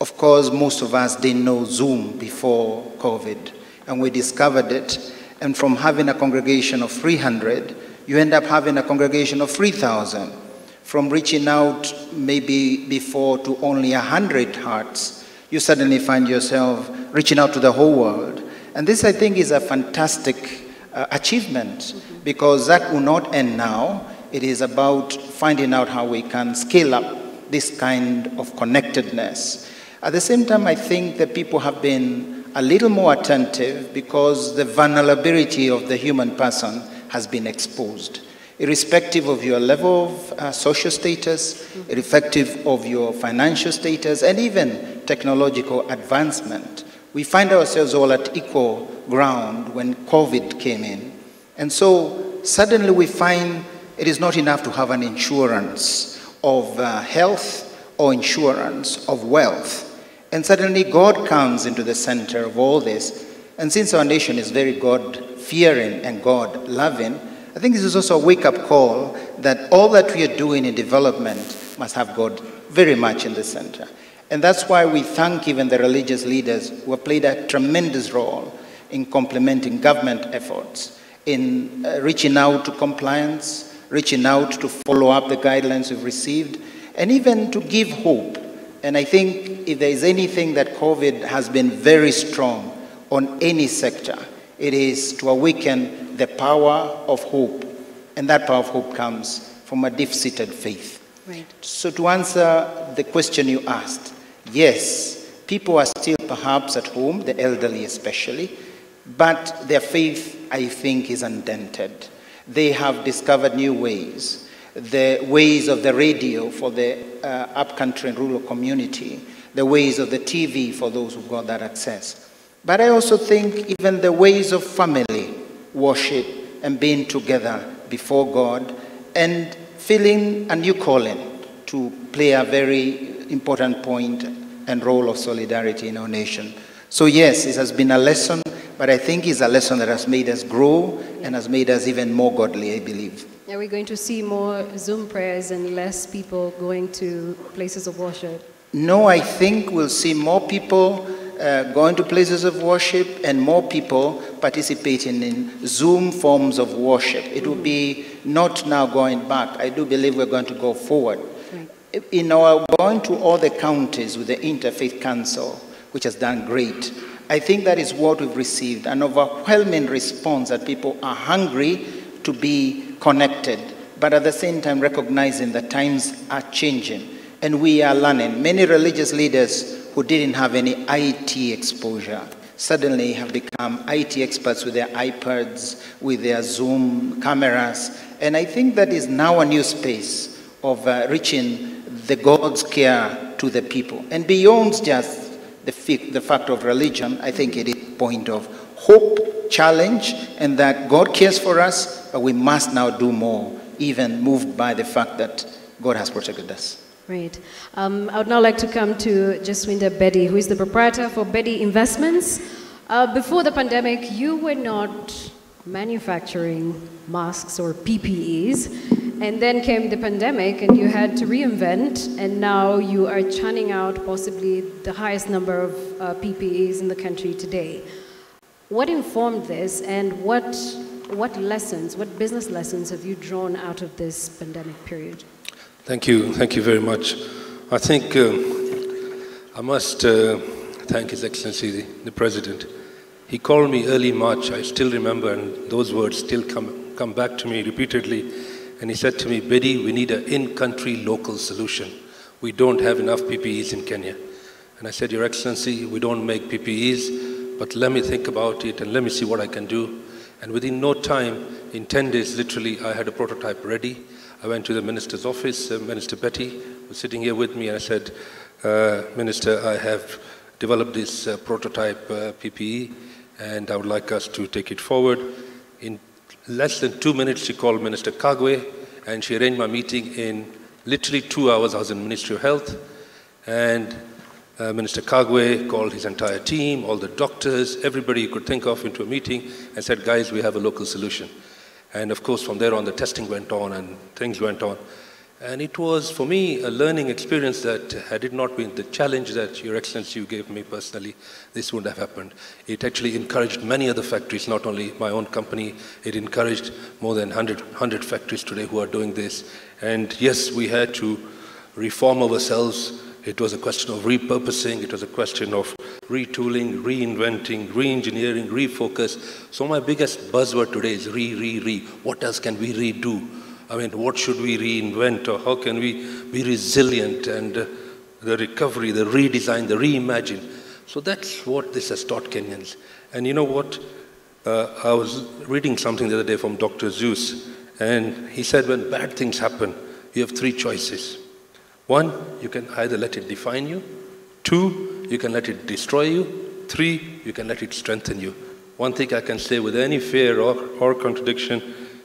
Of course, most of us didn't know Zoom before COVID, and we discovered it. And from having a congregation of 300, you end up having a congregation of 3,000. From reaching out maybe before to only 100 hearts, you suddenly find yourself reaching out to the whole world. And this, I think, is a fantastic achievement, because that will not end now. It is about finding out how we can scale up this kind of connectedness. At the same time, I think that people have been a little more attentive, because the vulnerability of the human person has been exposed. Irrespective of your level of social status, irrespective of your financial status, and even technological advancement, we find ourselves all at equal ground when COVID came in. And so suddenly we find it is not enough to have an insurance of health or insurance of wealth. And suddenly God comes into the center of all this. And since our nation is very God-fearing and God-loving, I think this is also a wake-up call that all that we are doing in development must have God very much in the center. And that's why we thank even the religious leaders who have played a tremendous role in complementing government efforts, in reaching out to compliance, reaching out to follow up the guidelines we've received, and even to give hope. And I think if there is anything that COVID has been very strong on any sector, it is to awaken the power of hope. And that power of hope comes from a deep-seated faith. Right. So to answer the question you asked, yes, people are still perhaps at home, the elderly especially, but their faith, I think, is undented. They have discovered new ways. The ways of the radio for the upcountry and rural community, the ways of the TV for those who've got that access. But I also think even the ways of family worship and being together before God and feeling a new calling to play a very important point and role of solidarity in our nation. So yes, it has been a lesson, but I think it's a lesson that has made us grow and has made us even more godly, I believe. Are we going to see more Zoom prayers and less people going to places of worship? No, I think we'll see more people going to places of worship and more people participating in Zoom forms of worship. It will be not now going back. I do believe we're going to go forward. Right. In our going to all the counties with the Interfaith Council, which has done great, I think that is what we've received, an overwhelming response that people are hungry to be connected, but at the same time recognizing that times are changing and we are learning. Many religious leaders who didn't have any IT exposure suddenly have become IT experts with their iPads, with their Zoom cameras, and I think that is now a new space of reaching the God's care to the people. And beyond just the fact of religion, I think it is a point of hope, challenge, and that God cares for us, but we must now do more even moved by the fact that God has protected us. Great. I would now like to come to Jaswinder Bedi, who is the proprietor for Bedi Investments. Before the pandemic, you were not manufacturing masks or PPEs, and then came the pandemic and you had to reinvent, and now you are churning out possibly the highest number of PPEs in the country today. What informed this, and what lessons, what business lessons have you drawn out of this pandemic period? Thank you very much. I think I must thank His Excellency the President. He called me early March, I still remember, and those words still come back to me repeatedly. And he said to me, Bedi, we need an in-country local solution. We don't have enough PPEs in Kenya. And I said, Your Excellency, we don't make PPEs, but let me think about it and let me see what I can do. And within no time, in 10 days, literally, I had a prototype ready. I went to the Minister's office, Minister Betty was sitting here with me, and I said, Minister, I have developed this prototype PPE, and I would like us to take it forward. In less than 2 minutes, she called Minister Kagwe, and she arranged my meeting in literally 2 hours. I was in Ministry of Health, and Minister Kagwe called his entire team, all the doctors, everybody you could think of into a meeting, and said, guys, we have a local solution. And of course, from there on, the testing went on and things went on. And it was, for me, a learning experience that had it not been the challenge that Your Excellency you gave me personally, this wouldn't have happened. It actually encouraged many other factories, not only my own company, it encouraged more than 100 factories today who are doing this. And yes, we had to reform ourselves. It was a question of repurposing, it was a question of retooling, reinventing, re-engineering, refocus. So my biggest buzzword today is re. What else can we redo? I mean, what should we reinvent, or how can we be resilient, and the recovery, the redesign, the reimagine. So that's what this has taught Kenyans. And you know what? I was reading something the other day from Dr. Zeus, and he said when bad things happen, you have 3 choices. 1, you can either let it define you. 2, you can let it destroy you. 3, you can let it strengthen you. One thing I can say with any fear or contradiction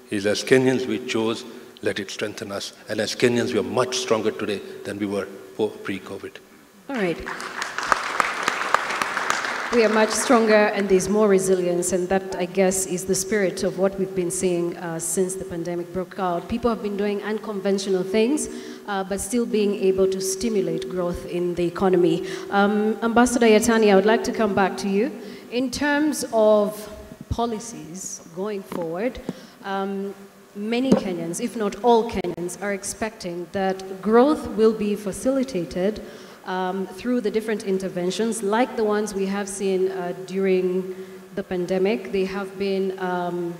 is, as Kenyans, we chose, let it strengthen us. And as Kenyans, we are much stronger today than we were pre-COVID. All right. We are much stronger, and there's more resilience, and that, I guess, is the spirit of what we've been seeing since the pandemic broke out. People have been doing unconventional things, but still being able to stimulate growth in the economy. Ambassador Yatani, I would like to come back to you. In terms of policies going forward, many Kenyans, if not all Kenyans, are expecting that growth will be facilitated through the different interventions, like the ones we have seen during the pandemic. They have been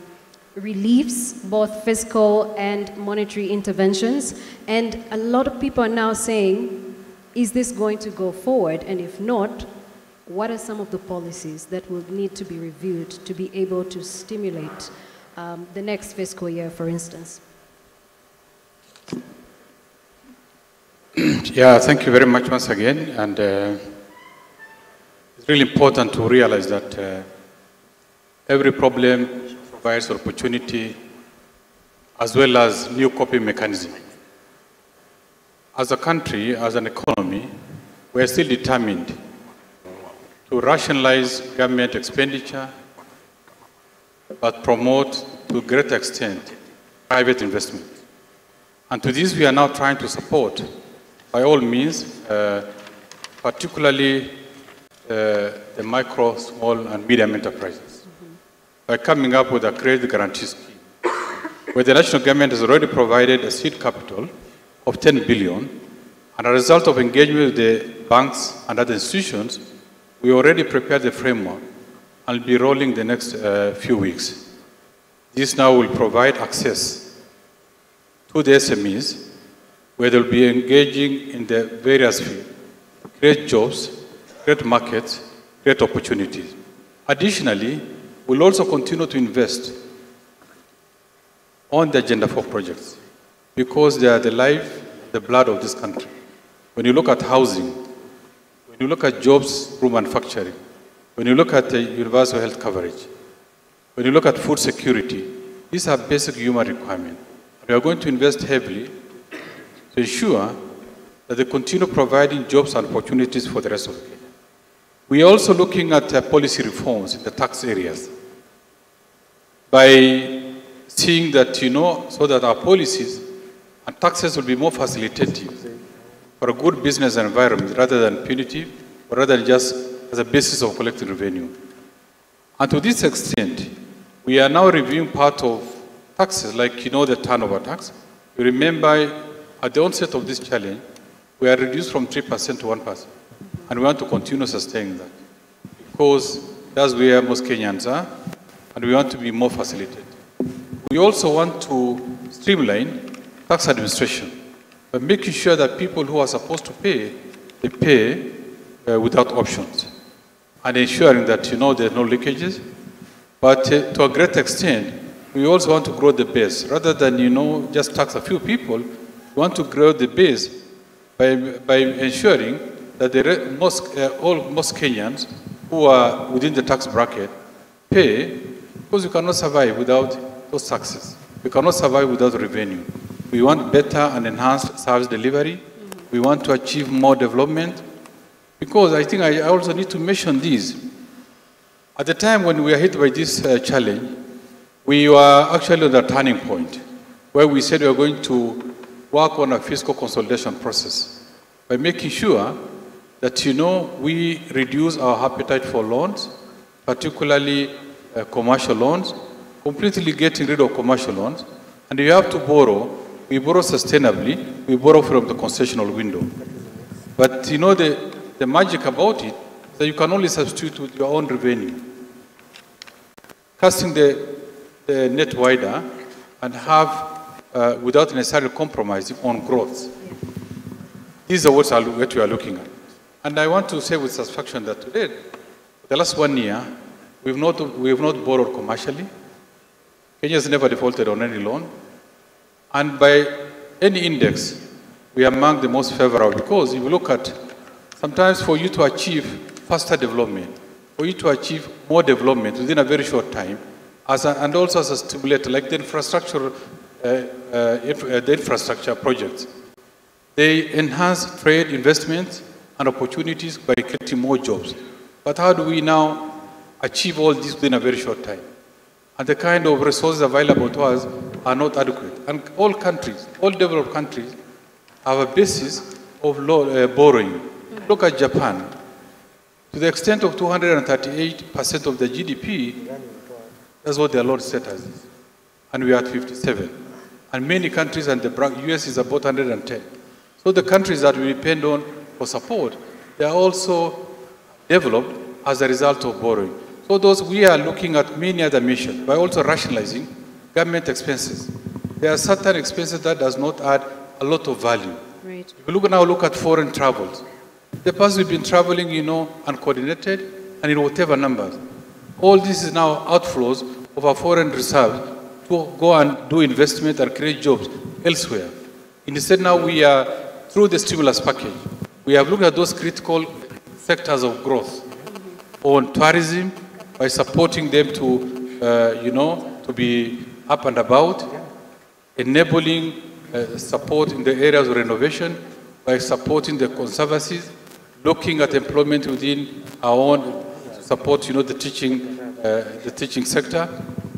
reliefs, both fiscal and monetary interventions, and a lot of people are now saying, is this going to go forward? And if not, what are some of the policies that will need to be reviewed to be able to stimulate the next fiscal year, for instance? Yeah, thank you very much once again. And it's really important to realize that every problem provides opportunity as well as new coping mechanism. As a country, as an economy, we are still determined to rationalize government expenditure, but promote to a great extent private investment. And to this we are now trying to support, by all means, particularly the micro, small, and medium enterprises, by coming up with a credit guarantee scheme, where the national government has already provided a seed capital of 10 billion, and as a result of engagement with the banks and other institutions, we already prepared the framework and will be rolling the next few weeks. This now will provide access to the SMEs, where they'll be engaging in the various fields, create jobs, create markets, create opportunities. Additionally, we'll also continue to invest on the Agenda 4 projects, because they are the life, the blood of this country. When you look at housing, when you look at jobs through manufacturing, when you look at the universal health coverage, when you look at food security, these are basic human requirements. We are going to invest heavily to ensure that they continue providing jobs and opportunities for the rest of Kenya. We are also looking at policy reforms in the tax areas by seeing that, so that our policies and taxes will be more facilitative for a good business environment rather than punitive, or rather than just as a basis of collecting revenue. And to this extent, we are now reviewing part of taxes, like, the turnover tax. You remember, at the onset of this challenge, we are reduced from 3% to 1%. And we want to continue sustaining that, because that's where most Kenyans are, and we want to be more facilitated. We also want to streamline tax administration by making sure that people who are supposed to pay, they pay without options, and ensuring that, there are no leakages. But to a great extent, we also want to grow the base. Rather than, just tax a few people, we want to grow the base by ensuring that most Kenyans who are within the tax bracket pay, because we cannot survive without those taxes. We cannot survive without revenue. We want better and enhanced service delivery. We want to achieve more development. Because I think I also need to mention this. At the time when we were hit by this challenge, we were actually on a turning point where we said we were going to work on a fiscal consolidation process by making sure that, we reduce our appetite for loans, particularly commercial loans, completely getting rid of commercial loans. And you have to borrow. We borrow sustainably. We borrow from the concessional window. But, the magic about it is that you can only substitute with your own revenue. Casting the net wider and have, without necessarily compromising on growth. These are what we are looking at. And I want to say with satisfaction that today, the last 1 year, we have not borrowed commercially. Kenya has never defaulted on any loan. And by any index, we are among the most favorable, because if you look at, sometimes for you to achieve faster development, for you to achieve more development within a very short time, and also as a stimulator, like the infrastructure projects, they enhance trade, investment, and opportunities by creating more jobs. But how do we now achieve all this within a very short time? And the kind of resources available to us are not adequate. And all countries, all developed countries, have a basis of borrowing. Look at Japan. To the extent of 238% of the GDP, that's what their loan status is. And we are at 57. And many countries, and the US is about 110. So the countries that we depend on for support, they are also developed as a result of borrowing. So we are looking at many other measures by also rationalizing government expenses. There are certain expenses that does not add a lot of value. Right. If you look at foreign travels, the past we've been traveling, uncoordinated and in whatever numbers. All this is now outflows of our foreign reserves to go and do investment and create jobs elsewhere. Instead, now we are, through the stimulus package, we have looked at those critical sectors of growth on tourism by supporting them to, to be up and about, enabling support in the areas of renovation by supporting the conservancies, looking at employment within our own support, the teaching sector,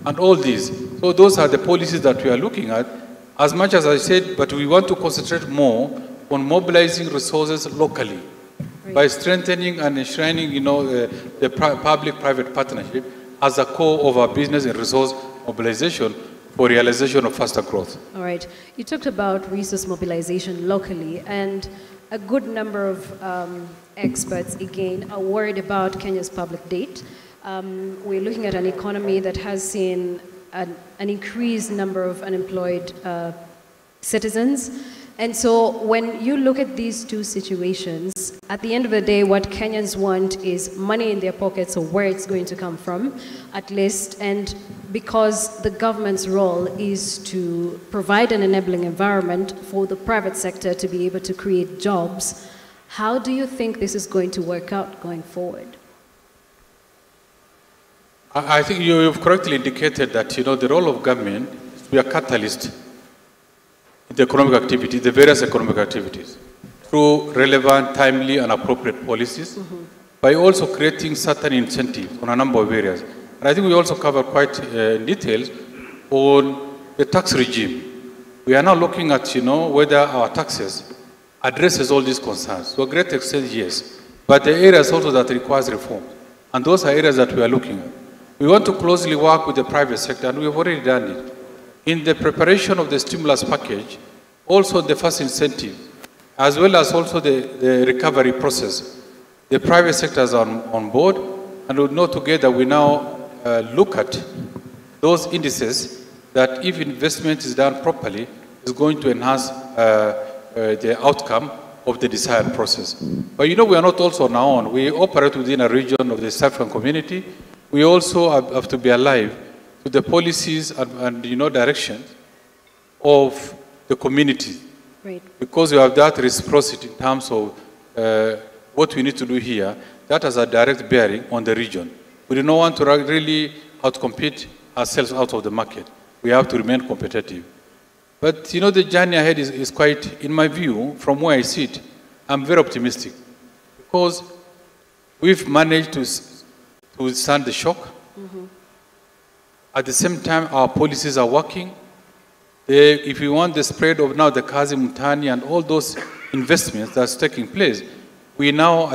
and all these. So those are the policies that we are looking at. As much as I said, but we want to concentrate more on mobilizing resources locally by strengthening and enshrining, the public-private partnership as a core of our business and resource mobilization for realization of faster growth. All right. You talked about resource mobilization locally, and a good number of experts, again, are worried about Kenya's public debt. We're looking at an economy that has seen an increased number of unemployed citizens. And so when you look at these two situations, at the end of the day, what Kenyans want is money in their pockets, or where it's going to come from, at least. And because the government's role is to provide an enabling environment for the private sector to be able to create jobs, how do you think this is going to work out going forward? I think you've correctly indicated that, the role of government is to be a catalyst the economic activity, the various economic activities, through relevant, timely, and appropriate policies, by also creating certain incentives on a number of areas. And I think we also cover quite in details on the tax regime. We are now looking at, whether our taxes addresses all these concerns. To a great extent, yes. But the areas also that requires reform. And those are areas that we are looking at. We want to closely work with the private sector, and we have already done it. In the preparation of the stimulus package, also the first incentive, as well as also the recovery process, the private sectors are on board, and we know together we now look at those indices that if investment is done properly, is going to enhance the outcome of the desired process. But we are not also on our own. We operate within a region of the South African community. We also have to be alive to the policies and directions of the community. Right. Because we have that reciprocity in terms of what we need to do here, that has a direct bearing on the region. We do not want to really outcompete ourselves out of the market. We have to remain competitive. But the journey ahead is quite, in my view, from where I sit, I'm very optimistic. Because we've managed to withstand the shock. At the same time, our policies are working. If we want the spread of now the Kazi Mutani and all those investments that's taking place, we now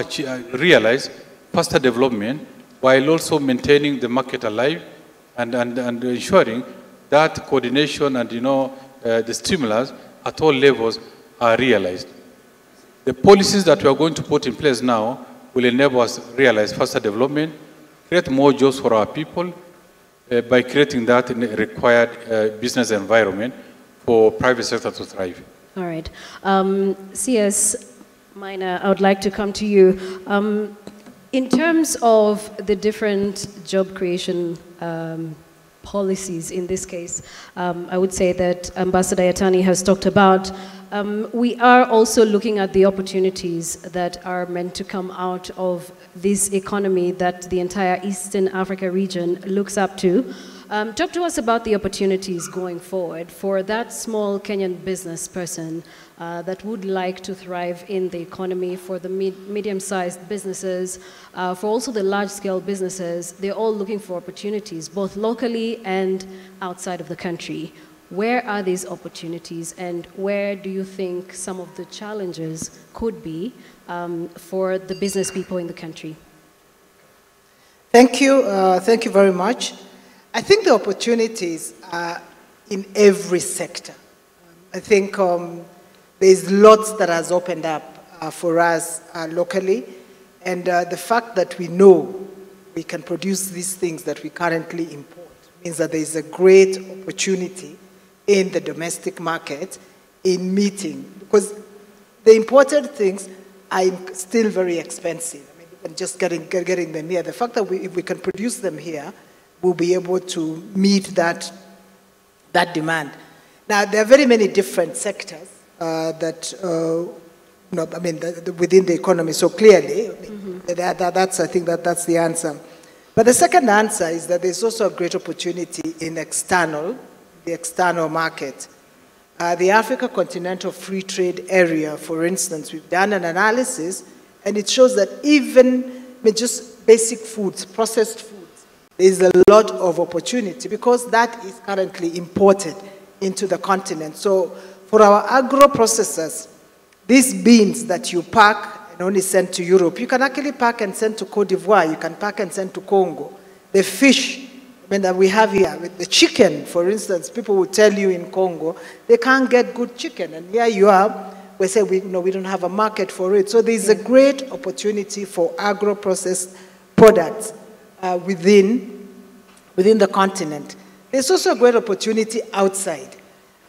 realize faster development while also maintaining the market alive and ensuring that coordination and the stimulus at all levels are realized. The policies that we are going to put in place now will enable us to realize faster development, create more jobs for our people by creating that in a required business environment for private sector to thrive. All right. CS Minor, I would like to come to you. In terms of the different job creation policies in this case, I would say that Ambassador Yatani has talked about, we are also looking at the opportunities that are meant to come out of this economy that the entire Eastern Africa region looks up to. Talk to us about the opportunities going forward for that small Kenyan business person that would like to thrive in the economy, for the medium-sized businesses, for also the large-scale businesses. They're all looking for opportunities, both locally and outside of the country. Where are these opportunities, and where do you think some of the challenges could be for the business people in the country? Thank you. Thank you very much. I think the opportunities are in every sector. I think there's lots that has opened up for us locally, and the fact that we know we can produce these things that we currently import means that there is a great opportunity in the domestic market in meeting, because the imported things are still very expensive. I mean, even just getting them here. The fact that if we can produce them here, we'll be able to meet that demand. Now, there are very many different sectors within the economy. So clearly, I think that's the answer. But the second answer is that there's also a great opportunity in the external market. The Africa Continental Free Trade Area, for instance, we've done an analysis, and it shows that even just basic foods, processed foods, there's a lot of opportunity because that is currently imported into the continent. So for our agro-processors, these beans that you pack and only send to Europe, you can actually pack and send to Cote d'Ivoire, you can pack and send to Congo. The fish that we have here, with the chicken, for instance, people will tell you in Congo, they can't get good chicken. And here you are, we say we don't have a market for it. So there's a great opportunity for agro-processed products within the continent. There's also a great opportunity outside.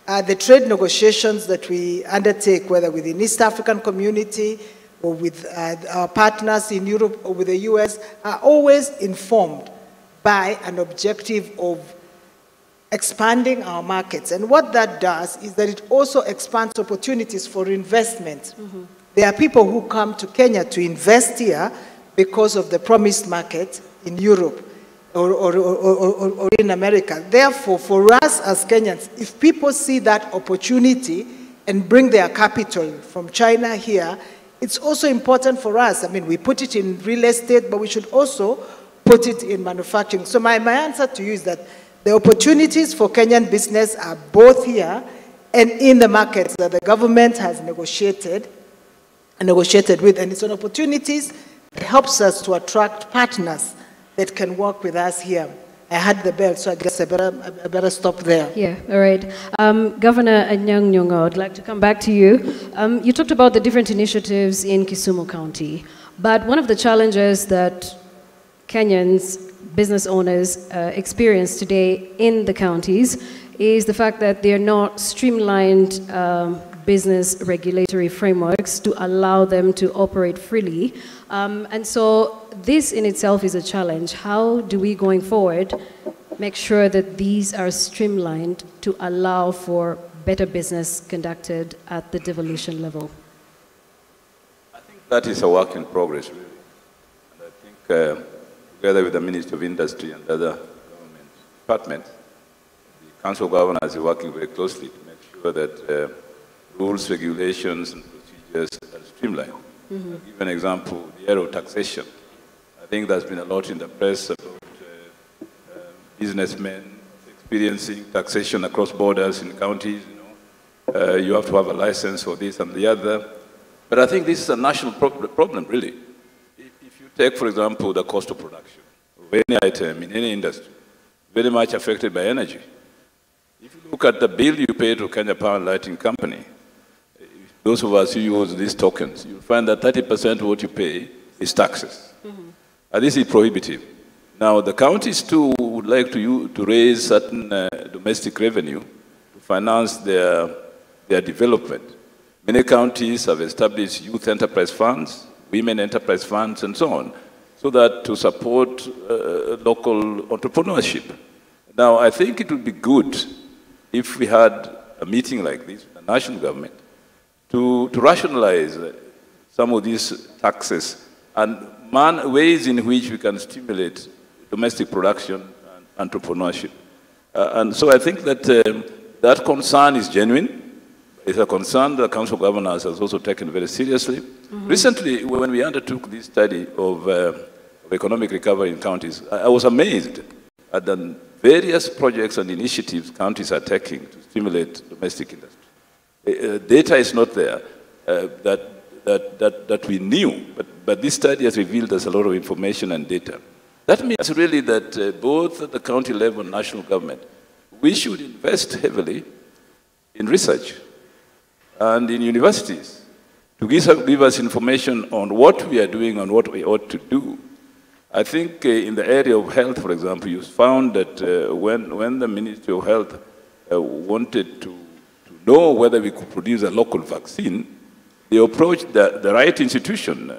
The trade negotiations that we undertake, whether within the East African community or with our partners in Europe or with the US, are always informed by an objective of expanding our markets. And what that does is that it also expands opportunities for investment. There are people who come to Kenya to invest here because of the promised market in Europe. or in America. Therefore, for us as Kenyans, if people see that opportunity and bring their capital from China here, it's also important for us. I mean, we put it in real estate, but we should also put it in manufacturing. So my answer to you is that the opportunities for Kenyan business are both here and in the markets that the government has negotiated with. And it's an opportunities that helps us to attract partners that can work with us here. I had the bell, so I guess I better stop there. Yeah, all right. Governor Anyang' Nyong'o, I'd like to come back to you. You talked about the different initiatives in Kisumu County, but one of the challenges that Kenyans, business owners, experience today in the counties is the fact that they're not streamlined business regulatory frameworks to allow them to operate freely. And so this in itself is a challenge. How do we, going forward, make sure that these are streamlined to allow for better business conducted at the devolution level? I think that is a work in progress, really. And I think together with the Ministry of Industry and other government departments, the Council of Governors is working very closely to make sure that rules, regulations, and procedures are streamlined. I'll give an example, the area of taxation. I think there's been a lot in the press about businessmen experiencing taxation across borders in counties. You have to have a license for this and the other. But I think this is a national problem, really. If you take, for example, the cost of production of any item in any industry, very much affected by energy. If you look at the bill you pay to Kenya Power and Lighting Company, those of us who use these tokens, you'll find that 30% of what you pay is taxes. And this is prohibitive. Now, the counties too would like to raise certain domestic revenue to finance their development. Many counties have established youth enterprise funds, women enterprise funds, and so on, so that to support local entrepreneurship. Now, I think it would be good if we had a meeting like this with the national government to rationalize some of these taxes and ways in which we can stimulate domestic production and entrepreneurship. And so I think that that concern is genuine. It's a concern the Council of Governors has also taken very seriously. Recently, when we undertook this study of economic recovery in counties, I was amazed at the various projects and initiatives counties are taking to stimulate domestic industry. Data is not there that we knew, but this study has revealed us a lot of information and data. That means really that both at the county level and national government, we should invest heavily in research and in universities to give us information on what we are doing and what we ought to do. I think in the area of health, for example, you found that when the Ministry of Health wanted to know whether we could produce a local vaccine, they approached the right institution,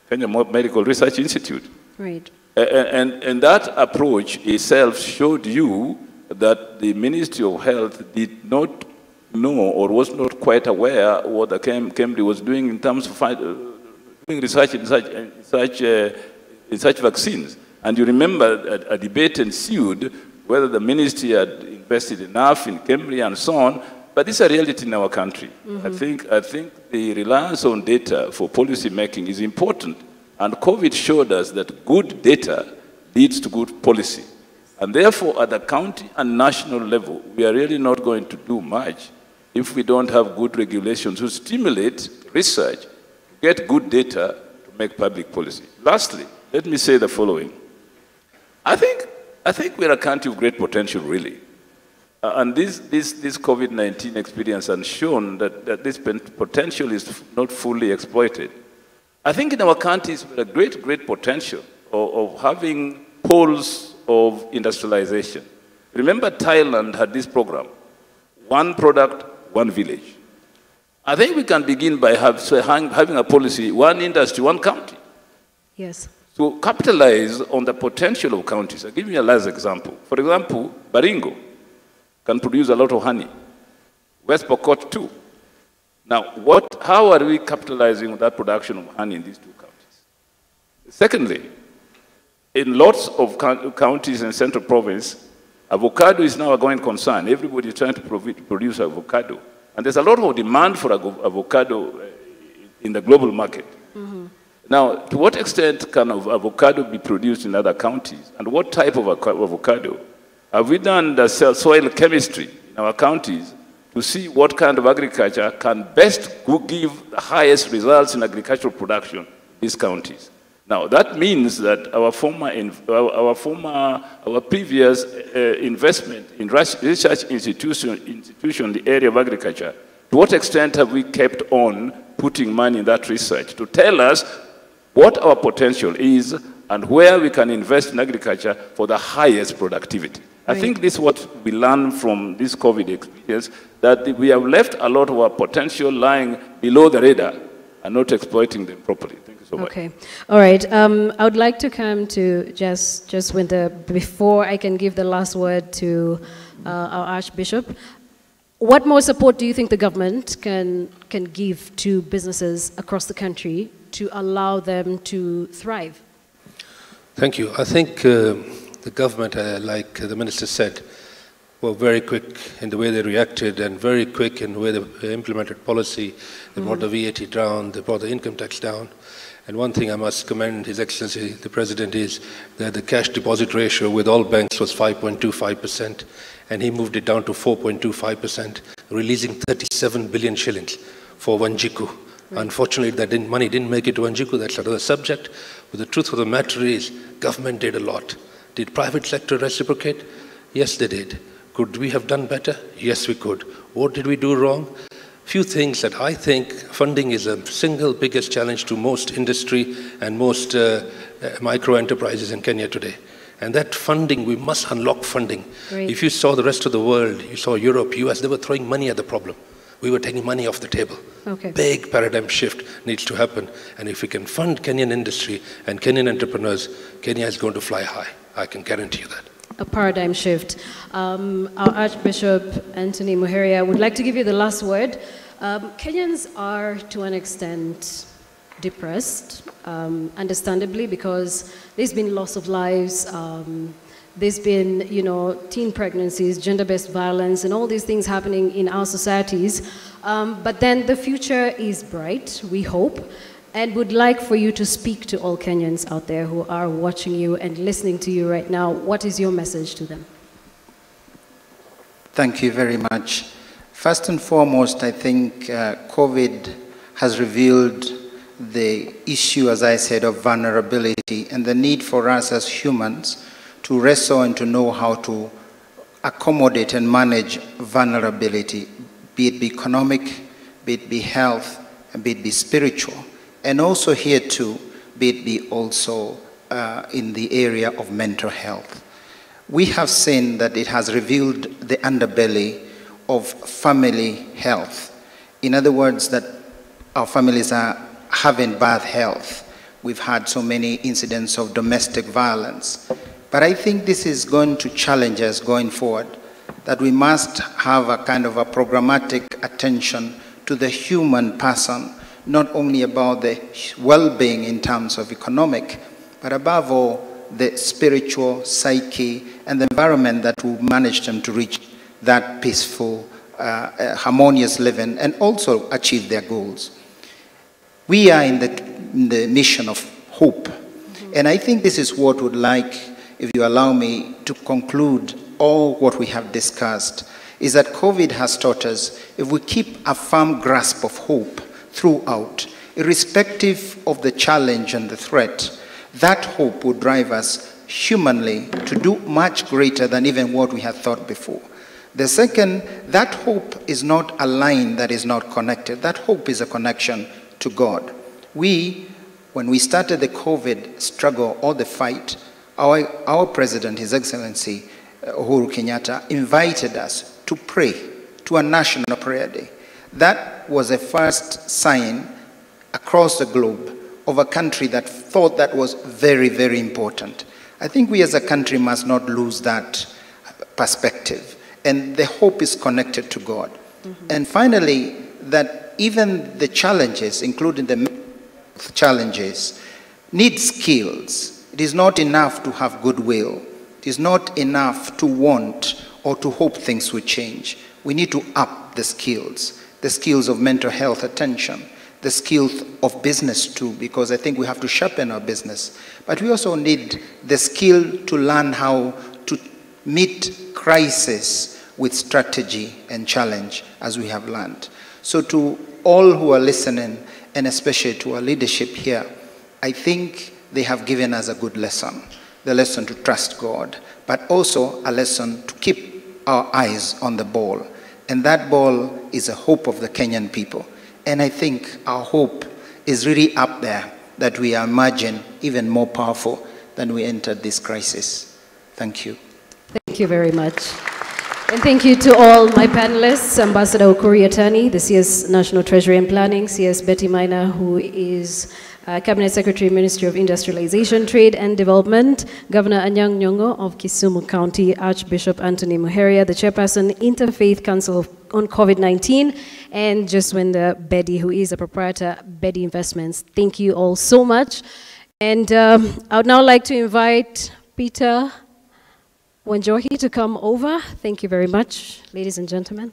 Kenya Medical Research Institute. Right. And that approach itself showed you that the Ministry of Health did not know or was not quite aware what the KEMRI was doing in terms of doing research in such vaccines. And you remember a debate ensued whether the ministry had invested enough in KEMRI and so on. But this is a reality in our country. I think the reliance on data for policy making is important. And COVID showed us that good data leads to good policy. And therefore, at the county and national level, we are really not going to do much if we don't have good regulations to stimulate research, get good data to make public policy. Lastly, let me say the following. I think we're a country of great potential, really. And this COVID-19 experience has shown that this potential is not fully exploited. I think in our countries, we have a great potential of having poles of industrialization. Remember Thailand had this program, one product, one village. I think we can begin by having a policy, one industry, one county. Yes. To capitalize on the potential of counties. I'll give you a last example. For example, Baringo can produce a lot of honey. West Pokot too. Now, how are we capitalizing on that production of honey in these two counties? Secondly, in lots of counties and central province, avocado is now a going concern. Everybody is trying to produce avocado. And there's a lot of demand for avocado in the global market. Mm-hmm. Now, to what extent can avocado be produced in other counties? And what type of avocado? Have we done the soil chemistry in our counties to see what kind of agriculture can best give the highest results in agricultural production in these counties? Now, that means that our previous investment in research institution in the area of agriculture, to what extent have we kept on putting money in that research to tell us what our potential is and where we can invest in agriculture for the highest productivity? I think this is what we learned from this COVID experience, that we have left a lot of our potential lying below the radar and not exploiting them properly. Thank you so much. Okay. All right. I would like to come to just Winter before I can give the last word to our Archbishop. What more support do you think the government can give to businesses across the country to allow them to thrive? Thank you. I think the government, like the Minister said, were very quick in the way they reacted and very quick in the way they implemented policy. They brought the VAT down, they brought the income tax down. And one thing I must commend His Excellency, the President, is that the cash deposit ratio with all banks was 5.25%, and he moved it down to 4.25%, releasing 37 billion shillings for Wanjiku. Right. Unfortunately, that money didn't make it to Wanjiku. That's another subject. But the truth of the matter is, government did a lot. Did private sector reciprocate? Yes, they did. Could we have done better? Yes, we could. What did we do wrong? Few things that I think funding is the single biggest challenge to most industry and most micro enterprises in Kenya today. And that funding, we must unlock funding. Great. If you saw the rest of the world, you saw Europe, US, they were throwing money at the problem. We were taking money off the table. Okay. Big paradigm shift needs to happen. And if we can fund Kenyan industry and Kenyan entrepreneurs, Kenya is going to fly high. I can guarantee you that. A paradigm shift. Our Archbishop Anthony Muheria would like to give you the last word. Kenyans are, to an extent, depressed, understandably, because there's been loss of lives, there's been, teen pregnancies, gender-based violence, and all these things happening in our societies. But then the future is bright, we hope, and would like for you to speak to all Kenyans out there who are watching you and listening to you right now. What is your message to them? Thank you very much. First and foremost, I think COVID has revealed the issue, as I said, of vulnerability and the need for us as humans to wrestle and to know how to accommodate and manage vulnerability, be it economic, be it be health, and be it be spiritual. And also here too, be it be also in the area of mental health. We have seen that it has revealed the underbelly of family health. In other words, that our families are having bad health. We've had so many incidents of domestic violence. But I think this is going to challenge us going forward, that we must have a kind of a programmatic attention to the human person, not only about the well-being in terms of economic, but above all, the spiritual psyche and the environment that will manage them to reach that peaceful, harmonious living and also achieve their goals. We are in the mission of hope. And I think this is what would like, if you allow me to conclude all what we have discussed, is that COVID has taught us, if we keep a firm grasp of hope throughout, irrespective of the challenge and the threat, that hope will drive us humanly to do much greater than even what we had thought before. The second, that hope is not a line that is not connected. That hope is a connection to God. When we started the COVID struggle or the fight, our President, His Excellency Uhuru Kenyatta, invited us to pray to a national prayer day. That was a first sign across the globe of a country that thought that was very, very important. I think we as a country must not lose that perspective. And the hope is connected to God. And finally, that even the challenges, including the challenges, need skills. It is not enough to have goodwill. It is not enough to want or to hope things will change. We need to up the skills of mental health attention, the skills of business too, because I think we have to sharpen our business. But we also need the skill to learn how to meet crisis with strategy and challenge, as we have learned. So to all who are listening, and especially to our leadership here, I think they have given us a good lesson. The lesson to trust God, but also a lesson to keep our eyes on the ball. And that ball is a hope of the Kenyan people. And I think our hope is really up there, that we are emerging even more powerful than we entered this crisis. Thank you. Thank you very much. And thank you to all my panelists, Ambassador Uhuru Kenyatta, the CS National Treasury and Planning, CS Betty Maina, who is Cabinet Secretary, Ministry of Industrialization, Trade and Development, Governor Anyang' Nyong'o of Kisumu County, Archbishop Anthony Muheria, the Chairperson, Interfaith Council on COVID-19, and Jaswinder Bedi, who is a proprietor, Bedi Investments. Thank you all so much. And I would now like to invite Peter Wanjohi to come over. Thank you very much, ladies and gentlemen.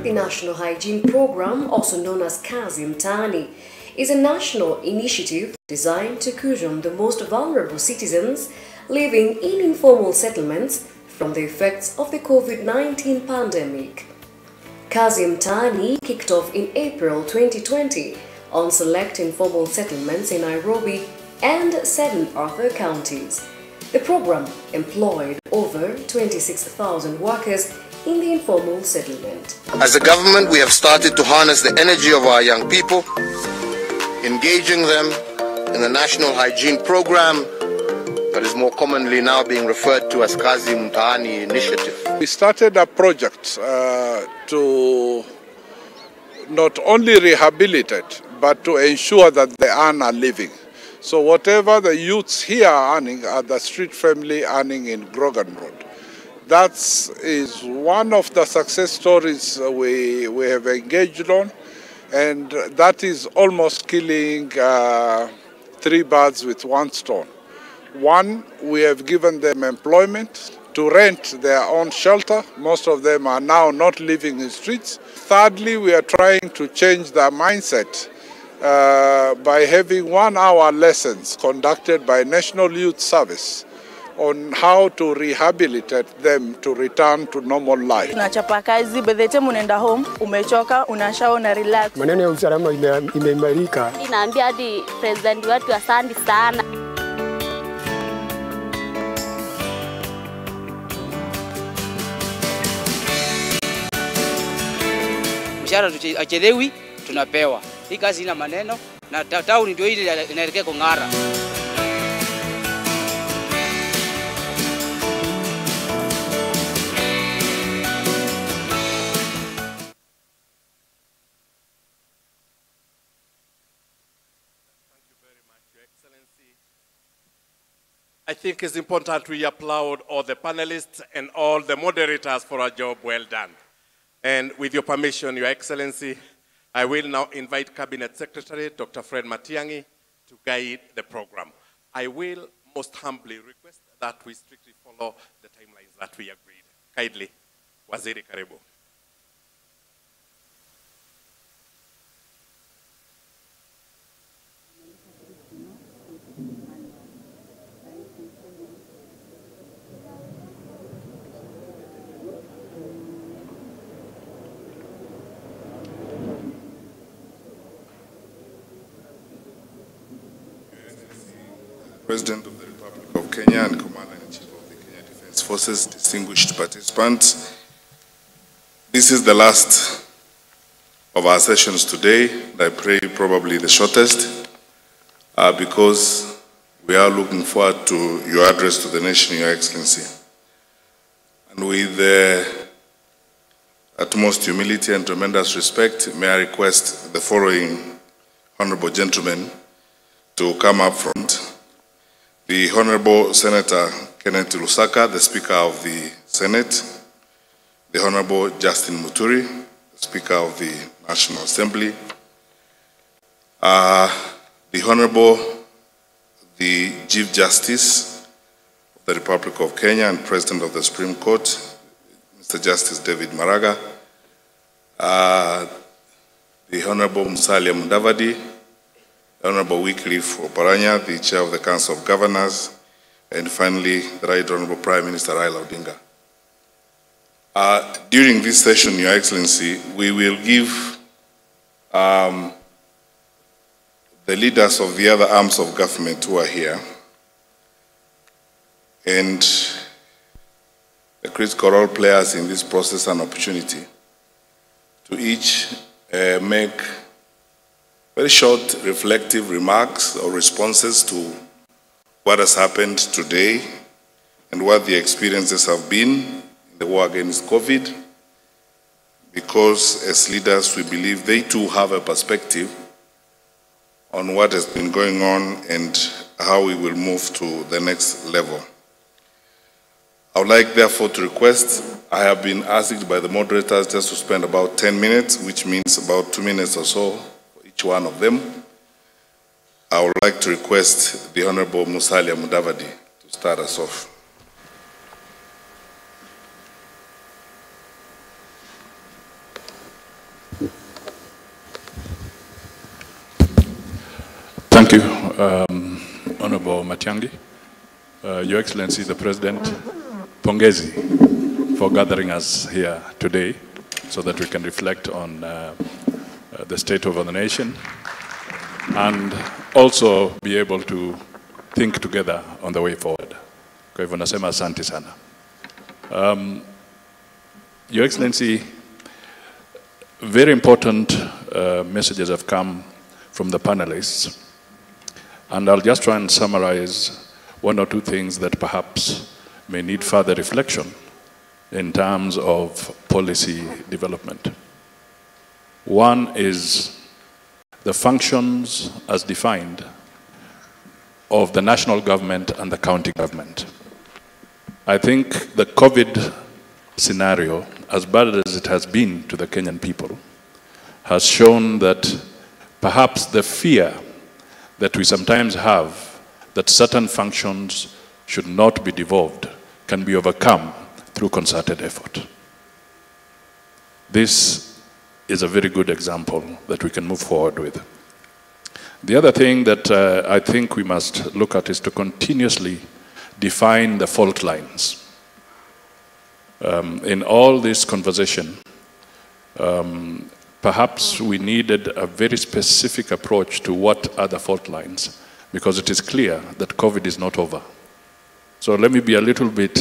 The National Hygiene Program, also known as Kazi Mtaani, is a national initiative designed to cushion the most vulnerable citizens living in informal settlements from the effects of the COVID-19 pandemic. Kazi Mtaani kicked off in April 2020 on select informal settlements in Nairobi and 7 other counties. The program employed over 26,000 workers in the informal settlement. As a government, we have started to harness the energy of our young people, engaging them in the National Hygiene Program that is more commonly now being referred to as Kazi Mtaani Initiative. We started a project to not only rehabilitate, but to ensure that they earn a living. So whatever the youths here are earning are the street family earning in Grogan Road. That is one of the success stories we have engaged on, and that is almost killing 3 birds with 1 stone. One, we have given them employment to rent their own shelter. Most of them are now not living in streets. Thirdly, we are trying to change their mindset by having 1-hour lessons conducted by National Youth Service on how to rehabilitate them to return to normal life. Tunachapa kazi, by the time unaenda home, umechoka, unashawa, una relax. Maneno ya usalama imeimarika. Ninaambia hadi president wetu asante sana. Mshahara achelewi, tunapewa. Hii kazi ina maneno na town ndio ile inaelekea kung'ara. I think it's important we applaud all the panelists and all the moderators for a job well done. And with your permission, Your Excellency, I will now invite Cabinet Secretary Dr. Fred Matiang'i to guide the program. I will most humbly request that we strictly follow the timelines that we agreed. Kindly, Waziri Karibu. President of the Republic of Kenya and Commander-in-Chief of the Kenya Defense Forces, distinguished participants, this is the last of our sessions today. I pray probably the shortest, because we are looking forward to your address to the nation, Your Excellency. And with utmost humility and tremendous respect, may I request the following honorable gentlemen to come up front. The Honorable Senator Kenneth Lusaka, the Speaker of the Senate, the Honorable Justin Muturi, the Speaker of the National Assembly, the Honorable, the Chief Justice of the Republic of Kenya and President of the Supreme Court, Mr. Justice David Maraga, the Honorable Musalia Mudavadi, the Honorable Wycliffe Oparanya, the Chair of the Council of Governors, and finally, the Right Honorable Prime Minister Raila Odinga. During this session, Your Excellency, we will give the leaders of the other arms of government who are here and the critical role players in this process an opportunity to each make very short reflective remarks or responses to what has happened today and what the experiences have been in the war against COVID, because as leaders we believe they too have a perspective on what has been going on and how we will move to the next level. I would like therefore to request, I have been asked by the moderators just to spend about 10 minutes, which means about 2 minutes or so for each one of them. I would like to request the Honorable Musalia Mudavadi to start us off. Thank you, Honorable Matiang'i. Your Excellency, the President, pongezi for gathering us here today so that we can reflect on the state of the nation and also be able to think together on the way forward. Kwa hivyo nasema asante sana. Your Excellency, very important messages have come from the panelists. And I'll just try and summarize one or two things that perhaps may need further reflection in terms of policy development. One is the functions as defined of the national government and the county government. I think the COVID scenario, as bad as it has been to the Kenyan people, has shown that perhaps the fear that we sometimes have that certain functions should not be devolved can be overcome through concerted effort. This is a very good example that we can move forward with. The other thing that I think we must look at is to continuously define the fault lines. In all this conversation, perhaps we needed a very specific approach to what are the fault lines, because it is clear that COVID is not over. So let me be a little bit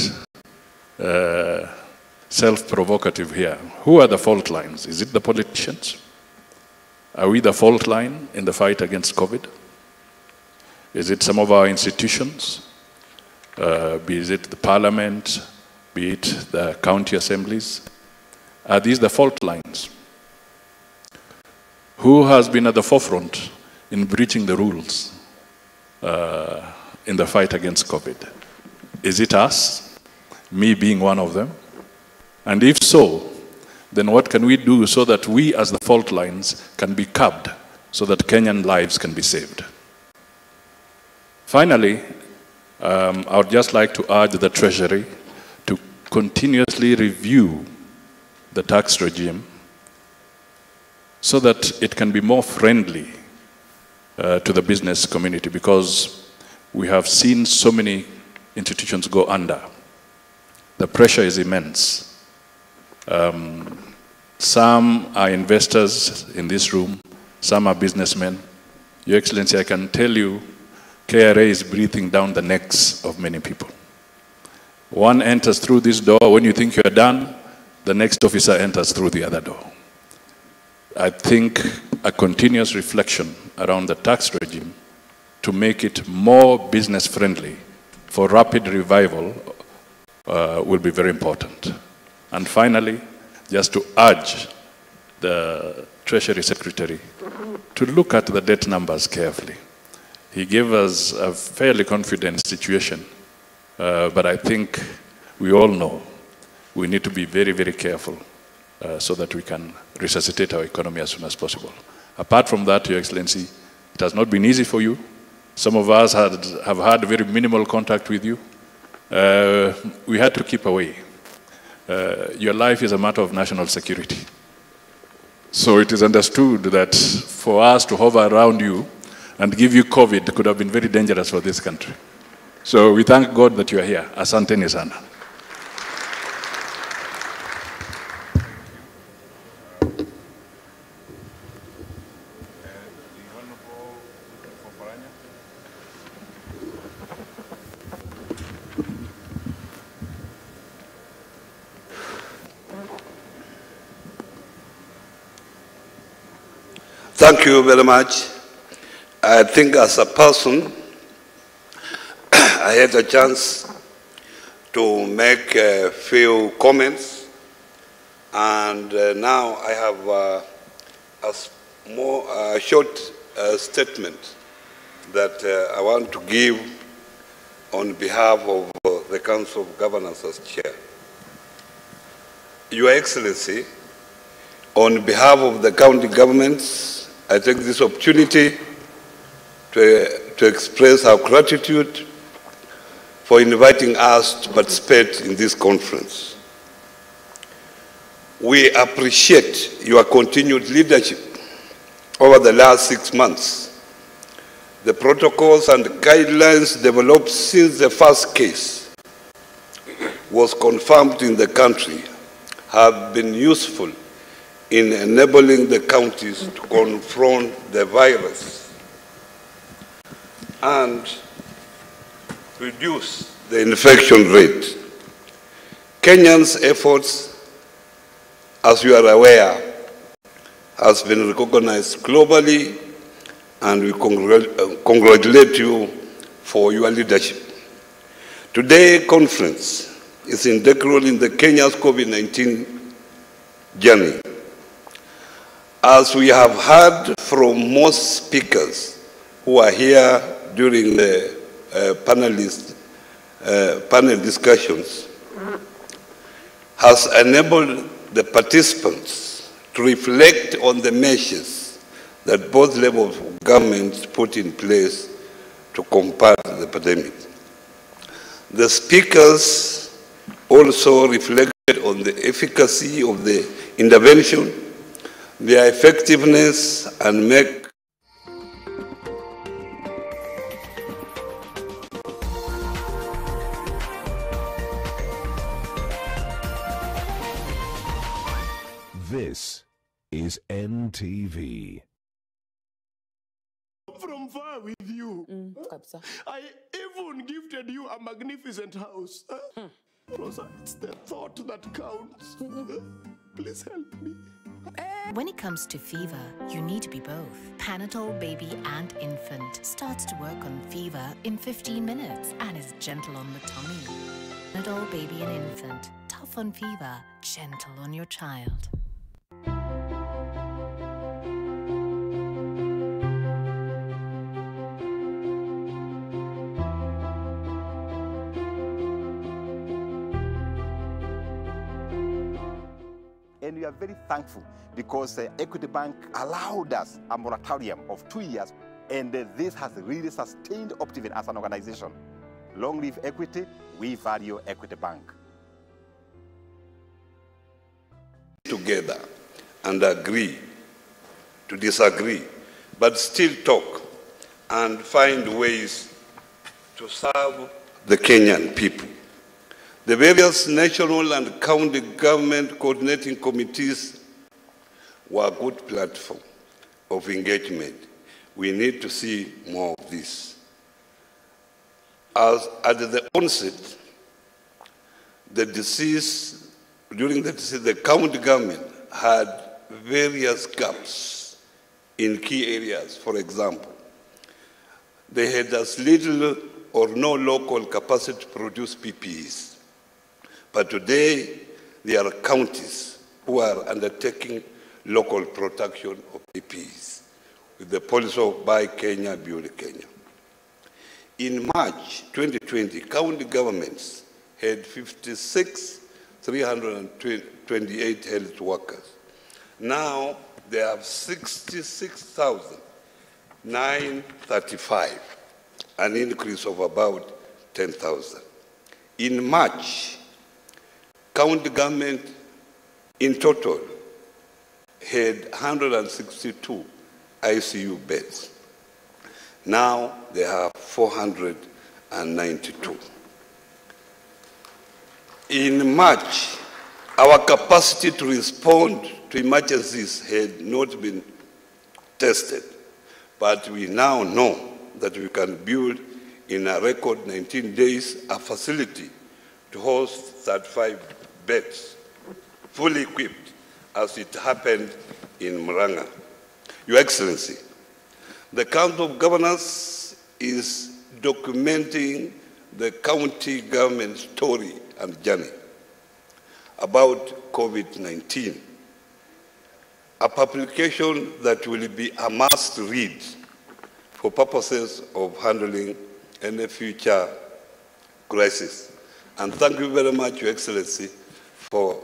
self-provocative here. Who are the fault lines? Is it the politicians? Are we the fault line in the fight against COVID? Is it some of our institutions? Be it the parliament, be it the county assemblies? Are these the fault lines? Who has been at the forefront in breaching the rules in the fight against COVID? Is it us, me being one of them? And if so, then what can we do so that we as the fault lines can be curbed so that Kenyan lives can be saved? Finally, I would just like to urge the Treasury to continuously review the tax regime so that it can be more friendly to the business community, because we have seen so many institutions go under. The pressure is immense. Some are investors in this room, some are businessmen. Your Excellency, I can tell you, KRA is breathing down the necks of many people. One enters through this door, when you think you're done, the next officer enters through the other door. I think a continuous reflection around the tax regime to make it more business friendly for rapid revival will be very important. And finally, just to urge the Treasury Secretary to look at the debt numbers carefully. He gave us a fairly confident situation, but I think we all know we need to be very, very careful so that we can resuscitate our economy as soon as possible. Apart from that, Your Excellency, it has not been easy for you. Some of us have had very minimal contact with you. We had to keep away. Your life is a matter of national security. So it is understood that for us to hover around you and give you COVID could have been very dangerous for this country. So we thank God that you are here. Asanteni sana. Thank you very much. I think as a person, I had a chance to make a few comments, and now I have a short statement that I want to give on behalf of the Council of Governors as Chair. Your Excellency, on behalf of the county governments, I take this opportunity to express our gratitude for inviting us to participate in this conference. We appreciate your continued leadership over the last 6 months. The protocols and guidelines developed since the first case was confirmed in the country have been useful in enabling the counties to confront the virus and reduce the infection rate. Kenyans' efforts, as you are aware, has been recognized globally, and we congratulate you for your leadership. Today's conference is integral in the Kenya's COVID-19 journey. As we have heard from most speakers who are here during the panel discussions, has enabled the participants to reflect on the measures that both levels of government put in place to combat the pandemic. The speakers also reflected on the efficacy of the intervention, their effectiveness, and make This is NTV. From far with you. I even gifted you a magnificent house. Rosa, it's the thought that counts. Please help me. When it comes to fever, you need to be both. Panadol Baby and Infant starts to work on fever in 15 minutes and is gentle on the tummy. Panadol Baby and Infant, tough on fever, gentle on your child. And we are very thankful because Equity Bank allowed us a moratorium of 2 years, and this has really sustained optimism as an organization. Long live Equity, we value Equity Bank. Together and agree to disagree, but still talk and find ways to serve the Kenyan people. The various national and county government coordinating committees were a good platform of engagement. We need to see more of this. As at the onset, during the disease, the county government had various gaps in key areas. For example, they had as little or no local capacity to produce PPEs. But today, there are counties who are undertaking local production of PPEs with the policy of Buy Kenya, Build Kenya. In March 2020, county governments had 56,328 health workers. Now they have 66,935, an increase of about 10,000. In March, county government in total had 162 ICU beds. Now they have 492. In March, our capacity to respond to emergencies had not been tested, but we now know that we can build in a record 19 days a facility to host 35 beds, fully equipped, as it happened in Murang'a. Your Excellency, the Council of Governors is documenting the county government story and journey about COVID-19, a publication that will be a must read for purposes of handling any future crisis. And thank you very much, Your Excellency, for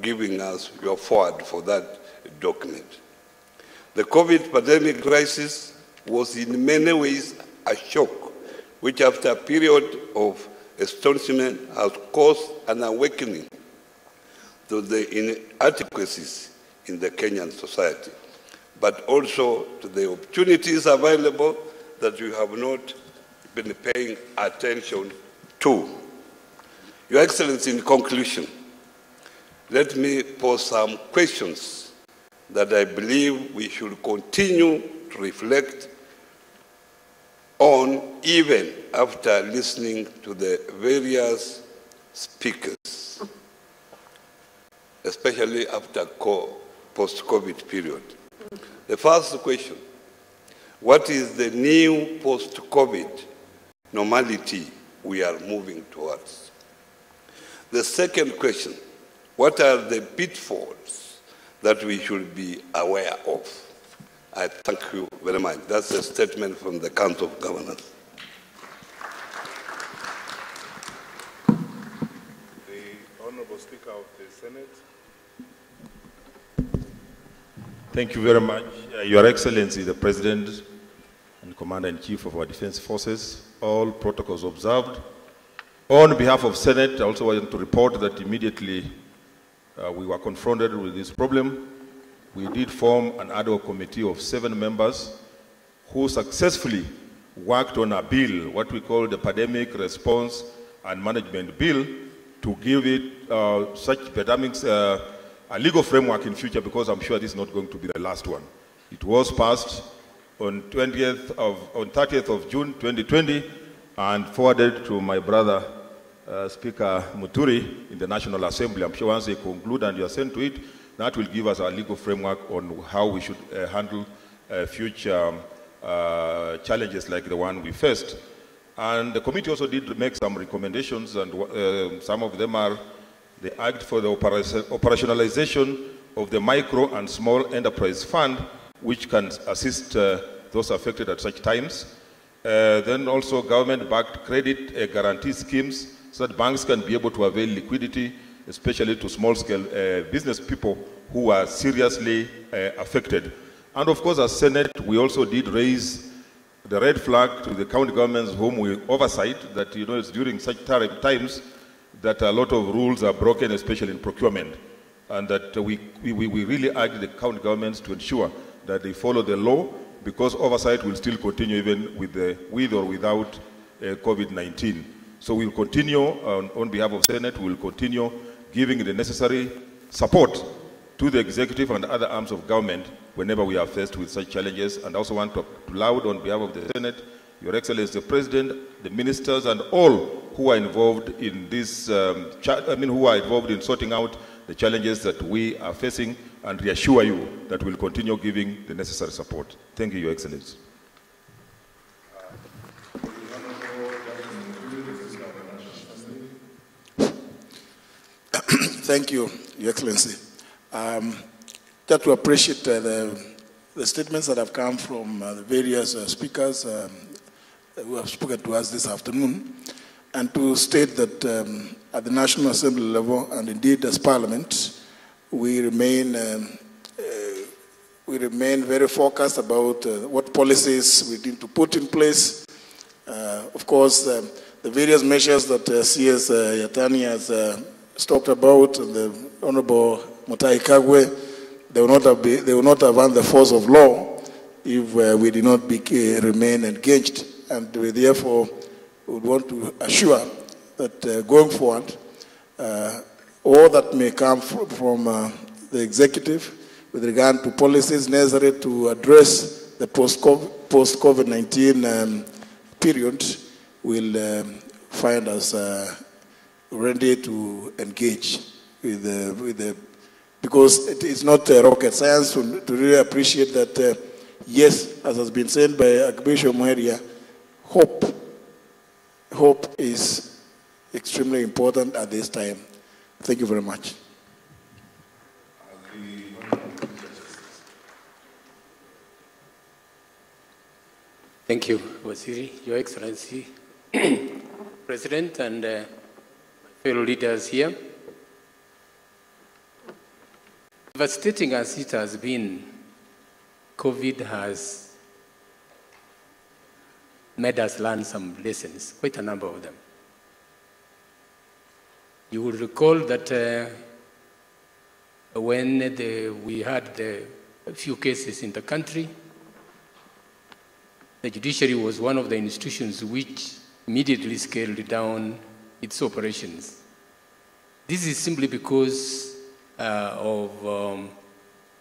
giving us your forward for that document. The COVID pandemic crisis was in many ways a shock, which after a period of astonishment has caused an awakening to the inadequacies in the Kenyan society, but also to the opportunities available that we have not been paying attention to. Your Excellency, in conclusion, let me pose some questions that I believe we should continue to reflect on even after listening to the various speakers, especially after post-COVID period. The first question, what is the new post-COVID normality we are moving towards? The second question, what are the pitfalls that we should be aware of? I thank you very much. That's a statement from the Council of Governors. The Honorable Speaker of the Senate. Thank you very much, Your Excellency, the President and Commander-in-Chief of our Defense Forces, all protocols observed. On behalf of Senate, I also want to report that immediately we were confronted with this problem. We did form an ad hoc committee of 7 members who successfully worked on a bill, what we call the Pandemic Response and Management Bill, to give it such pandemics a legal framework in future, because I'm sure this is not going to be the last one. It was passed on 30th of June 2020 and forwarded to my brother, Speaker Muturi, in the National Assembly. I'm sure once they conclude and you are sent to it, that will give us a legal framework on how we should handle future challenges like the one we faced. And the committee also did make some recommendations, and some of them are the Act for the operationalization of the Micro and Small Enterprise Fund, which can assist those affected at such times. Then also government-backed credit guarantee schemes, so that banks can be able to avail liquidity, especially to small-scale business people who are seriously affected. And of course, as Senate, we also did raise the red flag to the county governments whom we oversight, that it's during such times that a lot of rules are broken, especially in procurement, and that we really urge the county governments to ensure that they follow the law, because oversight will still continue even with or without COVID-19. So we'll continue, on behalf of Senate, we'll continue giving the necessary support to the executive and other arms of government whenever we are faced with such challenges. And I also want to laud on behalf of the Senate, Your Excellency, the President, the ministers, and all who are involved in this, who are involved in sorting out the challenges that we are facing, and reassure you that we'll continue giving the necessary support. Thank you, Your Excellency. Thank you, Your Excellency. just to appreciate the statements that have come from the various speakers who have spoken to us this afternoon, and to state that at the National Assembly level, and indeed as Parliament, we remain very focused about what policies we need to put in place. Of course, the various measures that CS Yatani has talked about, and the Honorable Mutai Kagwe, they will not have run the force of law if we did not remain engaged. And we therefore would want to assure that going forward, all that may come from the executive with regard to policies necessary to address the post-COVID-19 period will find us ready to engage with because it is not rocket science to really appreciate that, yes, as has been said by Archbishop Muheria, hope is extremely important at this time. Thank you very much. Thank you, Waziri, Your Excellency, President, and my fellow leaders here. Devastating as it has been, COVID has made us learn some lessons, quite a number of them. You will recall that when we had a few cases in the country, the judiciary was one of the institutions which immediately scaled down its operations. This is simply because of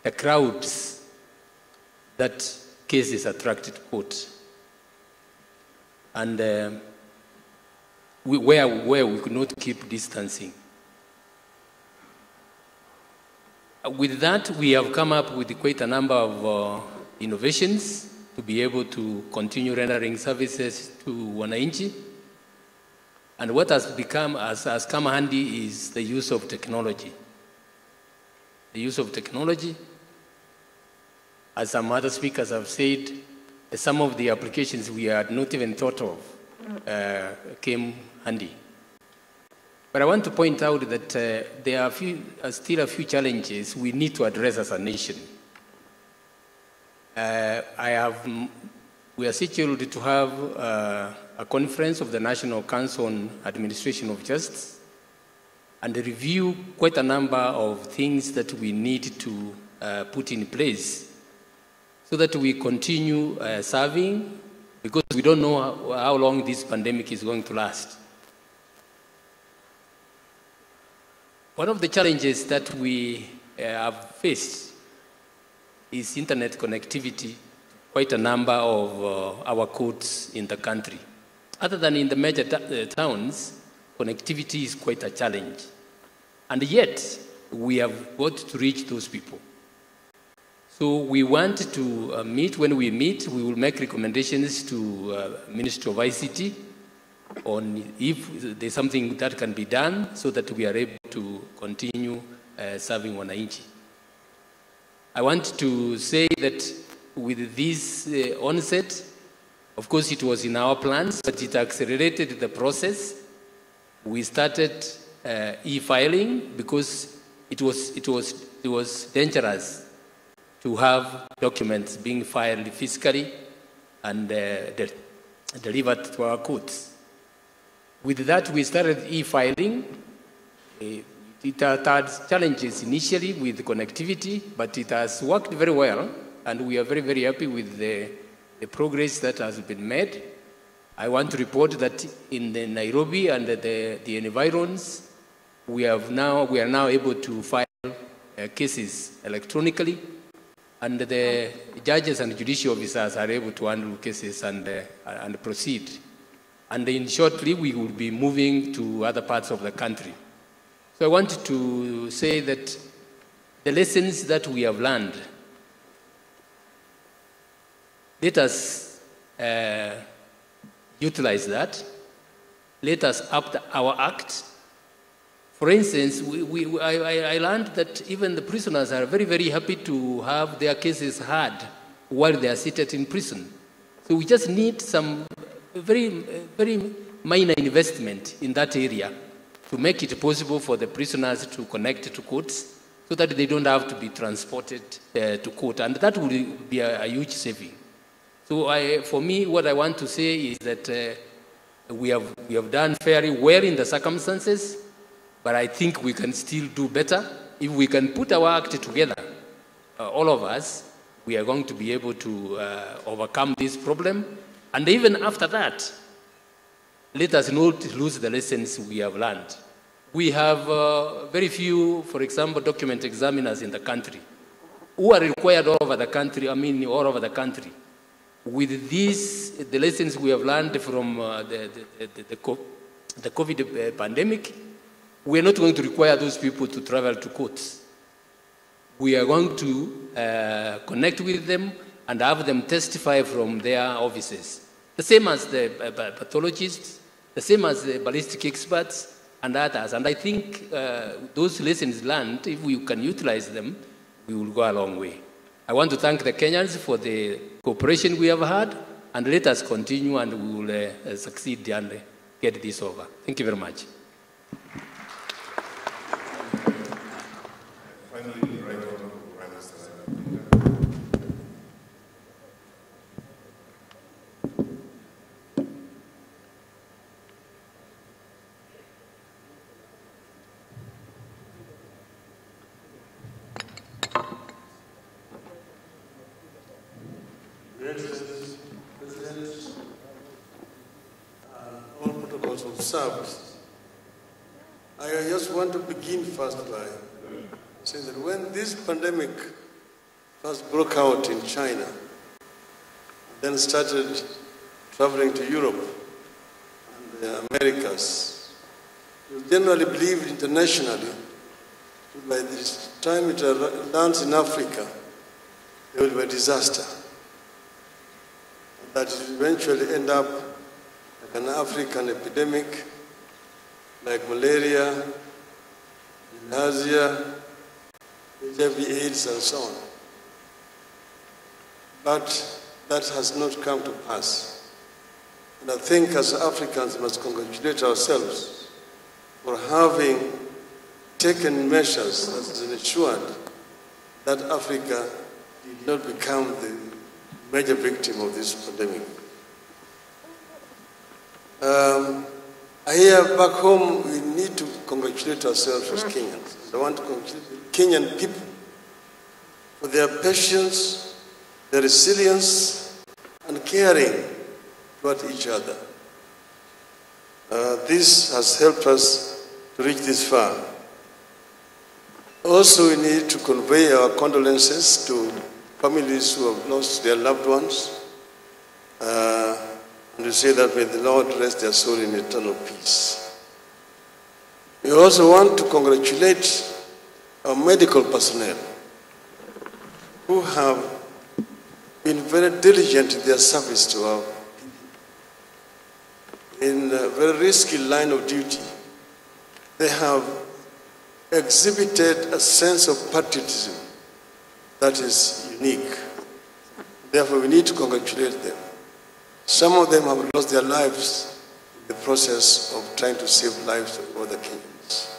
the crowds that cases attracted court. And where we could not keep distancing. With that, we have come up with quite a number of innovations to be able to continue rendering services to wananchi. And what has come handy is the use of technology. The use of technology, as some other speakers have said, some of the applications we had not even thought of came handy. But I want to point out that there are still a few challenges we need to address as a nation. We are scheduled to have a conference of the National Council on Administration of Justice and review quite a number of things that we need to put in place so that we continue serving, because we don't know how long this pandemic is going to last. One of the challenges that we have faced is internet connectivity, quite a number of our courts in the country. Other than in the major towns, connectivity is quite a challenge. And yet, we have got to reach those people. So we want to meet. When we meet, we will make recommendations to Ministry of ICT on if there's something that can be done so that we are able to continue serving wananchi. I want to say that with this onset, of course it was in our plans, but it accelerated the process. We started e-filing because it was dangerous to have documents being filed physically and delivered to our courts. With that, we started e-filing. It had challenges initially with connectivity, but it has worked very well, and we are very, very happy with the progress that has been made. I want to report that in the Nairobi and the environs, we are now able to file cases electronically, and the judges and judicial officers are able to handle cases and proceed. And then shortly, we will be moving to other parts of the country. So I want to say that the lessons that we have learned, let us utilize that. Let us up our act For instance, I learned that even the prisoners are very, very happy to have their cases heard while they are seated in prison. So we just need some very minor investment in that area to make it possible for the prisoners to connect to courts so that they don't have to be transported to court. And that will be a huge saving. So for me, what I want to say is that we have done fairly well in the circumstances, but I think we can still do better. If we can put our act together, all of us, we are going to be able to overcome this problem. And even after that, let us not lose the lessons we have learned. We have very few, for example, document examiners in the country who are required all over the country, all over the country. With this, the lessons we have learned from the COVID pandemic, we are not going to require those people to travel to courts. We are going to connect with them and have them testify from their offices. The same as the pathologists, the same as the ballistic experts and others. And I think those lessons learned, if we can utilize them, we will go a long way. I want to thank the Kenyans for the cooperation we have had, and let us continue and we will succeed and get this over. Thank you very much. I just want to begin first by saying that when this pandemic first broke out in China, then started traveling to Europe and the Americas, it was generally believed internationally that by this time it lands in Africa, there will be a disaster. That it will eventually end up like an African epidemic, like malaria, bilharzia, HIV/AIDS, and so on. But that has not come to pass. And I think as Africans we must congratulate ourselves for having taken measures that has ensured that Africa did not become the major victim of this pandemic. Here back home, we need to congratulate ourselves as Kenyans. I want to congratulate the Kenyan people for their patience, their resilience, and caring toward each other. This has helped us to reach this far. Also, we need to convey our condolences to families who have lost their loved ones, and to say that may the Lord rest their soul in eternal peace. We also want to congratulate our medical personnel who have been very diligent in their service to our people. In a very risky line of duty, they have exhibited a sense of patriotism that is unique. Therefore, we need to congratulate them. Some of them have lost their lives in the process of trying to save lives of other Kenyans.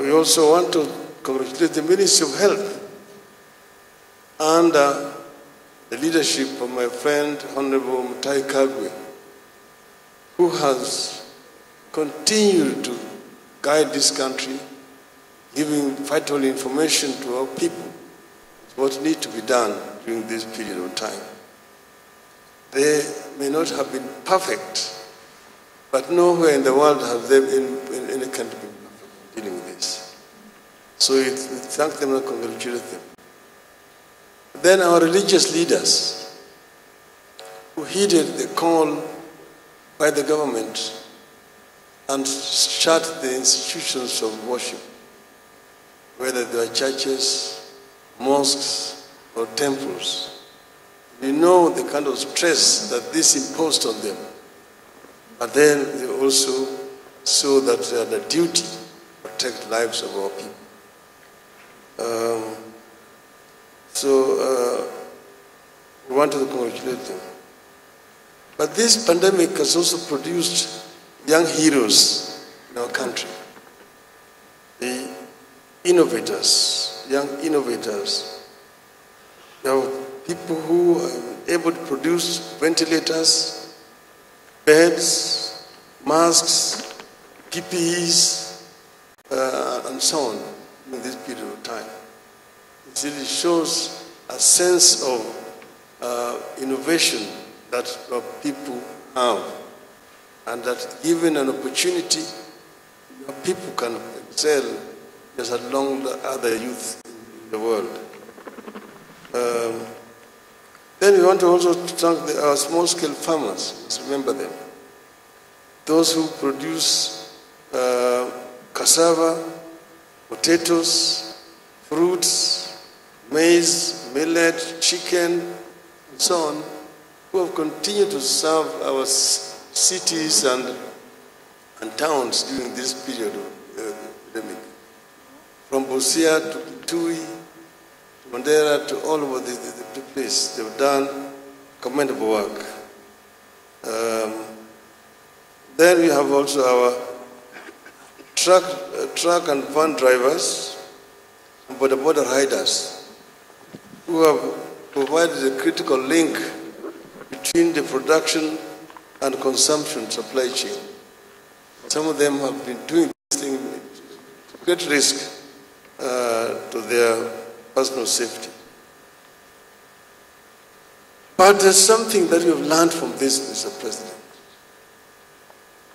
We also want to congratulate the Ministry of Health under the leadership of my friend, Honorable Mutahi Kagwe, who has continued to guide this country, giving vital information to our people, what needs to be done during this period of time. They may not have been perfect, but nowhere in the world have they in any country been perfect dealing with this. So we thank them and congratulate them. Then our religious leaders who heeded the call by the government and shut the institutions of worship, whether they are churches, mosques, or temples. We know the kind of stress that this imposed on them. But then they also so that they had a duty to protect lives of our people. We want to congratulate them. But this pandemic has also produced young heroes in our country. The innovators, young innovators. There are people who are able to produce ventilators, beds, masks, PPEs, and so on in this period of time. It really shows a sense of innovation that people have, and that given an opportunity, people can excel just along the other youth in the world. Then we want to also thank our small-scale farmers. Let's remember them. Those who produce cassava, potatoes, fruits, maize, millet, chicken, and so on, who have continued to serve our cities and towns during this period of epidemic. From Busia to Kitui, to Mandera, to all over the place, they've done commendable work. Then we have also our truck and van drivers, border riders, who have provided a critical link between the production and consumption supply chain. Some of them have been doing this thing at great risk to their personal safety. But there's something that we have learned from this, Mr. President.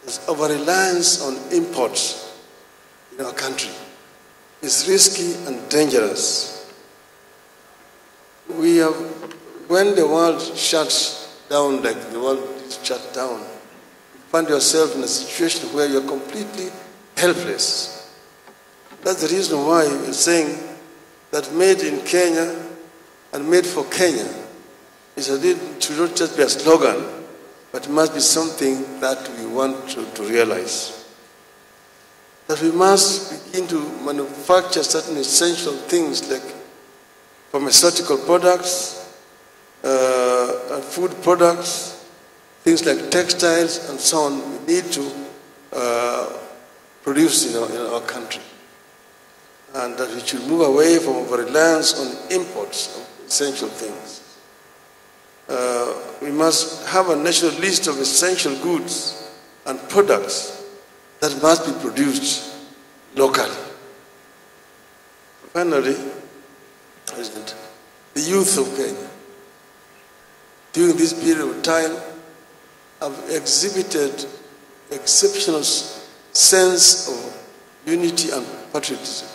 Is our reliance on imports in our country is risky and dangerous. When the world shuts down, like the world is shut down, you find yourself in a situation where you're completely helpless. That's the reason why we're saying that made in Kenya and made for Kenya should not just be a slogan, but it must be something that we want to realize. That we must begin to manufacture certain essential things like pharmaceutical products, food products, things like textiles and so on, we need to produce in our country. And that we should move away from our reliance on imports of essential things. We must have a national list of essential goods and products that must be produced locally. Finally, President, the youth of Kenya, during this period of time, have exhibited exceptional sense of unity and patriotism.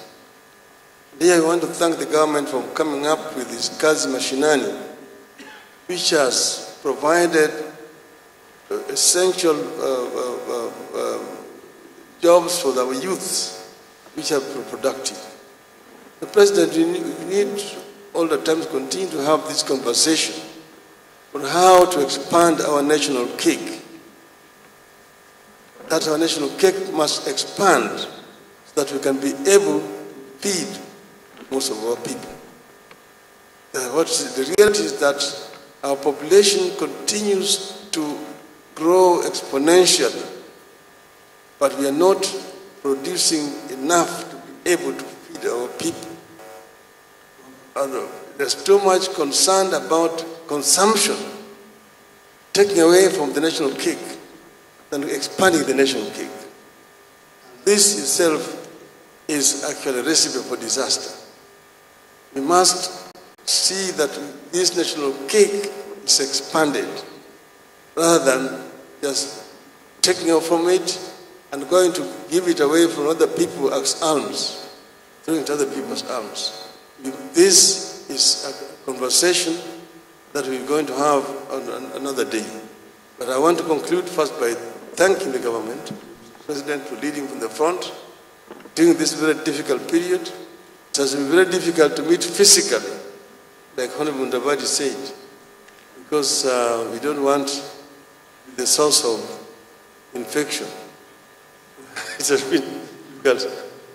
Here I want to thank the government for coming up with this Kazi Mashinani, which has provided essential jobs for our youths, which are productive. The President, we need all the time to continue to have this conversation on how to expand our national cake. That our national cake must expand so that we can be able to feed most of our people. The reality is that our population continues to grow exponentially, but we are not producing enough to be able to feed our people. There's too much concern about consumption, taking away from the national cake than expanding the national cake. This itself is actually a recipe for disaster. We must see that this national cake is expanded rather than just taking off from it and going to give it away from other people as alms, throwing it to other people's alms. This is a conversation that we're going to have on another day. But I want to conclude first by thanking the government, the President, for leading from the front during this very difficult period. It has been very difficult to meet physically, like Honorable Ndabadi said, because we don't want the source of infection. It has been difficult,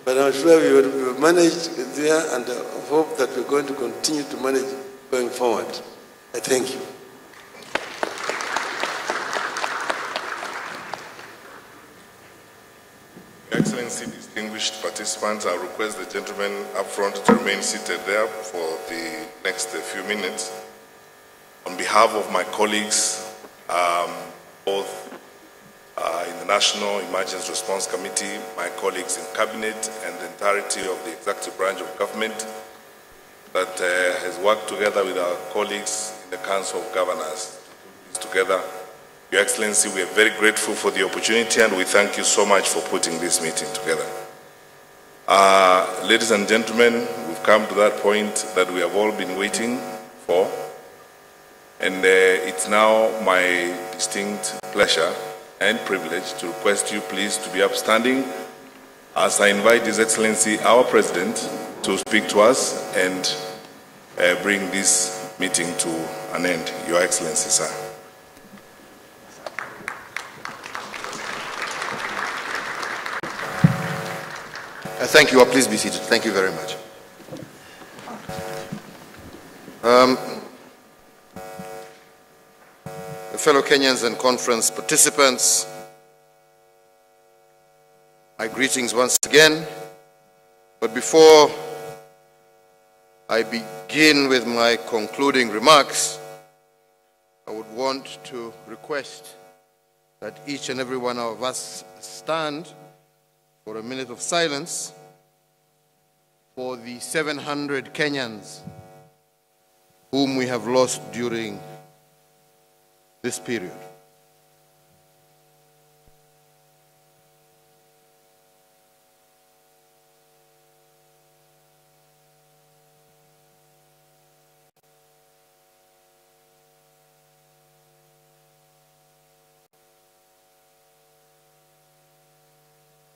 but I'm sure we will manage there, and I hope that we're going to continue to manage going forward. I thank you. Your Excellency, distinguished participants, I request the gentleman up front to remain seated there for the next few minutes. On behalf of my colleagues, both in the National Emergency Response Committee, my colleagues in Cabinet, and the entirety of the executive branch of government that has worked together with our colleagues in the Council of Governors to put this together. Your Excellency, we are very grateful for the opportunity, and we thank you so much for putting this meeting together. Ladies and gentlemen, we've come to that point that we have all been waiting for, and it's now my distinct pleasure and privilege to request you please to be upstanding as I invite His Excellency, our President, to speak to us and bring this meeting to an end. Your Excellency, sir. Thank you. Please be seated. Thank you very much. Fellow Kenyans and conference participants, my greetings once again. But before I begin with my concluding remarks, I would want to request that each and every one of us stand for a minute of silence for the 700 Kenyans whom we have lost during this period.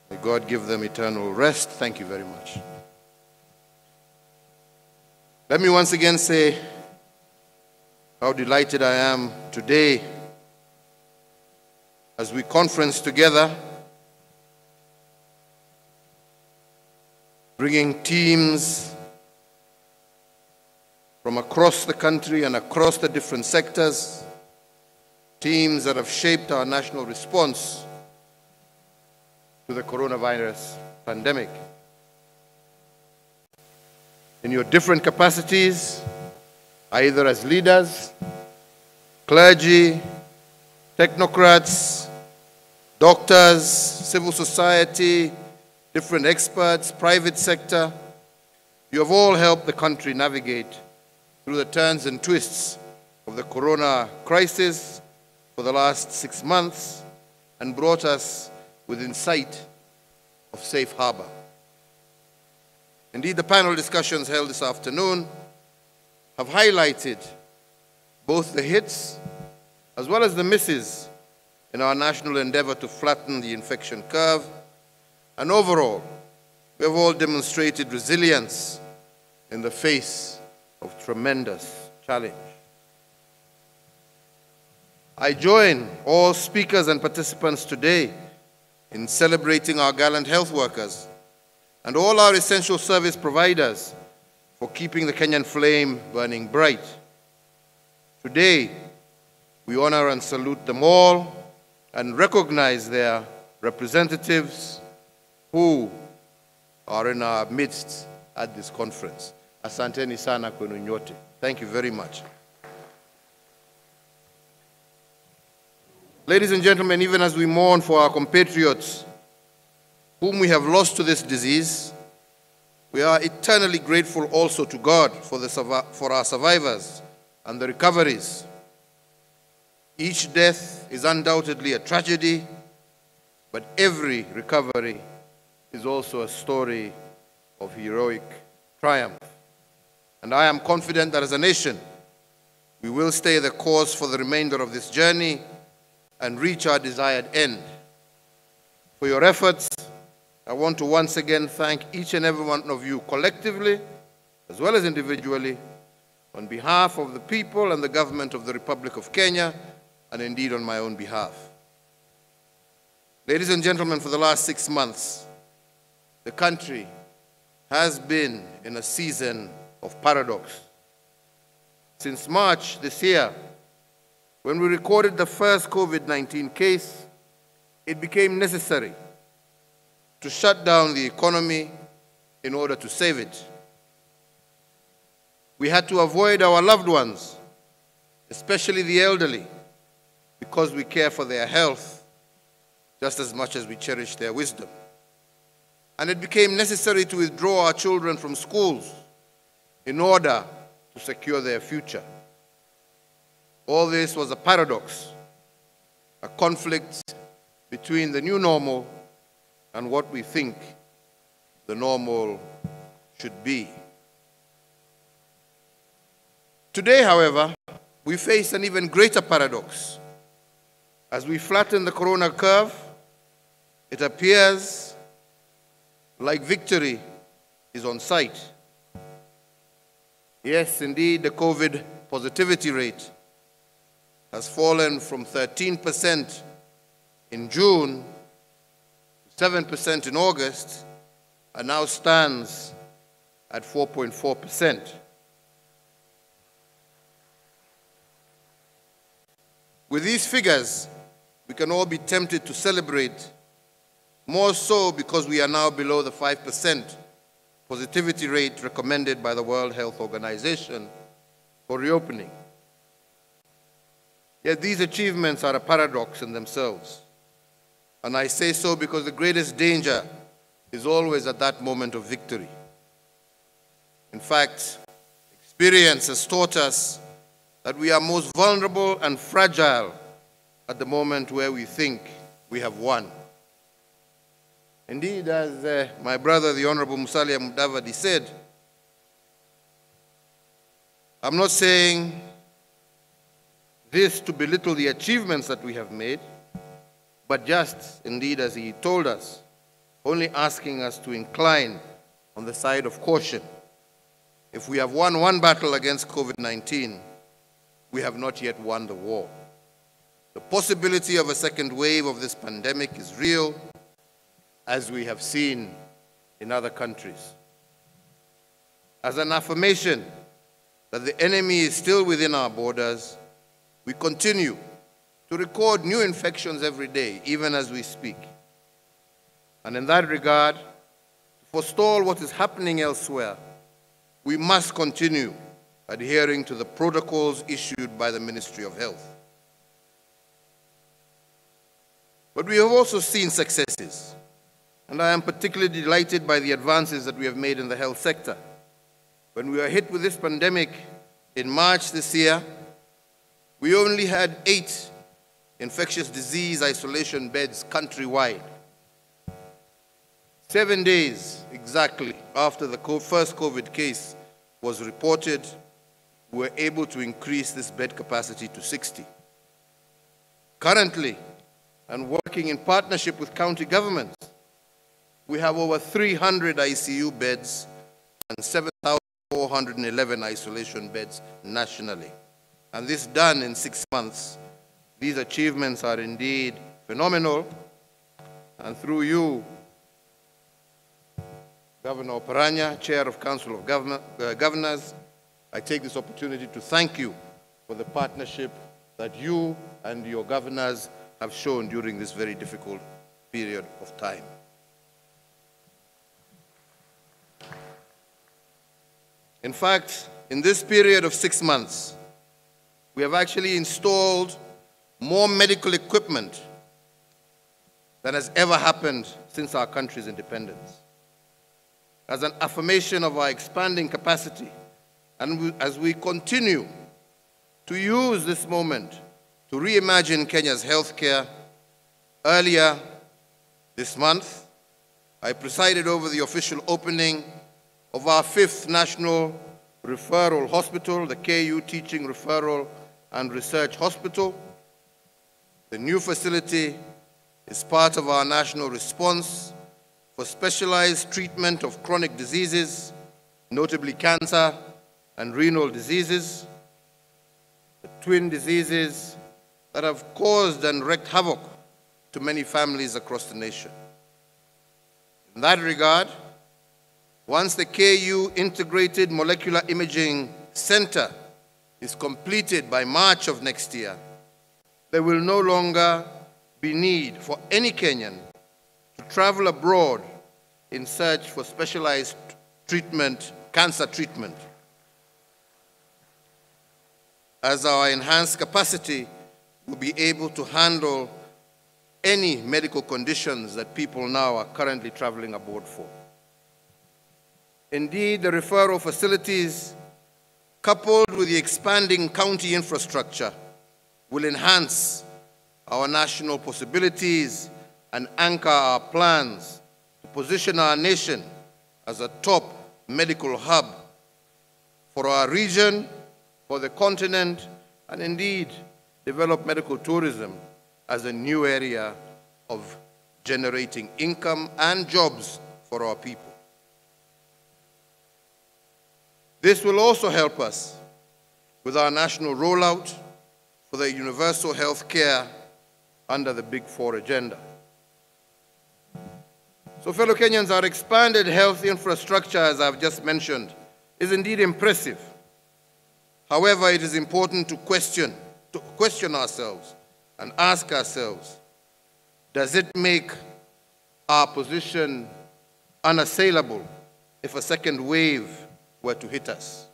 May God give them eternal rest. Thank you very much. Let me once again say how delighted I am today as we conference together, bringing teams from across the country and across the different sectors, teams that have shaped our national response to the coronavirus pandemic. In your different capacities, either as leaders, clergy, technocrats, doctors, civil society, different experts, private sector, you have all helped the country navigate through the turns and twists of the corona crisis for the last 6 months and brought us within sight of safe harbor. Indeed, the panel discussions held this afternoon have highlighted both the hits as well as the misses in our national endeavor to flatten the infection curve. And overall, we have all demonstrated resilience in the face of tremendous challenge. I join all speakers and participants today in celebrating our gallant health workers and all our essential service providers for keeping the Kenyan flame burning bright. Today, we honor and salute them all and recognize their representatives who are in our midst at this conference. Asanteni sana kwenu nyote. Thank you very much. Ladies and gentlemen, even as we mourn for our compatriots whom we have lost to this disease, we are eternally grateful also to God for our survivors and the recoveries. Each death is undoubtedly a tragedy, but every recovery is also a story of heroic triumph. And I am confident that as a nation, we will stay the course for the remainder of this journey and reach our desired end. For your efforts, I want to once again thank each and every one of you collectively, as well as individually, on behalf of the people and the government of the Republic of Kenya, and indeed on my own behalf. Ladies and gentlemen, for the last 6 months, the country has been in a season of paradox. Since March this year, when we recorded the first COVID-19 case, it became necessary to shut down the economy in order to save it. We had to avoid our loved ones, especially the elderly, because we care for their health just as much as we cherish their wisdom. And it became necessary to withdraw our children from schools in order to secure their future. All this was a paradox, a conflict between the new normal and what we think the normal should be. Today, however, we face an even greater paradox. As we flatten the corona curve, it appears like victory is on sight. Yes, indeed, the COVID positivity rate has fallen from 13% in June to 7% in August, and now stands at 4.4%. With these figures, we can all be tempted to celebrate, more so because we are now below the 5% positivity rate recommended by the World Health Organization for reopening. Yet these achievements are a paradox in themselves. And I say so because the greatest danger is always at that moment of victory. In fact, experience has taught us that we are most vulnerable and fragile at the moment where we think we have won. Indeed, as my brother, the Honorable Musalia Mudavadi said, I'm not saying this to belittle the achievements that we have made, but just, indeed, as he told us, only asking us to incline on the side of caution. If we have won one battle against COVID-19, we have not yet won the war. The possibility of a second wave of this pandemic is real, as we have seen in other countries. As an affirmation that the enemy is still within our borders, we continue to record new infections every day, even as we speak. And in that regard, to forestall what is happening elsewhere, we must continue adhering to the protocols issued by the Ministry of Health. But we have also seen successes, and I am particularly delighted by the advances that we have made in the health sector. When we were hit with this pandemic in March this year, we only had 8 infectious disease isolation beds countrywide. 7 days exactly after the first COVID case was reported, we were able to increase this bed capacity to 60. Currently, and working in partnership with county governments, we have over 300 ICU beds and 7,411 isolation beds nationally. And this done in 6 months. These achievements are indeed phenomenal. And through you, Governor Oparanya, Chair of Council of Governors, I take this opportunity to thank you for the partnership that you and your governors have shown during this very difficult period of time. In fact, in this period of 6 months, we have actually installed more medical equipment than has ever happened since our country's independence. As an affirmation of our expanding capacity, and as we continue to use this moment to reimagine Kenya's healthcare, earlier this month, I presided over the official opening of our 5th National Referral Hospital, the KU Teaching Referral and Research Hospital. The new facility is part of our national response for specialized treatment of chronic diseases, notably cancer and renal diseases, the twin diseases that have caused and wreaked havoc to many families across the nation. In that regard, once the KU Integrated Molecular Imaging Center is completed by March of next year, there will no longer be need for any Kenyan to travel abroad in search for specialized treatment, cancer treatment, as our enhanced capacity will be able to handle any medical conditions that people now are currently traveling abroad for. Indeed, the referral facilities, coupled with the expanding county infrastructure, will enhance our national possibilities and anchor our plans to position our nation as a top medical hub for our region, for the continent, and indeed develop medical tourism as a new area of generating income and jobs for our people. This will also help us with our national rollout for the universal health care under the Big Four agenda. So, fellow Kenyans, our expanded health infrastructure, as I've just mentioned, is indeed impressive. However, it is important to question ourselves and ask ourselves, does it make our position unassailable if a second wave were to hit us?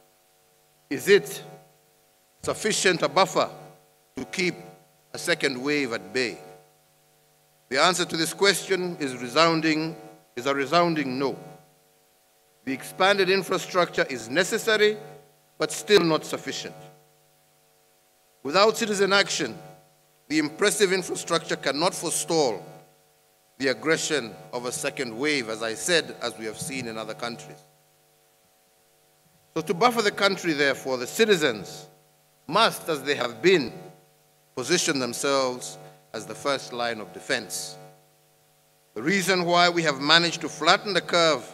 Is it sufficient a buffer to keep a second wave at bay? The answer to this question is a resounding no. The expanded infrastructure is necessary, but still not sufficient. Without citizen action, the impressive infrastructure cannot forestall the aggression of a second wave, as I said, as we have seen in other countries. So to buffer the country, therefore, the citizens must, as they have been, position themselves as the first line of defense. The reason why we have managed to flatten the curve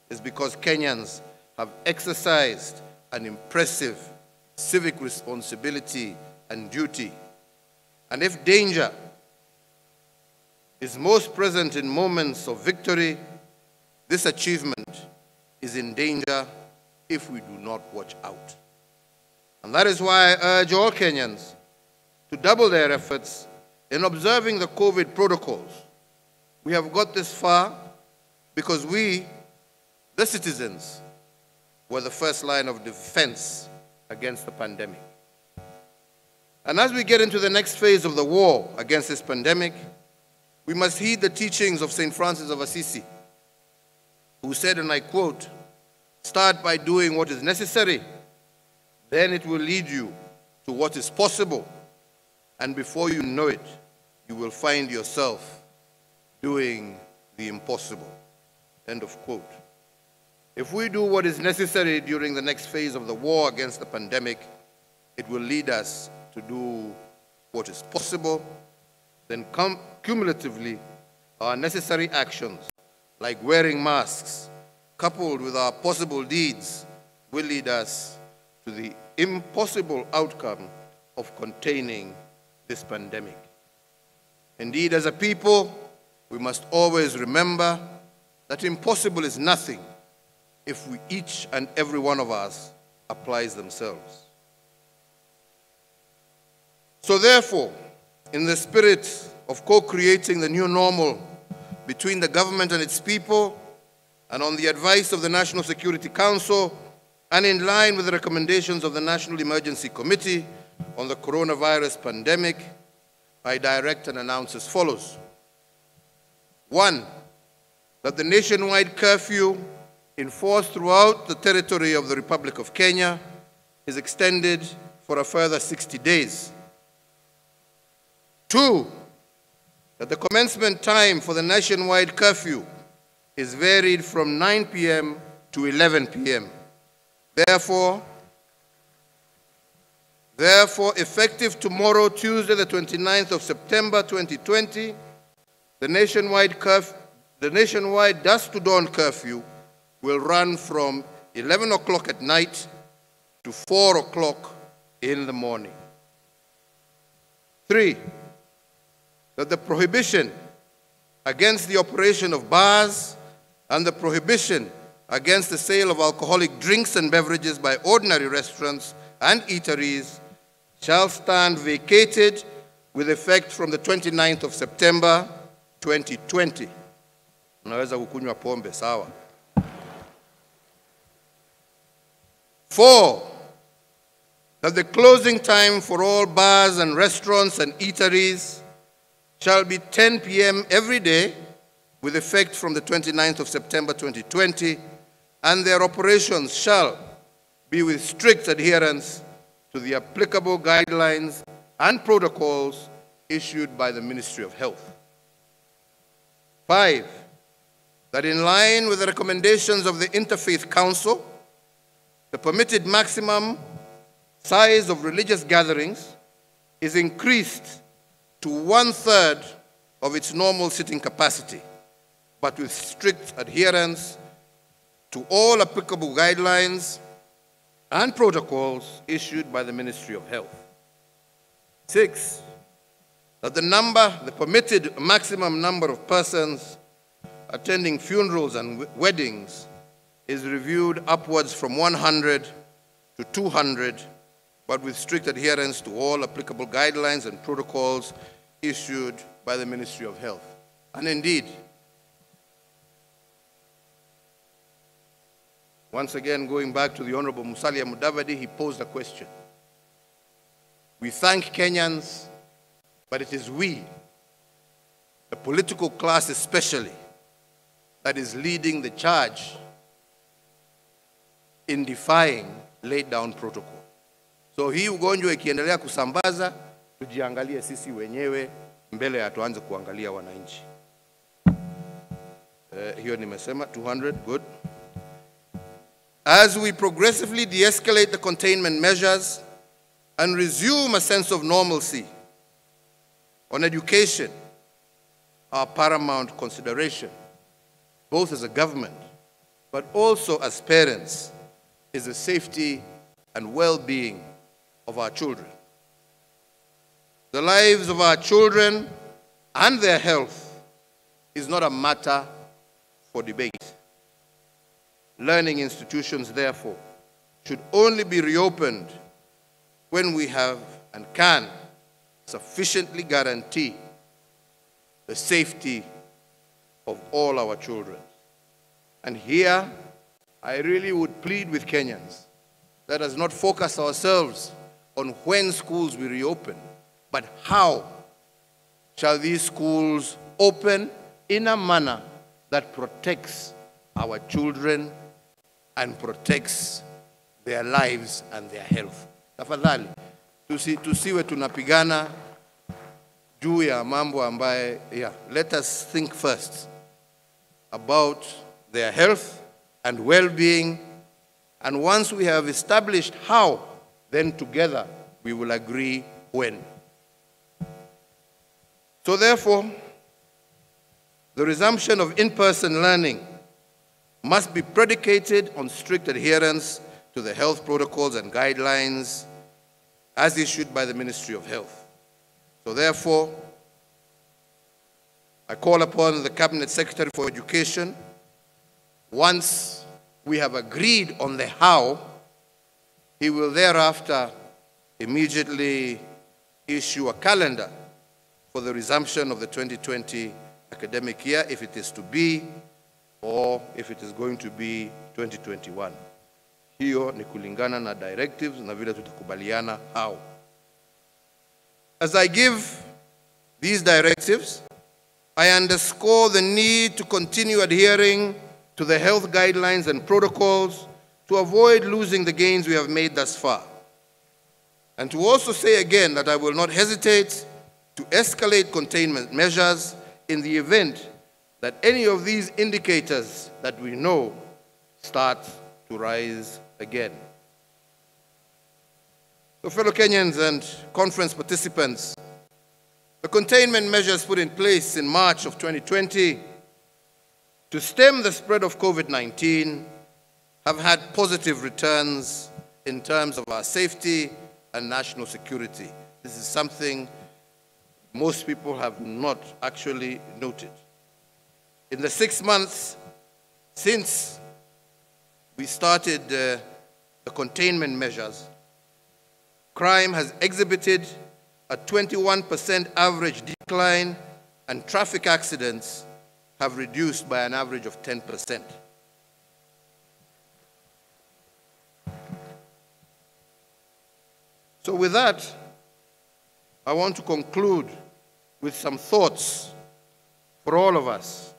is because Kenyans have exercised an impressive civic responsibility and duty. And if danger is most present in moments of victory, this achievement is in danger if we do not watch out. And that is why I urge all Kenyans to double their efforts in observing the COVID protocols. We have got this far because we, the citizens, were the first line of defense against the pandemic. And as we get into the next phase of the war against this pandemic, we must heed the teachings of St. Francis of Assisi, who said, and I quote, "Start by doing what is necessary, then it will lead you to what is possible, and before you know it, you will find yourself doing the impossible." End of quote. If we do what is necessary during the next phase of the war against the pandemic, it will lead us to do what is possible. Then cumulatively, our necessary actions, like wearing masks, coupled with our possible deeds, will lead us to the impossible outcome of containing this pandemic. Indeed, as a people, we must always remember that impossible is nothing if we, each and every one of us, applies themselves. So therefore, in the spirit of co-creating the new normal between the government and its people, and on the advice of the National Security Council, and in line with the recommendations of the National Emergency Committee on the coronavirus pandemic, I direct and announce as follows. 1, that the nationwide curfew enforced throughout the territory of the Republic of Kenya is extended for a further 60 days. 2, that the commencement time for the nationwide curfew is varied from 9 p.m. to 11 p.m. Therefore, effective tomorrow, Tuesday, the 29th of September 2020, the nationwide dusk to dawn curfew will run from 11 o'clock at night to 4 o'clock in the morning. 3, that the prohibition against the operation of bars and the prohibition against the sale of alcoholic drinks and beverages by ordinary restaurants and eateries shall stand vacated with effect from the 29th of September 2020. Unaweza kukunywa pombe, sawa. 4, that the closing time for all bars and restaurants and eateries shall be 10 p.m. every day with effect from the 29th of September 2020, and their operations shall be with strict adherence to the applicable guidelines and protocols issued by the Ministry of Health. 5, that in line with the recommendations of the Interfaith Council, the permitted maximum size of religious gatherings is increased to 1/3 of its normal sitting capacity, but with strict adherence to all applicable guidelines and protocols issued by the Ministry of Health. 6, that the permitted maximum number of persons attending funerals and weddings is reviewed upwards from 100 to 200, but with strict adherence to all applicable guidelines and protocols issued by the Ministry of Health. And indeed, once again, going back to the Honorable Musalia Mudavadi, he posed a question. We thank Kenyans, but it is we, the political class especially, that is leading the charge in defying laid down protocol. So hii ugonjwa ikiendelea kusambaza, tujiangalie sisi wenyewe mbele ya tuanze kuangalia wananchi. Hiyo nimesema 200, good. As we progressively de-escalate the containment measures and resume a sense of normalcy, on education, our paramount consideration, both as a government, but also as parents, is the safety and well-being of our children. The lives of our children and their health is not a matter for debate. Learning institutions, therefore, should only be reopened when we have and can sufficiently guarantee the safety of all our children. And here, I really would plead with Kenyans, let us not focus ourselves on when schools will reopen, but how shall these schools open in a manner that protects our children and protects their lives and their health. Tafadhali, tusiwe tunapigana juu ya mambo ambaye, let us think first about their health and well-being, and once we have established how, then together we will agree when. So therefore, the resumption of in-person learning must be predicated on strict adherence to the health protocols and guidelines as issued by the Ministry of Health. So therefore, I call upon the Cabinet Secretary for Education, once we have agreed on the how, he will thereafter immediately issue a calendar for the resumption of the 2020 academic year, if it is to be, or if it is going to be 2021. Hiyo ni kulingana na directives na vile tutakubaliana how. As I give these directives, I underscore the need to continue adhering to the health guidelines and protocols to avoid losing the gains we have made thus far. And to also say again that I will not hesitate to escalate containment measures in the event that any of these indicators that we know start to rise again. So fellow Kenyans and conference participants, the containment measures put in place in March of 2020 to stem the spread of COVID-19 have had positive returns in terms of our safety and national security. This is something most people have not actually noted. In the 6 months since we started the containment measures, crime has exhibited a 21% average decline, and traffic accidents have reduced by an average of 10%. So with that, I want to conclude with some thoughts for all of us.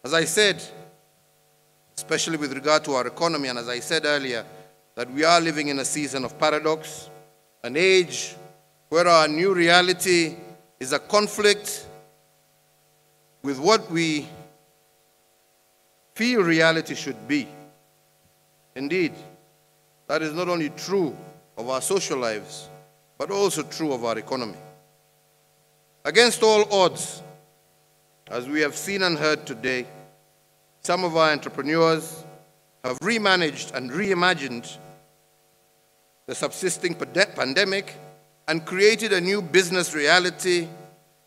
As I said, especially with regard to our economy, and as I said earlier, that we are living in a season of paradox, an age where our new reality is a conflict with what we feel reality should be. Indeed, that is not only true of our social lives, but also true of our economy. Against all odds, as we have seen and heard today, some of our entrepreneurs have remanaged and reimagined the subsisting pandemic and created a new business reality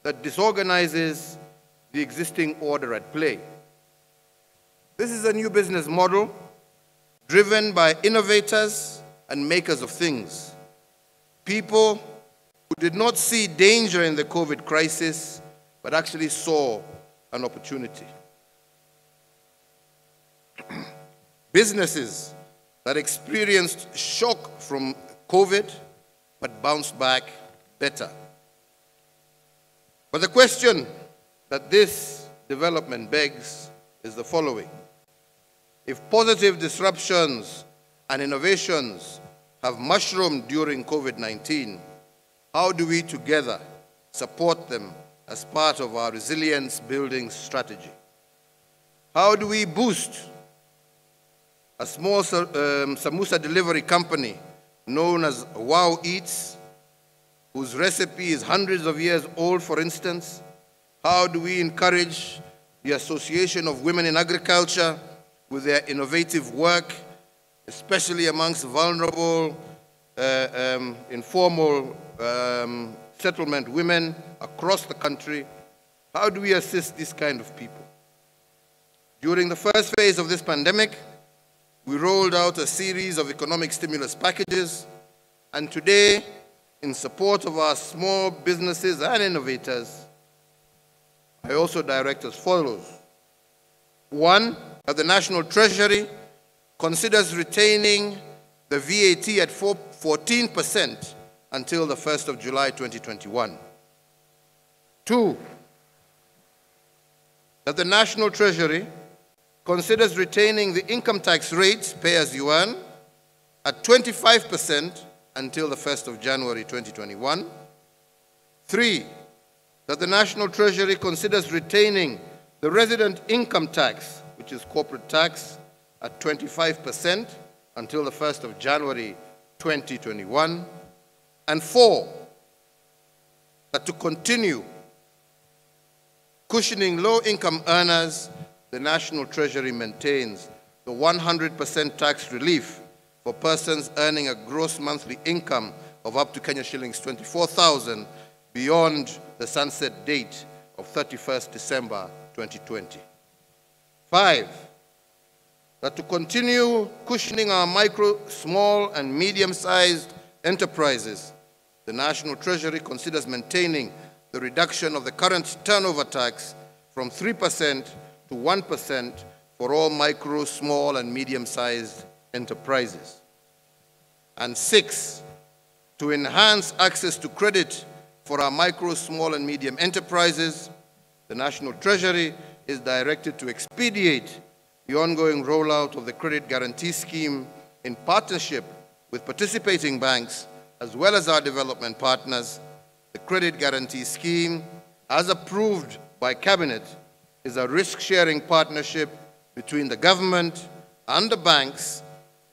that disorganizes the existing order at play. This is a new business model driven by innovators and makers of things, people who did not see danger in the COVID crisis, but actually saw an opportunity. Businesses that experienced shock from COVID, but bounced back better. But the question that this development begs is the following. If positive disruptions and innovations have mushroomed during COVID-19, how do we together support them as part of our resilience building strategy? How do we boost a small samosa delivery company known as Wow Eats, whose recipe is hundreds of years old, for instance? How do we encourage the Association of Women in Agriculture with their innovative work, especially amongst vulnerable, informal settlement women across the country? How do we assist these kind of people? During the first phase of this pandemic, we rolled out a series of economic stimulus packages, and today, in support of our small businesses and innovators, I also direct as follows. One, that the National Treasury considers retaining the VAT at 14% until the 1st of July 2021. Two, that the National Treasury considers retaining the income tax rate, pay as you earn, at 25% until the 1st of January 2021. Three, that the National Treasury considers retaining the resident income tax, which is corporate tax, at 25% until the 1st of January 2021. And four, that to continue cushioning low-income earners, the National Treasury maintains the 100% tax relief for persons earning a gross monthly income of up to Kenya shillings 24,000 beyond the sunset date of 31st December 2020. Five, that to continue cushioning our micro, small, and medium-sized enterprises, the National Treasury considers maintaining the reduction of the current turnover tax from 3% to 1% for all micro, small, and medium-sized enterprises. And six, to enhance access to credit for our micro, small, and medium enterprises, the National Treasury is directed to expedite the ongoing rollout of the Credit Guarantee Scheme in partnership with participating banks as well as our development partners. The Credit Guarantee Scheme, as approved by Cabinet, is a risk-sharing partnership between the government and the banks,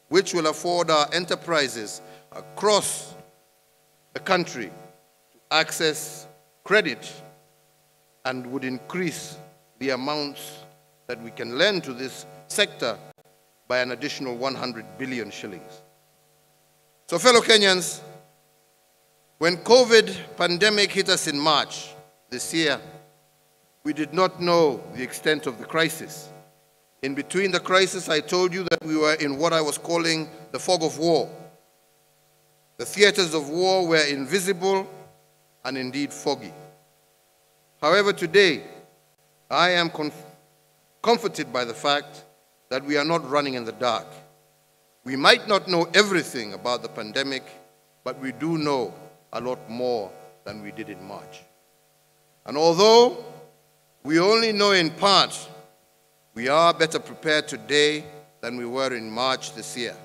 which will afford our enterprises across the country to access credit and would increase the amounts that we can lend to this sector by an additional 100 billion shillings. So fellow Kenyans, When COVID pandemic hit us in March this year, we did not know the extent of the crisis. In between the crisis, I told you that we were in what I was calling the fog of war. The theaters of war were invisible and indeed foggy. However, today, I am comforted by the fact that we are not running in the dark. We might not know everything about the pandemic, but we do know a lot more than we did in March. And although we only know in part, we are better prepared today than we were in March this year.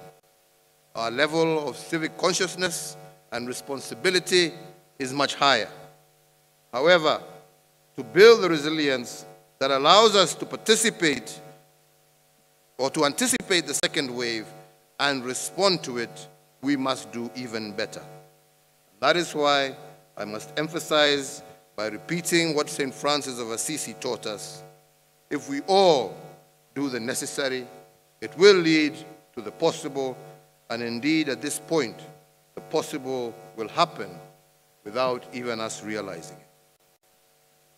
Our level of civic consciousness and responsibility is much higher. However, to build the resilience that allows us to participate or to anticipate the second wave and respond to it, we must do even better. That is why I must emphasize by repeating what St. Francis of Assisi taught us. If we all do the necessary, it will lead to the possible, and indeed at this point, the possible will happen without even us realizing it.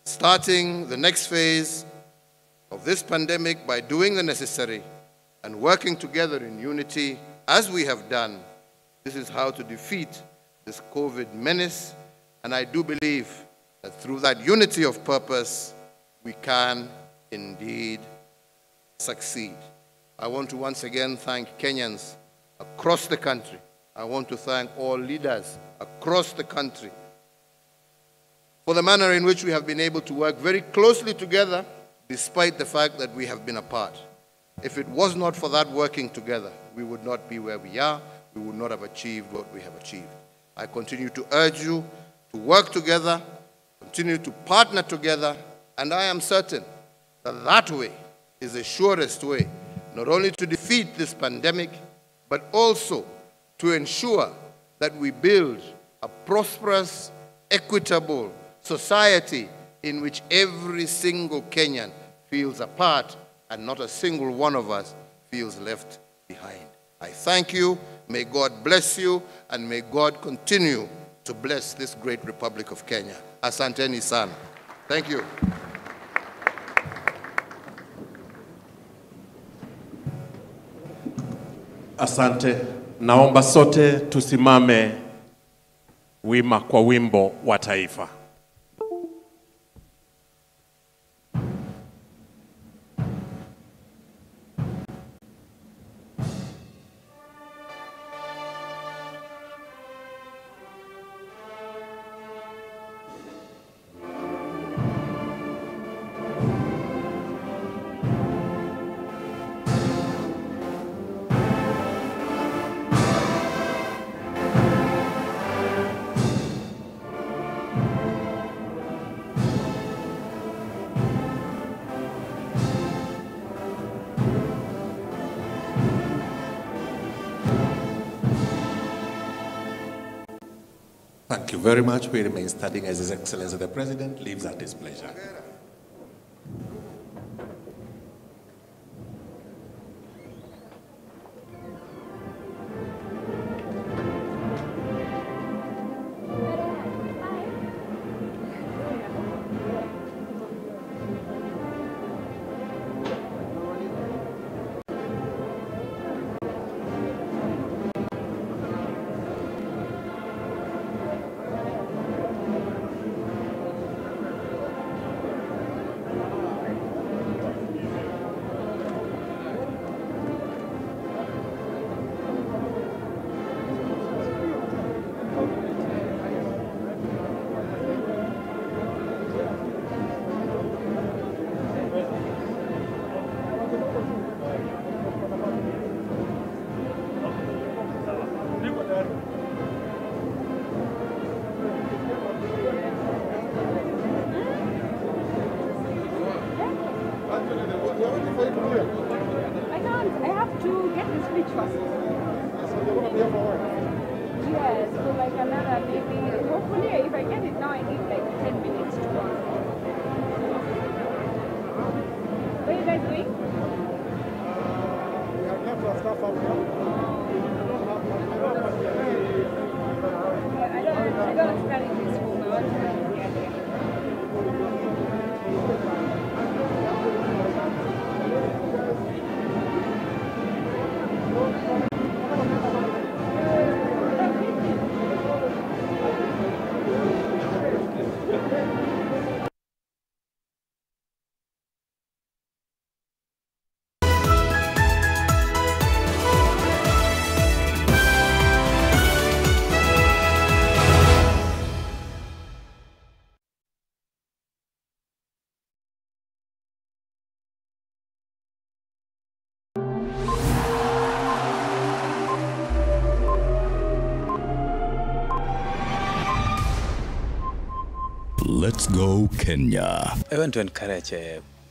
Starting the next phase of this pandemic by doing the necessary and working together in unity, as we have done, this is how to defeat this COVID menace, and I do believe that through that unity of purpose, we can indeed succeed. I want to once again thank Kenyans across the country. I want to thank all leaders across the country for the manner in which we have been able to work very closely together despite the fact that we have been apart. If it was not for that working together, we would not be where we are. We would not have achieved what we have achieved. I continue to urge you to work together, continue to partner together, and I am certain that that way is the surest way, not only to defeat this pandemic, but also to ensure that we build a prosperous, equitable society in which every single Kenyan feels a part and not a single one of us feels left behind. I thank you. May God bless you, and may God continue to bless this great Republic of Kenya. Asanteni sana. Thank you. Asante. Naomba sote tusimame wima kwa wimbo wa taifa. Thank you very much. We remain standing as His Excellency the President leaves at his pleasure. I don't Let's go Kenya. I want to encourage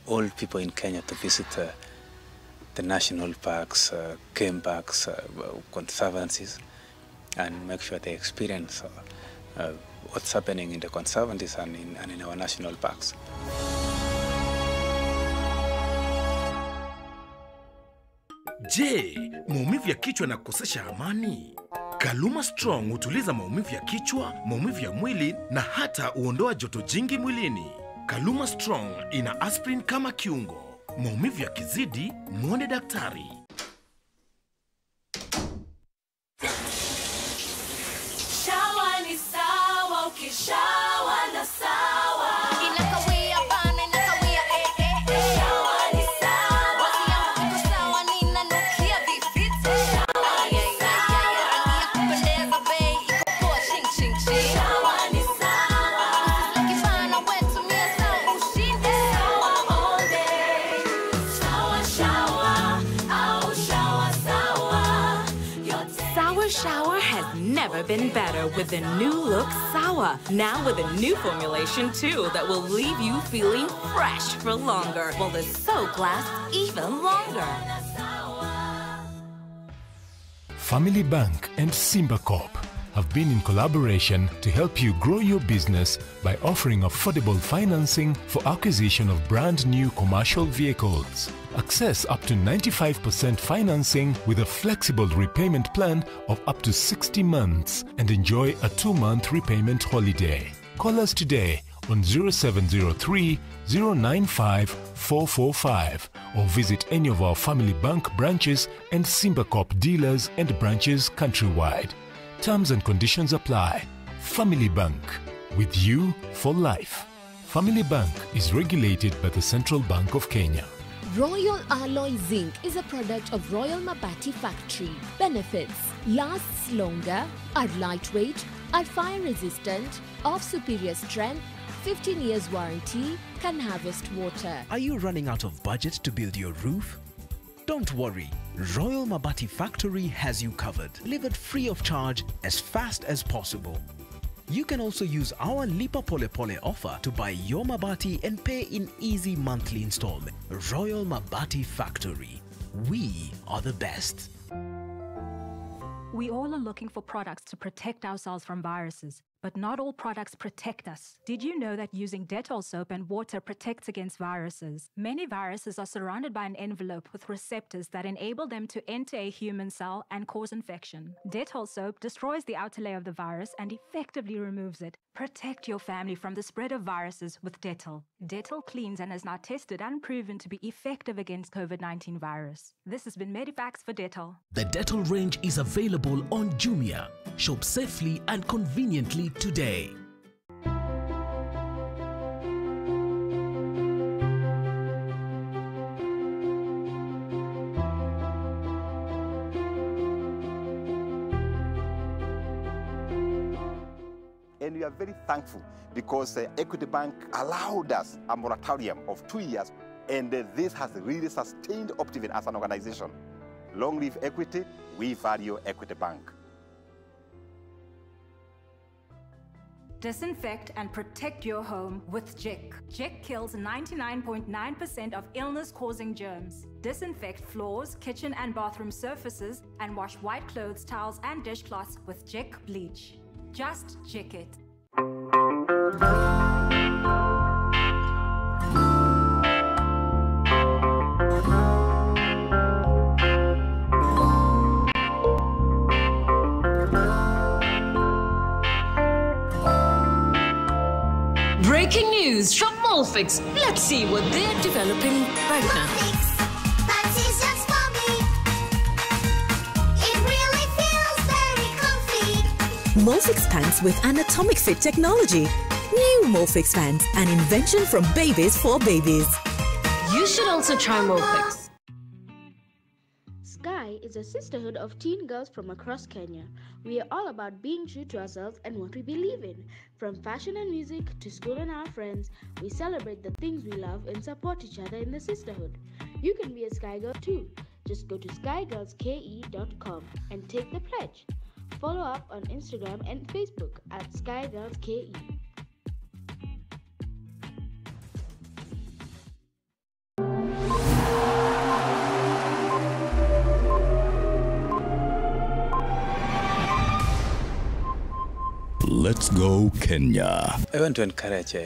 all people in Kenya to visit the national parks, game parks, conservancies, and make sure they experience what's happening in the conservancies and in our national parks. Je, maumivu ya kichwa na kukosesha amani? Kaluma Strong hutuliza maumivu ya kichwa, maumivu ya mwili na hata huondoa joto jingi mwilini. Kaluma Strong ina aspirin kama kiungo. Maumivu yakizidi, muone daktari. Shawa ni sawa, ukishawa na sawa. Inakawia bana, inakawia Shawa ni sawa. Iko sawa, ninanukia vifiti. Shawa ni sawa. Rangi ya kupendeza bei, iko poa shing shing shing. Shawa ni sawa. Ukibana wetu mia sawa ushinde. Sawa all day. Shawa shawa, au shawa sawa. Sour Shower has never been better with the new look Sour. Now with a new formulation too that will leave you feeling fresh for longer, while the soak lasts even longer. Family Bank and Simba Corp have been in collaboration to help you grow your business by offering affordable financing for acquisition of brand new commercial vehicles. Access up to 95% financing with a flexible repayment plan of up to 60 months and enjoy a 2-month repayment holiday. Call us today on 0703 095 445 or visit any of our Family Bank branches and Simba Corp dealers and branches countrywide. Terms and conditions apply. Family Bank, with you for life. Family Bank is regulated by the Central Bank of Kenya. Royal Alloy Zinc is a product of Royal Mabati Factory. Benefits: lasts longer, are lightweight, are fire resistant, of superior strength, 15 years warranty, can harvest water. Are you running out of budget to build your roof? Don't worry, Royal Mabati Factory has you covered. Delivered free of charge as fast as possible. You can also use our Lipa Pole Pole offer to buy your Mabati and pay in easy monthly installment. Royal Mabati Factory. We are the best. We all are looking for products to protect ourselves from viruses, but not all products protect us. Did you know that using Dettol soap and water protects against viruses? Many viruses are surrounded by an envelope with receptors that enable them to enter a human cell and cause infection. Dettol soap destroys the outer layer of the virus and effectively removes it. Protect your family from the spread of viruses with Dettol. Dettol cleans and is now tested and proven to be effective against COVID-19 virus. This has been Medifax for Dettol. The Dettol range is available on Jumia. Shop safely and conveniently today. And we are very thankful because Equity Bank allowed us a moratorium of 2 years, and this has really sustained Optiven as an organization. Long live Equity, we value Equity Bank. Disinfect and protect your home with Jik. Jik kills 99.9% of illness-causing germs. Disinfect floors, kitchen and bathroom surfaces, and wash white clothes, towels, and dishcloths with Jik bleach. Just Jik it. Breaking news from Molfix. Let's see what they're developing right now. Molfix pants with anatomic fit technology. New Molfix pants, an invention from babies for babies. You should also try Molfix. Sky is a sisterhood of teen girls from across Kenya. We are all about being true to ourselves and what we believe in. From fashion and music to school and our friends, we celebrate the things we love and support each other in the sisterhood. You can be a Sky Girl too. Just go to skygirlske.com and take the pledge. Follow up on Instagram and Facebook at skygirlske. Let's go Kenya. I want to encourage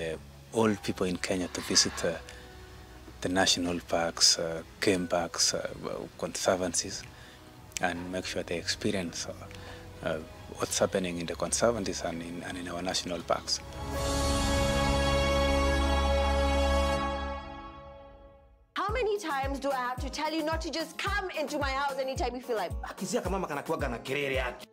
all people in Kenya to visit the national parks, game parks, conservancies, and make sure they experience what's happening in the conservancies and in our national parks. How many times do I have to tell you not to just come into my house anytime you feel like? Akizia kama mama kanakuaga na kelele yake.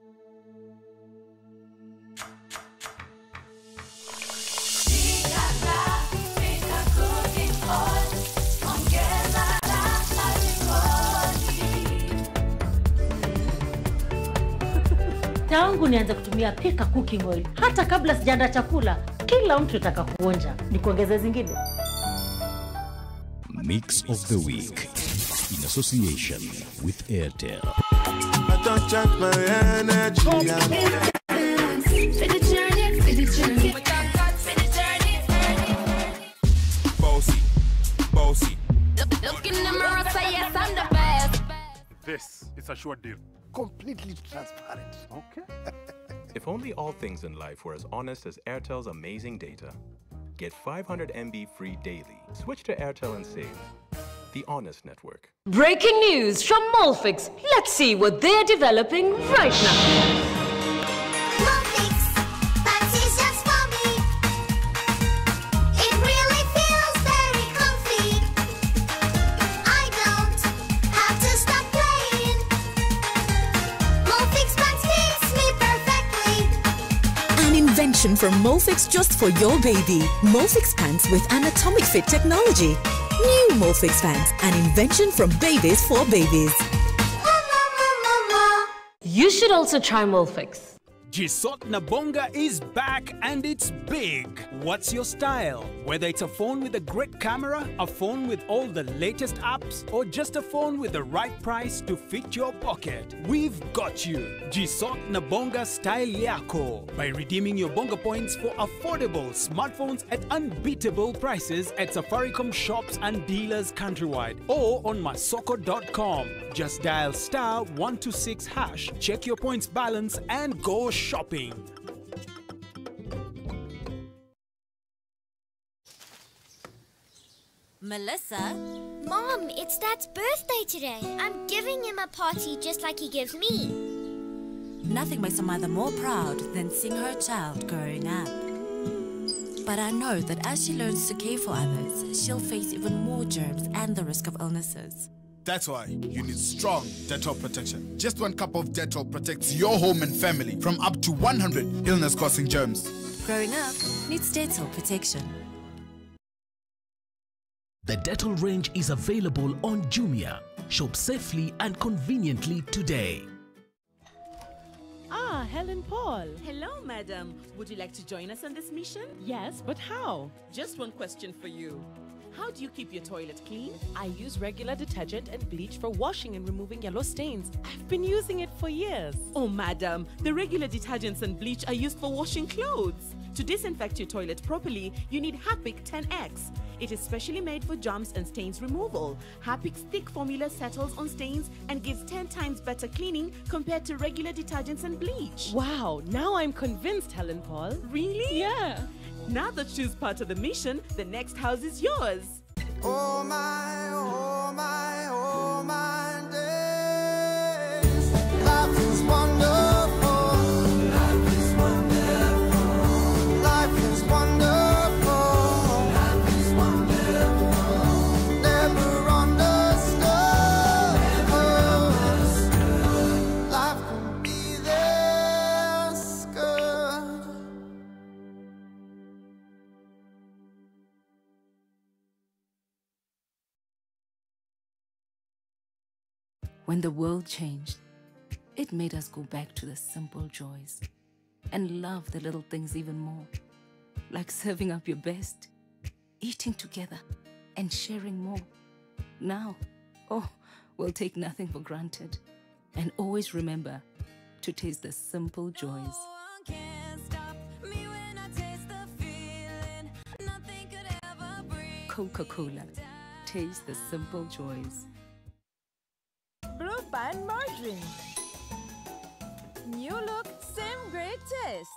Tangu nianze kutumia Pika cooking oil, hata kabla sijaandaa chakula, kila mtu ataka kuonja. Nikuongeze zingine. Mix of the Week in association with Airtel. I don't check my energy. Bossy. Look in the mirror, say yes, I'm the best. This is a short deal. Completely transparent. Okay. If only all things in life were as honest as Airtel's amazing data. Get 500 MB free daily. Switch to Airtel and save. The Honest Network. Breaking news from Molfix. Let's see what they're developing right now. Invention from Molfix just for your baby. Molfix pants with anatomic fit technology. New Molfix pants, an invention from babies for babies. You should also try Molfix. Jisot Nabonga is back and it's big. What's your style? Whether it's a phone with a great camera, a phone with all the latest apps, or just a phone with the right price to fit your pocket, we've got you. Jisot Nabonga Style Yako by redeeming your Bonga points for affordable smartphones at unbeatable prices at Safaricom shops and dealers countrywide or on masoko.com. Just dial *126#, check your points balance and go shopping. Melissa? Mom, it's Dad's birthday today. I'm giving him a party just like he gives me. Nothing makes a mother more proud than seeing her child growing up. But I know that as she learns to care for others, she'll face even more germs and the risk of illnesses. That's why you need strong Dettol protection. Just 1 cup of Dettol protects your home and family from up to 100 illness-causing germs. Growing up needs Dettol protection. The Dettol range is available on Jumia. Shop safely and conveniently today. Ah, Helen Paul. Hello, madam. Would you like to join us on this mission? Yes, but how? Just one question for you. How do you keep your toilet clean? I use regular detergent and bleach for washing and removing yellow stains. I've been using it for years. Oh, madam, the regular detergents and bleach are used for washing clothes. To disinfect your toilet properly, you need Harpic 10X. It is specially made for germs and stains removal. Harpic's thick formula settles on stains and gives 10 times better cleaning compared to regular detergents and bleach. Wow, now I'm convinced, Helen Paul. Really? Yeah. Now that she's part of the mission, the next house is yours. Oh my, oh my, oh my days. Life is wonderful. Life is wonderful. Life is wonderful. Life is wonderful. Never understood. Never understood. Life can be this good. When the world changed, it made us go back to the simple joys and love the little things even more, like serving up your best, eating together, and sharing more. Now, we'll take nothing for granted and always remember to taste the simple joys. Coca-Cola. Taste the simple joys. Blue Band Margarine. New look, same great taste.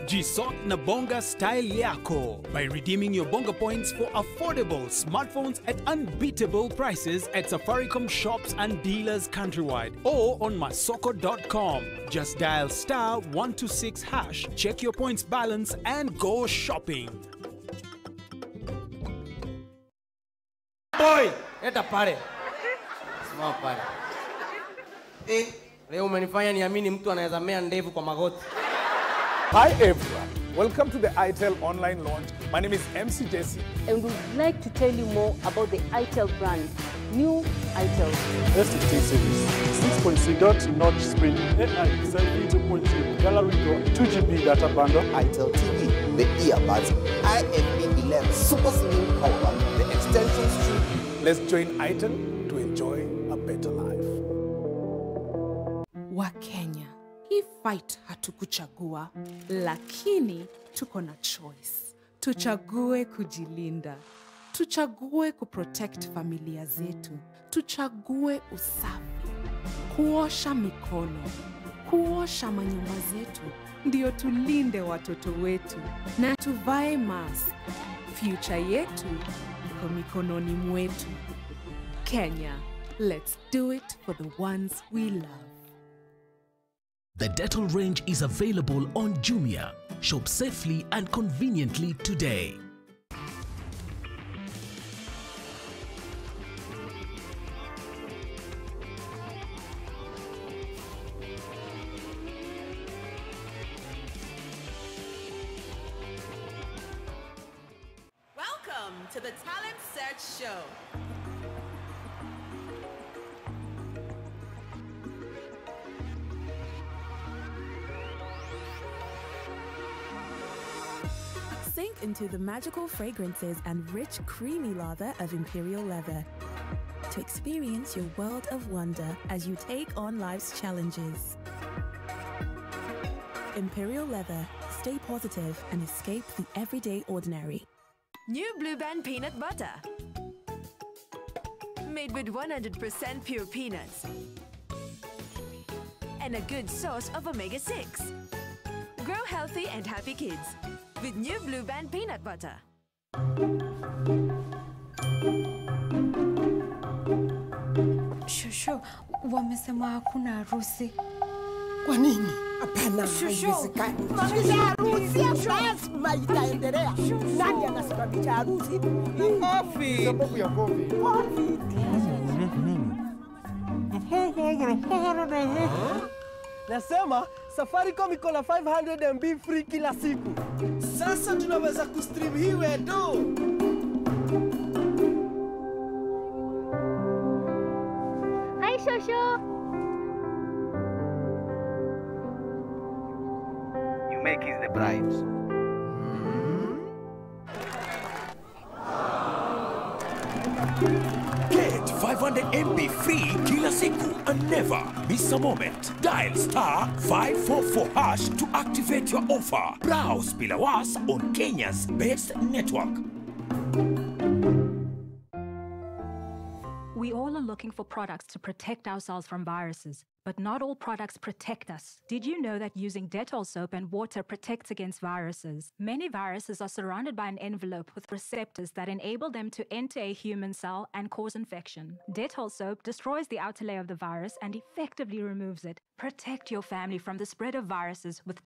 Jisort na bonga style yako by redeeming your bonga points for affordable smartphones at unbeatable prices at Safaricom shops and dealers countrywide or on masoko.com. Just dial *126#, check your points balance and go shopping. Boy, eta pale. Simama pale. Leo umenifanya niamini mtu anaweza mea ndevu kwa magoti. Hi everyone, welcome to the ITEL online launch. My name is MC Jesse. And we would like to tell you more about the ITEL brand. New ITEL. STT series, 6.3 dot notch screen, AI selfie 2.0, gallery draw, 2GB data bundle. ITEL TV, the earbuds, IFB 11 super slim power bank, the extension stream. Let's join ITEL to enjoy a better life. Wakenya, hii fight hatukuchagua, lakini tuko na choice. Tuchague kujilinda. Tuchague kuprotect familia zetu. Tuchague usafi. Kuosha mikono. Kuosha manyumba zetu. Ndio tulinde watoto wetu. Na tuvae mask. Future yetu iko mikononi mwetu. Kenya, let's do it for the ones we love. The Dettol range is available on Jumia. Shop safely and conveniently today. Welcome to the Talent Search Show. Sink into the magical fragrances and rich, creamy lather of Imperial Leather to experience your world of wonder as you take on life's challenges. Imperial Leather. Stay positive and escape the everyday ordinary. New Blue Band Peanut Butter. Made with 100% pure peanuts. And a good source of omega-6. Grow healthy and happy kids with New Blue Band Peanut Butter. Shushu, wamesema hakuna harusi. Kwa nini? Hapana, haiwezekani. Mamisha harusi lazima itaendelea. Nani anasababisha harusi? Covid. Sababu ya Covid. Covid. Nasema Safaricom iko na 500 MB free kila siku. Sasa tunaweza kustream hii wedo. Hi, Shosho. You make is the bribes. Get 500 MB free kila siku and never miss a moment. Dial *544# to activate your offer. Browse bila was on Kenya's best network. We all are looking for products to protect ourselves from viruses, but not all products protect us. Did you know that using Dettol soap and water protects against viruses? Many viruses are surrounded by an envelope with receptors that enable them to enter a human cell and cause infection. Dettol soap destroys the outer layer of the virus and effectively removes it. Protect your family from the spread of viruses with